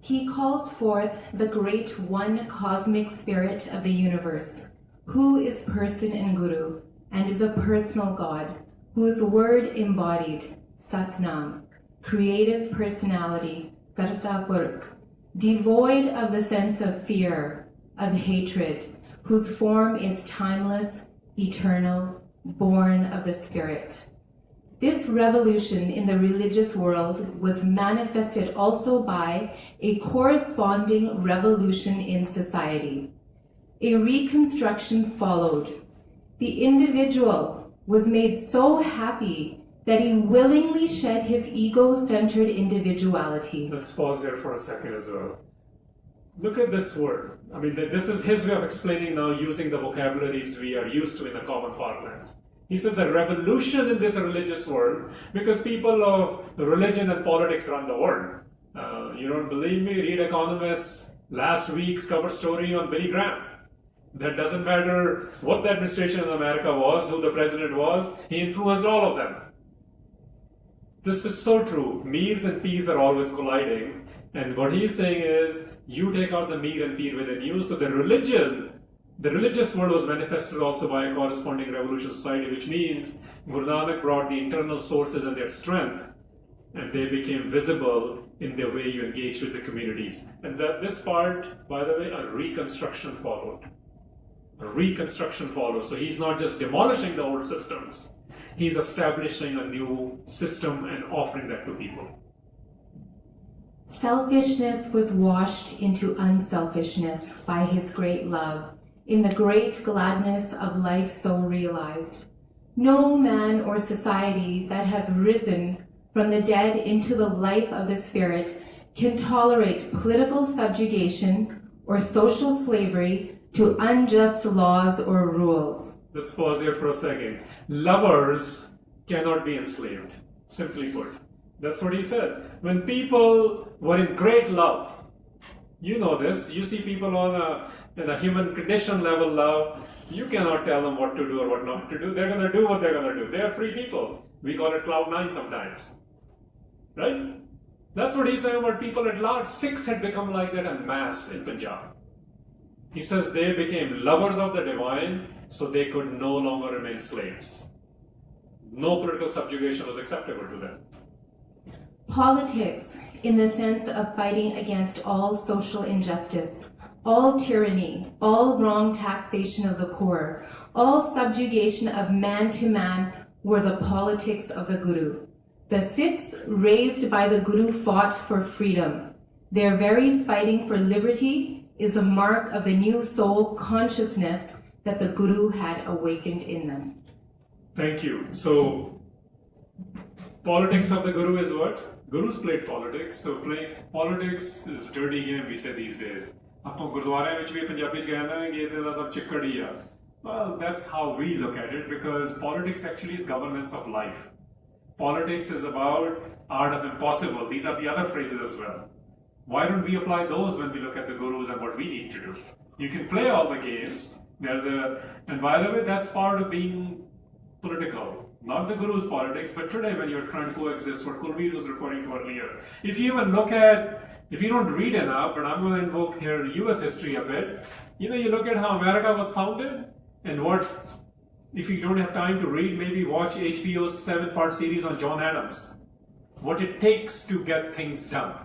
He calls forth the great one cosmic spirit of the universe, who is person and guru, and is a personal God, whose word embodied, Satnam, creative personality, Karta Purkh, devoid of the sense of fear, of hatred, whose form is timeless, eternal, born of the Spirit. This revolution in the religious world was manifested also by a corresponding revolution in society. A reconstruction followed. The individual was made so happy that he willingly shed his ego-centered individuality. Let's pause there for a second as well. Look at this word. I mean, this is his way of explaining now using the vocabularies we are used to in the common parlance. He says the revolution in this religious world, because people of religion and politics run the world. You don't believe me? Read Economist's last week's cover story on Billy Graham. That doesn't matter what the administration in America was, who the president was, he influenced all of them. This is so true. Me's and P's are always colliding. And what he's saying is, you take out the Mir and Pir within you. So the religious world was manifested also by a corresponding revolution society, which means Guru Nanak brought the internal sources and their strength, and they became visible in the way you engage with the communities. And this part, by the way, a reconstruction followed. A reconstruction followed. So he's not just demolishing the old systems, he's establishing a new system and offering that to people. Selfishness was washed into unselfishness by his great love, in the great gladness of life so realized. No man or society that has risen from the dead into the life of the Spirit can tolerate political subjugation or social slavery to unjust laws or rules. Let's pause here for a second. Lovers cannot be enslaved, simply put. That's what he says. When people were in great love, you know this, you see people in a human condition level love, you cannot tell them what to do or what not to do. They're going to do what they're going to do. They are free people. We call it cloud nine sometimes. Right? That's what he's saying about people at large. Sikhs had become like that en masse in Punjab. He says they became lovers of the divine, so they could no longer remain slaves. No political subjugation was acceptable to them. Politics, in the sense of fighting against all social injustice, all tyranny, all wrong taxation of the poor, all subjugation of man to man, were the politics of the Guru. The Sikhs, raised by the Guru, fought for freedom. Their very fighting for liberty is a mark of the new soul consciousness that the Guru had awakened in them. Thank you. So, politics of the Guru is what? Gurus played politics. So, playing politics is a dirty game, we say these days. Well, that's how we look at it, because politics actually is governance of life. Politics is about art of impossible. These are the other phrases as well. Why don't we apply those when we look at the Gurus and what we need to do? You can play all the games. And by the way, that's part of being political. Not the Guru's politics, but today when you're trying to coexist, what Kuldeep was referring to earlier. If you even look at, if you don't read enough, but I'm going to invoke here US history a bit, you look at how America was founded, and what, if you don't have time to read, maybe watch HBO's 7-part series on John Adams. What it takes to get things done.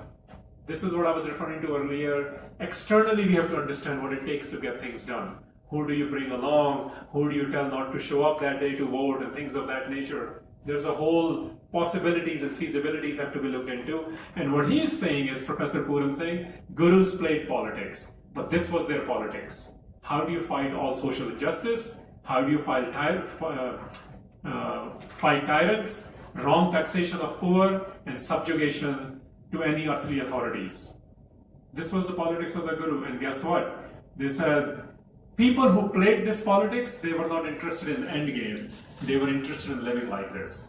This is what I was referring to earlier. Externally, we have to understand what it takes to get things done. Who do you bring along? Who do you tell not to show up that day to vote, and things of that nature? There's a whole possibilities and feasibilities have to be looked into. And what he's saying is, Professor Puran saying, Gurus played politics, but this was their politics. How do you fight all social injustice? How do you fight tyrants, wrong taxation of poor, and subjugation to any earthly authorities? This was the politics of the Guru. And guess what? They said, people who played this politics, they were not interested in endgame. They were interested in living like this.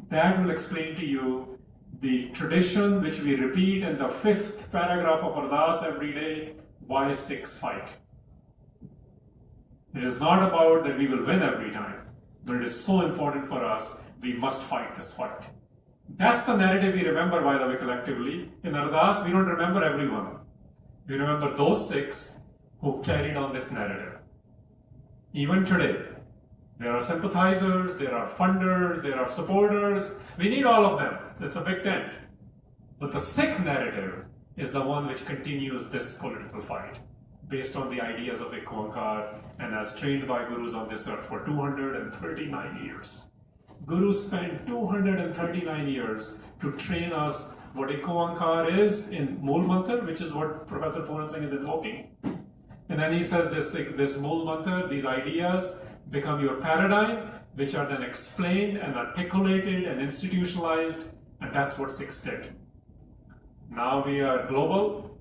That will explain to you the tradition which we repeat in the 5th paragraph of Ardas every day, why Sikhs fight. It is not about that we will win every time, but it is so important for us, we must fight this fight. That's the narrative we remember, by the way, collectively. In Ardas, we don't remember everyone. We remember those Sikhs who carried on this narrative. Even today, there are sympathizers, there are funders, there are supporters. We need all of them. It's a big tent. But the Sikh narrative is the one which continues this political fight, based on the ideas of Ek Oankar and as trained by Gurus on this earth for 239 years. Gurus spent 239 years to train us what Ek Oankar is in Mool Mantra, which is what Professor Puran Singh is invoking. And then he says this Mool Mantra, these ideas become your paradigm, which are then explained and articulated and institutionalized, and that's what Sikhs did. Now we are global,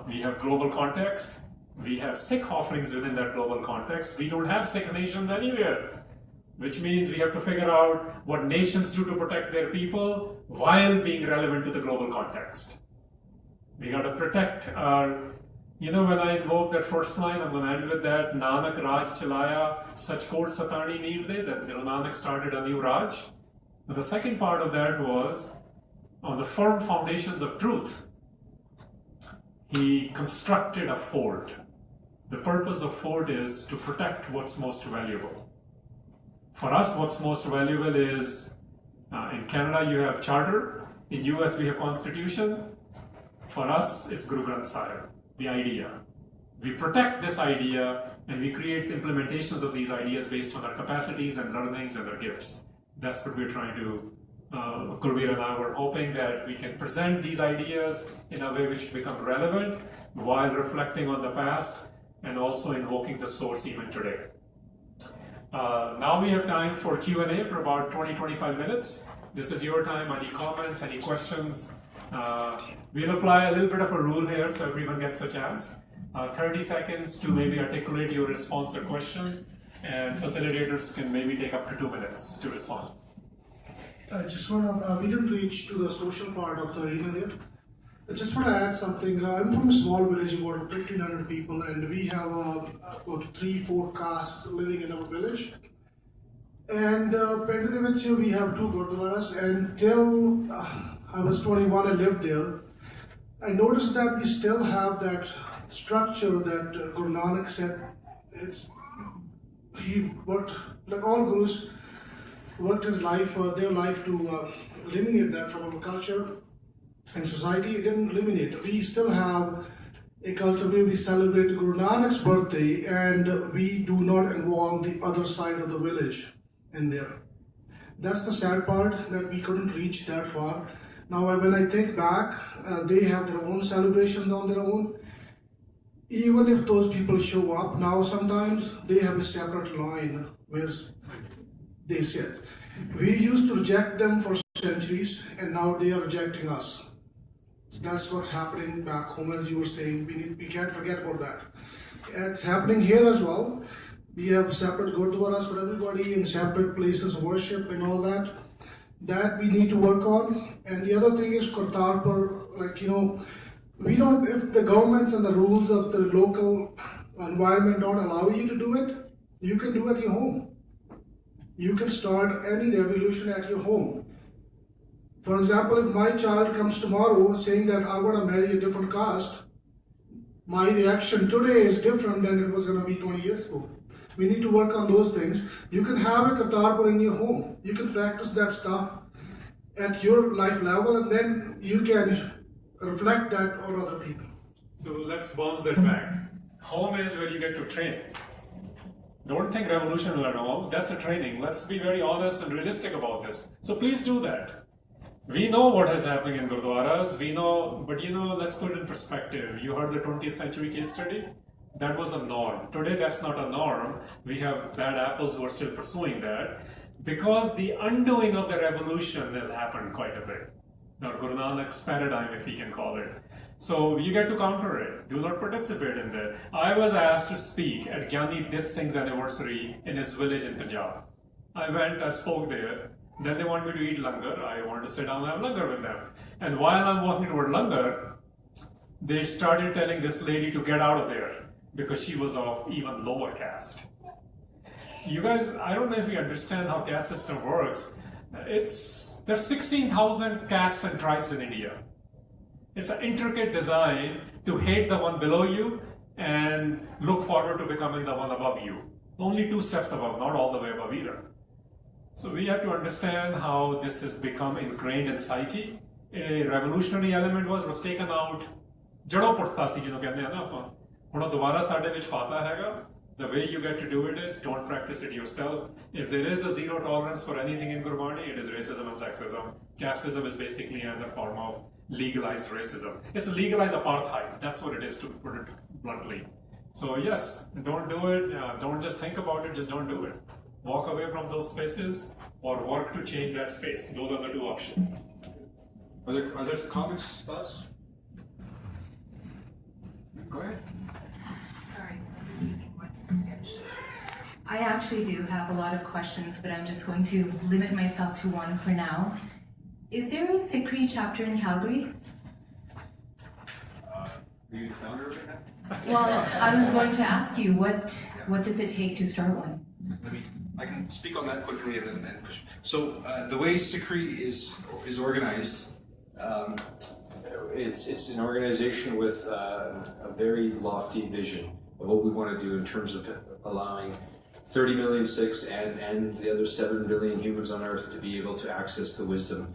we have global context, we have Sikh offerings within that global context. We don't have Sikh nations anywhere, which means we have to figure out what nations do to protect their people while being relevant to the global context. We got to protect our, when I invoke that first line, I'm going to end with that, Nanak Raj Chalaya, Sach Kot Satani Neev De, that Nanak started a new Raj. But the second part of that was, on the firm foundations of truth, he constructed a fort. The purpose of fort is to protect what's most valuable. For us, what's most valuable is, in Canada you have Charter, in US we have Constitution. For us, it's Guru Granth Sahib, the idea. We protect this idea and we create implementations of these ideas based on our capacities and learnings and our gifts. That's what we're trying to Kuldeep and I were hoping that we can present these ideas in a way which become relevant while reflecting on the past and also invoking the source even today. Now we have time for Q&A for about 20-25 minutes. This is your time. Any comments, any questions? We'll apply a little bit of a rule here so everyone gets a chance. 30 seconds to maybe articulate your response or question, and facilitators can maybe take up to 2 minutes to respond. I just want to, we didn't reach to the social part of the arena there. I just want to add something. I'm from a small village, about 1,500 people, and we have about 3-4 castes living in our village. And we have 2 gurdwaras, and till I was 21, I lived there. I noticed that we still have that structure that Guru Nanak said. He worked, like all gurus, worked his life, their life to eliminate that from our culture and society. It didn't eliminate. We still have a culture where we celebrate Guru Nanak's birthday, and we do not involve the other side of the village in there. That's the sad part, that we couldn't reach that far. Now, when I think back, they have their own celebrations on their own. Even if those people show up now, sometimes they have a separate line where they sit. We used to reject them for centuries, and now they are rejecting us. That's what's happening back home, as you were saying. We can't forget about that. It's happening here as well. We have separate gurdwaras for everybody and separate places of worship and all that. That we need to work on. And the other thing is Kartarpur, like, you know, we don't, if the governments and the rules of the local environment don't allow you to do it, you can do it at your home. You can start any revolution at your home. For example, if my child comes tomorrow saying that I want to marry a different caste, my reaction today is different than it was going to be 20 years ago. We need to work on those things. You can have a Kartarpur in your home. You can practice that stuff at your life level, and then you can reflect that on other people. So let's bounce that back. Home is where you get to train. Don't think revolution will at all. That's a training. Let's be very honest and realistic about this. So please do that. We know what is happening in Gurdwaras. We know, but you know, let's put it in perspective. You heard the 20th century case study? That was a norm. Today, that's not a norm. We have bad apples who are still pursuing that because the undoing of the revolution has happened quite a bit. Or Guru Nanak's paradigm, if we can call it. So you get to counter it. Do not participate in that. I was asked to speak at Gyani Dit Singh's anniversary in his village in Punjab. I went, I spoke there. Then they want me to eat langar. I want to sit down and have langar with them. And while I'm walking toward langar, they started telling this lady to get out of there because she was of even lower caste. You guys, I don't know if you understand how caste system works. There's 16,000 castes and tribes in India. It's an intricate design to hate the one below you and look forward to becoming the one above you. Only 2 steps above, not all the way above either. So we have to understand how this has become ingrained in psyche. A revolutionary element was taken out. Jado purta si jino kehte hain na apan. Hun dobara sade vich pata hega. The way you get to do it is don't practice it yourself. If there is a zero tolerance for anything in Gurbani, it is racism and sexism. Casteism is basically another form of legalized racism. It's a legalized apartheid. That's what it is, to put it bluntly. So yes, don't do it. Don't just think about it. Just don't do it. Walk away from those spaces or work to change that space. Those are the 2 options. Are there comments, thoughts? Go ahead. Sorry. I actually do have a lot of questions, but I'm just going to limit myself to one for now. Is there a Sikhi chapter in Calgary? Are you the founder of it? Well, I was going to ask you, what does it take to start one? I can speak on that quickly and then push. So the way Sikhi is organized, it's an organization with a very lofty vision of what we want to do in terms of allowing 30 million Sikhs and the other 7 billion humans on Earth to be able to access the wisdom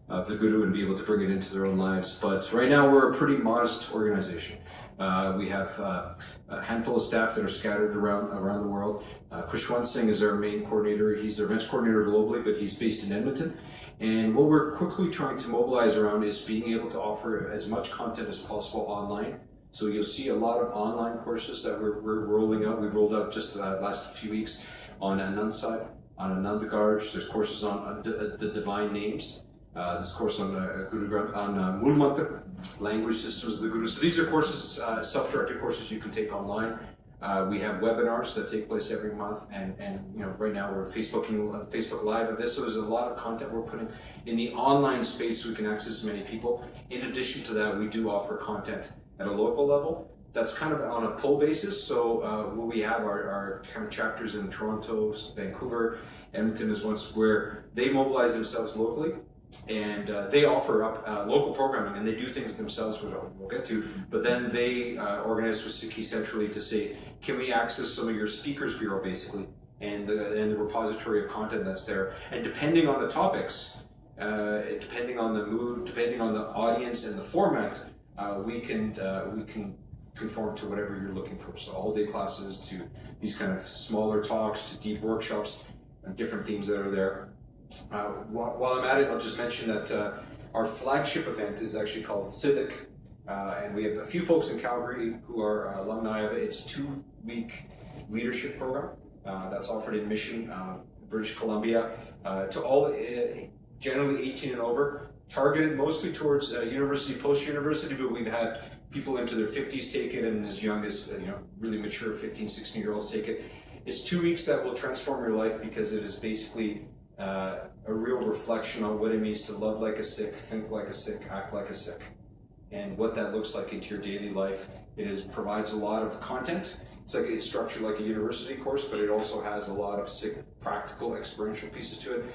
of the Guru and be able to bring it into their own lives. But right now we're a pretty modest organization. We have a handful of staff that are scattered around the world. Harinder Singh is our main coordinator. He's our events coordinator globally, but he's based in Edmonton. And what we're quickly trying to mobilize around is being able to offer as much content as possible online. So you'll see a lot of online courses that we're rolling out. We've rolled out just the last few weeks on Anand side, on Anandagarj. There's courses on the divine names. This course on Guru Granth, on Mool Mantra, language systems of the Guru. So these are courses, self-directed courses you can take online. We have webinars that take place every month, and right now we're Facebook Live of this. So there's a lot of content we're putting in the online space so we can access as many people. In addition to that, we do offer content at a local level. That's kind of on a pull basis. So what we have are kind of chapters in Toronto, Vancouver, Edmonton is once where they mobilize themselves locally. And they offer up local programming, and they do things themselves, which we'll get to. But then they organize with Sikhi centrally to say, can we access some of your speakers bureau, basically, and the repository of content that's there. And depending on the topics, depending on the mood, depending on the audience and the format, we can conform to whatever you're looking for. So all-day classes to these kind of smaller talks to deep workshops and different themes that are there. While I'm at it, I'll just mention that our flagship event is actually called Civic, and we have a few folks in Calgary who are alumni of it. It's a 2-week leadership program that's offered in Mission, British Columbia, to all generally 18 and over, targeted mostly towards university, post-university, but we've had people into their 50s take it and as young as really mature 15, 16-year-olds take it. It's 2 weeks that will transform your life because it is basically a real reflection on what it means to love like a Sikh, think like a Sikh, act like a Sikh, and what that looks like into your daily life. It provides a lot of content. It's structured like a university course, but it also has a lot of Sikh practical, experiential pieces to it.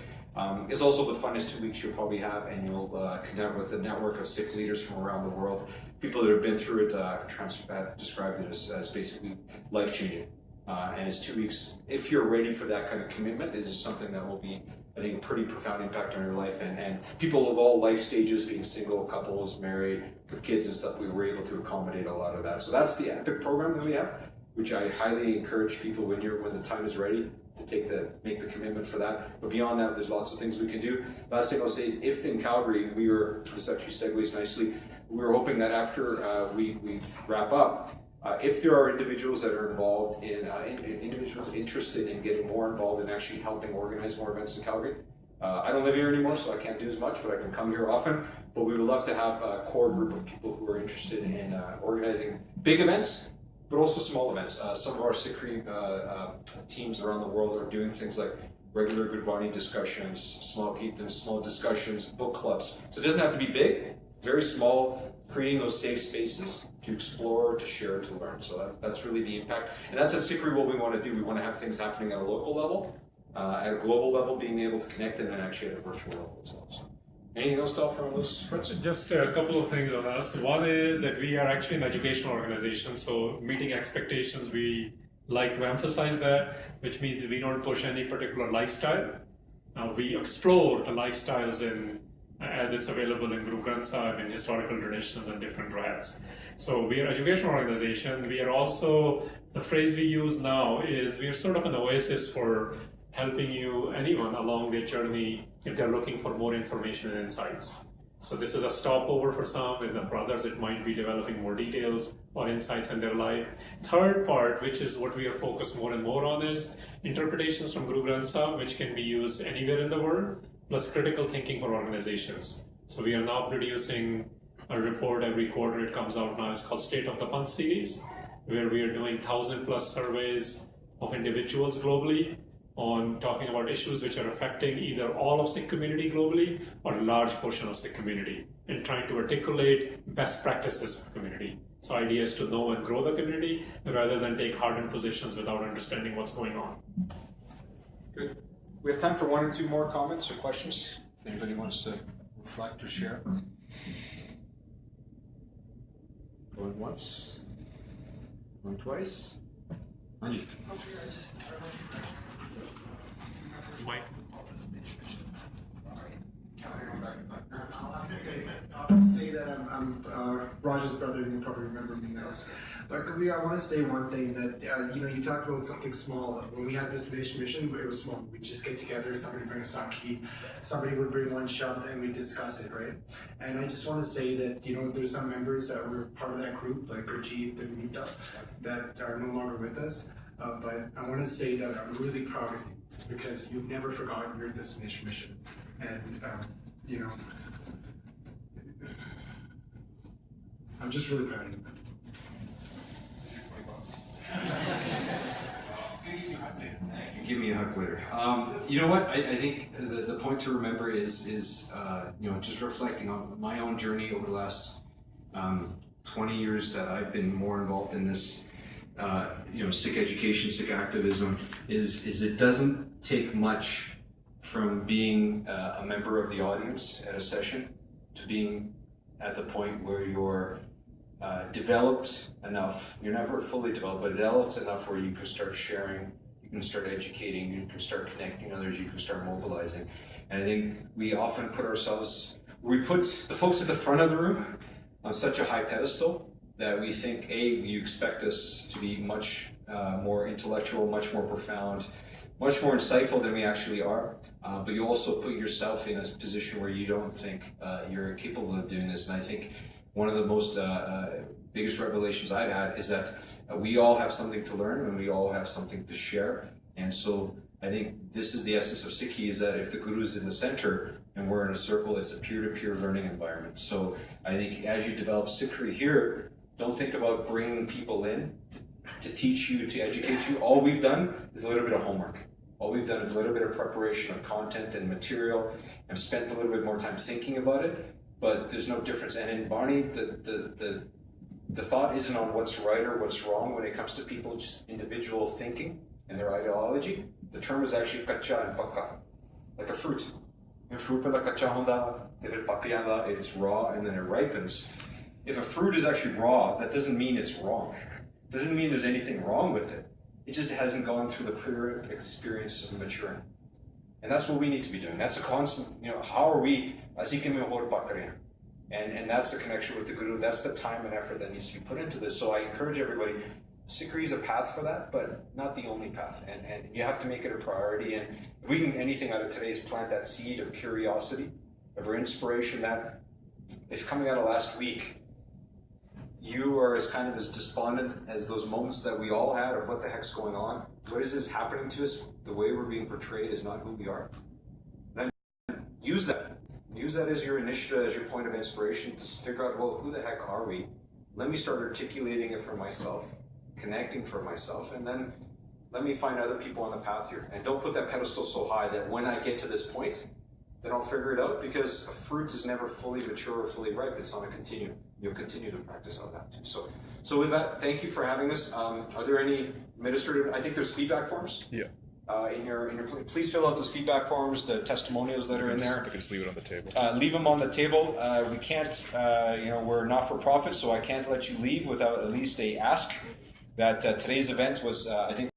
It's also the funnest 2 weeks you'll probably have, and you'll connect with a network of Sikh leaders from around the world. People that have been through it have described it as basically life-changing. And it's 2 weeks. If you're ready for that kind of commitment, this is something that will be, I think, a pretty profound impact on your life. And people of all life stages, being single, couples, married, with kids and stuff, we were able to accommodate a lot of that. So that's the EPIC program that we have, which I highly encourage people when the time is ready to make the commitment for that. But beyond that, there's lots of things we can do. Last thing I'll say is, if in Calgary, this actually segues nicely, we were hoping that after we wrap up, if there are individuals that are involved individuals interested in getting more involved in actually helping organize more events in Calgary. I don't live here anymore, so I can't do as much, but I can come here often. But we would love to have a core group of people who are interested in organizing big events, but also small events. Some of our Sikhi teams around the world are doing things like regular Gurbani discussions, small kirtans, small discussions, book clubs. So it doesn't have to be big, very small, creating those safe spaces to explore, to share, to learn. So that's really the impact. And that's at Sikri what we want to do. We want to have things happening at a local level, at a global level, being able to connect, and then actually at a virtual level as well. So, anything else to offer on those fronts? Just a couple of things on us. One is that we are actually an educational organization, so meeting expectations, we like to emphasize that, which means we don't push any particular lifestyle. We explore the lifestyles as it's available in Guru Granth Sahib, in historical traditions and different rites. So we are an educational organization. We are also, the phrase we use now is we are sort of an oasis for helping anyone along their journey if they're looking for more information and insights. So this is a stopover for some, and for others it might be developing more details or insights in their life. Third part, which is what we are focused more and more on, is interpretations from Guru Granth Sahib, which can be used anywhere in the world, plus critical thinking for organizations. So we are now producing a report every quarter. It comes out now. It's called State of the Panth series, where we are doing 1,000+ surveys of individuals globally on talking about issues which are affecting either all of Sikh community globally or a large portion of Sikh community, and trying to articulate best practices for community. So idea is to know and grow the community rather than take hardened positions without understanding what's going on. Good. We have time for 1 or 2 more comments or questions. If anybody wants to reflect or share. Going once, going twice. Anji. Mike. that I'm Raj's brother, and you probably remember me now. But Kabir, I want to say one thing that you talked about something small. When we had this mission, it was small. We'd just get together, somebody bring a sake, somebody would bring one shab, and we'd discuss it, right? And I just want to say that there's some members that were part of that group, like Gurjeet and Meeta, that are no longer with us. But I want to say that I'm really proud of you because you've never forgotten your this mission, and I'm just really proud of you. Give me a hug later. You know what? I think the point to remember is just reflecting on my own journey over the last 20 years that I've been more involved in this, Sikh education, Sikh activism. Is it doesn't take much from being a member of the audience at a session to being at the point where you're developed enough. You're never fully developed, but developed enough where you can start sharing. You can start educating, you can start connecting others, you can start mobilizing. And I think we often put the folks at the front of the room on such a high pedestal that we think, you expect us to be much more intellectual, much more profound, much more insightful than we actually are. But you also put yourself in a position where you don't think you're capable of doing this. And I think one of the most biggest revelations I've had is that we all have something to learn and we all have something to share. And so I think this is the essence of Sikhi, is that if the Guru is in the center and we're in a circle, it's a peer-to-peer learning environment. So I think as you develop Sikhi here, don't think about bringing people in to teach you, to educate you. All we've done is a little bit of homework. All we've done is a little bit of preparation of content and material and spent a little bit more time thinking about it, but there's no difference. And in Barney, the thought isn't on what's right or what's wrong when it comes to people, just individual thinking and their ideology. The term is actually kacha and pakka, like a fruit. And fruit pala kacha honda, it's raw and then it ripens. If a fruit is actually raw, that doesn't mean it's wrong. It doesn't mean there's anything wrong with it. It just hasn't gone through the clear experience of maturing. And that's what we need to be doing. That's a constant, how are we, and that's the connection with the Guru. That's the time and effort that needs to be put into this. So I encourage everybody, Sikhi is a path for that, but not the only path. And you have to make it a priority. And if we can, anything out of today is plant that seed of curiosity, of our inspiration that is coming out of last week. You are as kind of as despondent as those moments that we all had of what the heck's going on. What is this happening to us? The way we're being portrayed is not who we are. Then use that. Use that as your initiative, as your point of inspiration to figure out, well, who the heck are we? Let me start articulating it for myself, connecting for myself, and then let me find other people on the path here. And don't put that pedestal so high that when I get to this point, then I'll figure it out, because a fruit is never fully mature or fully ripe. It's on a continuum. You'll continue to practice on that too. So with that, thank you for having us. Are there any administrative, I think there's feedback forms? Yeah. In your please fill out those feedback forms, the testimonials that are in there. I can just leave it on the table. Leave them on the table. We can't, we're not for profit, so I can't let you leave without at least a ask that today's event was, I think,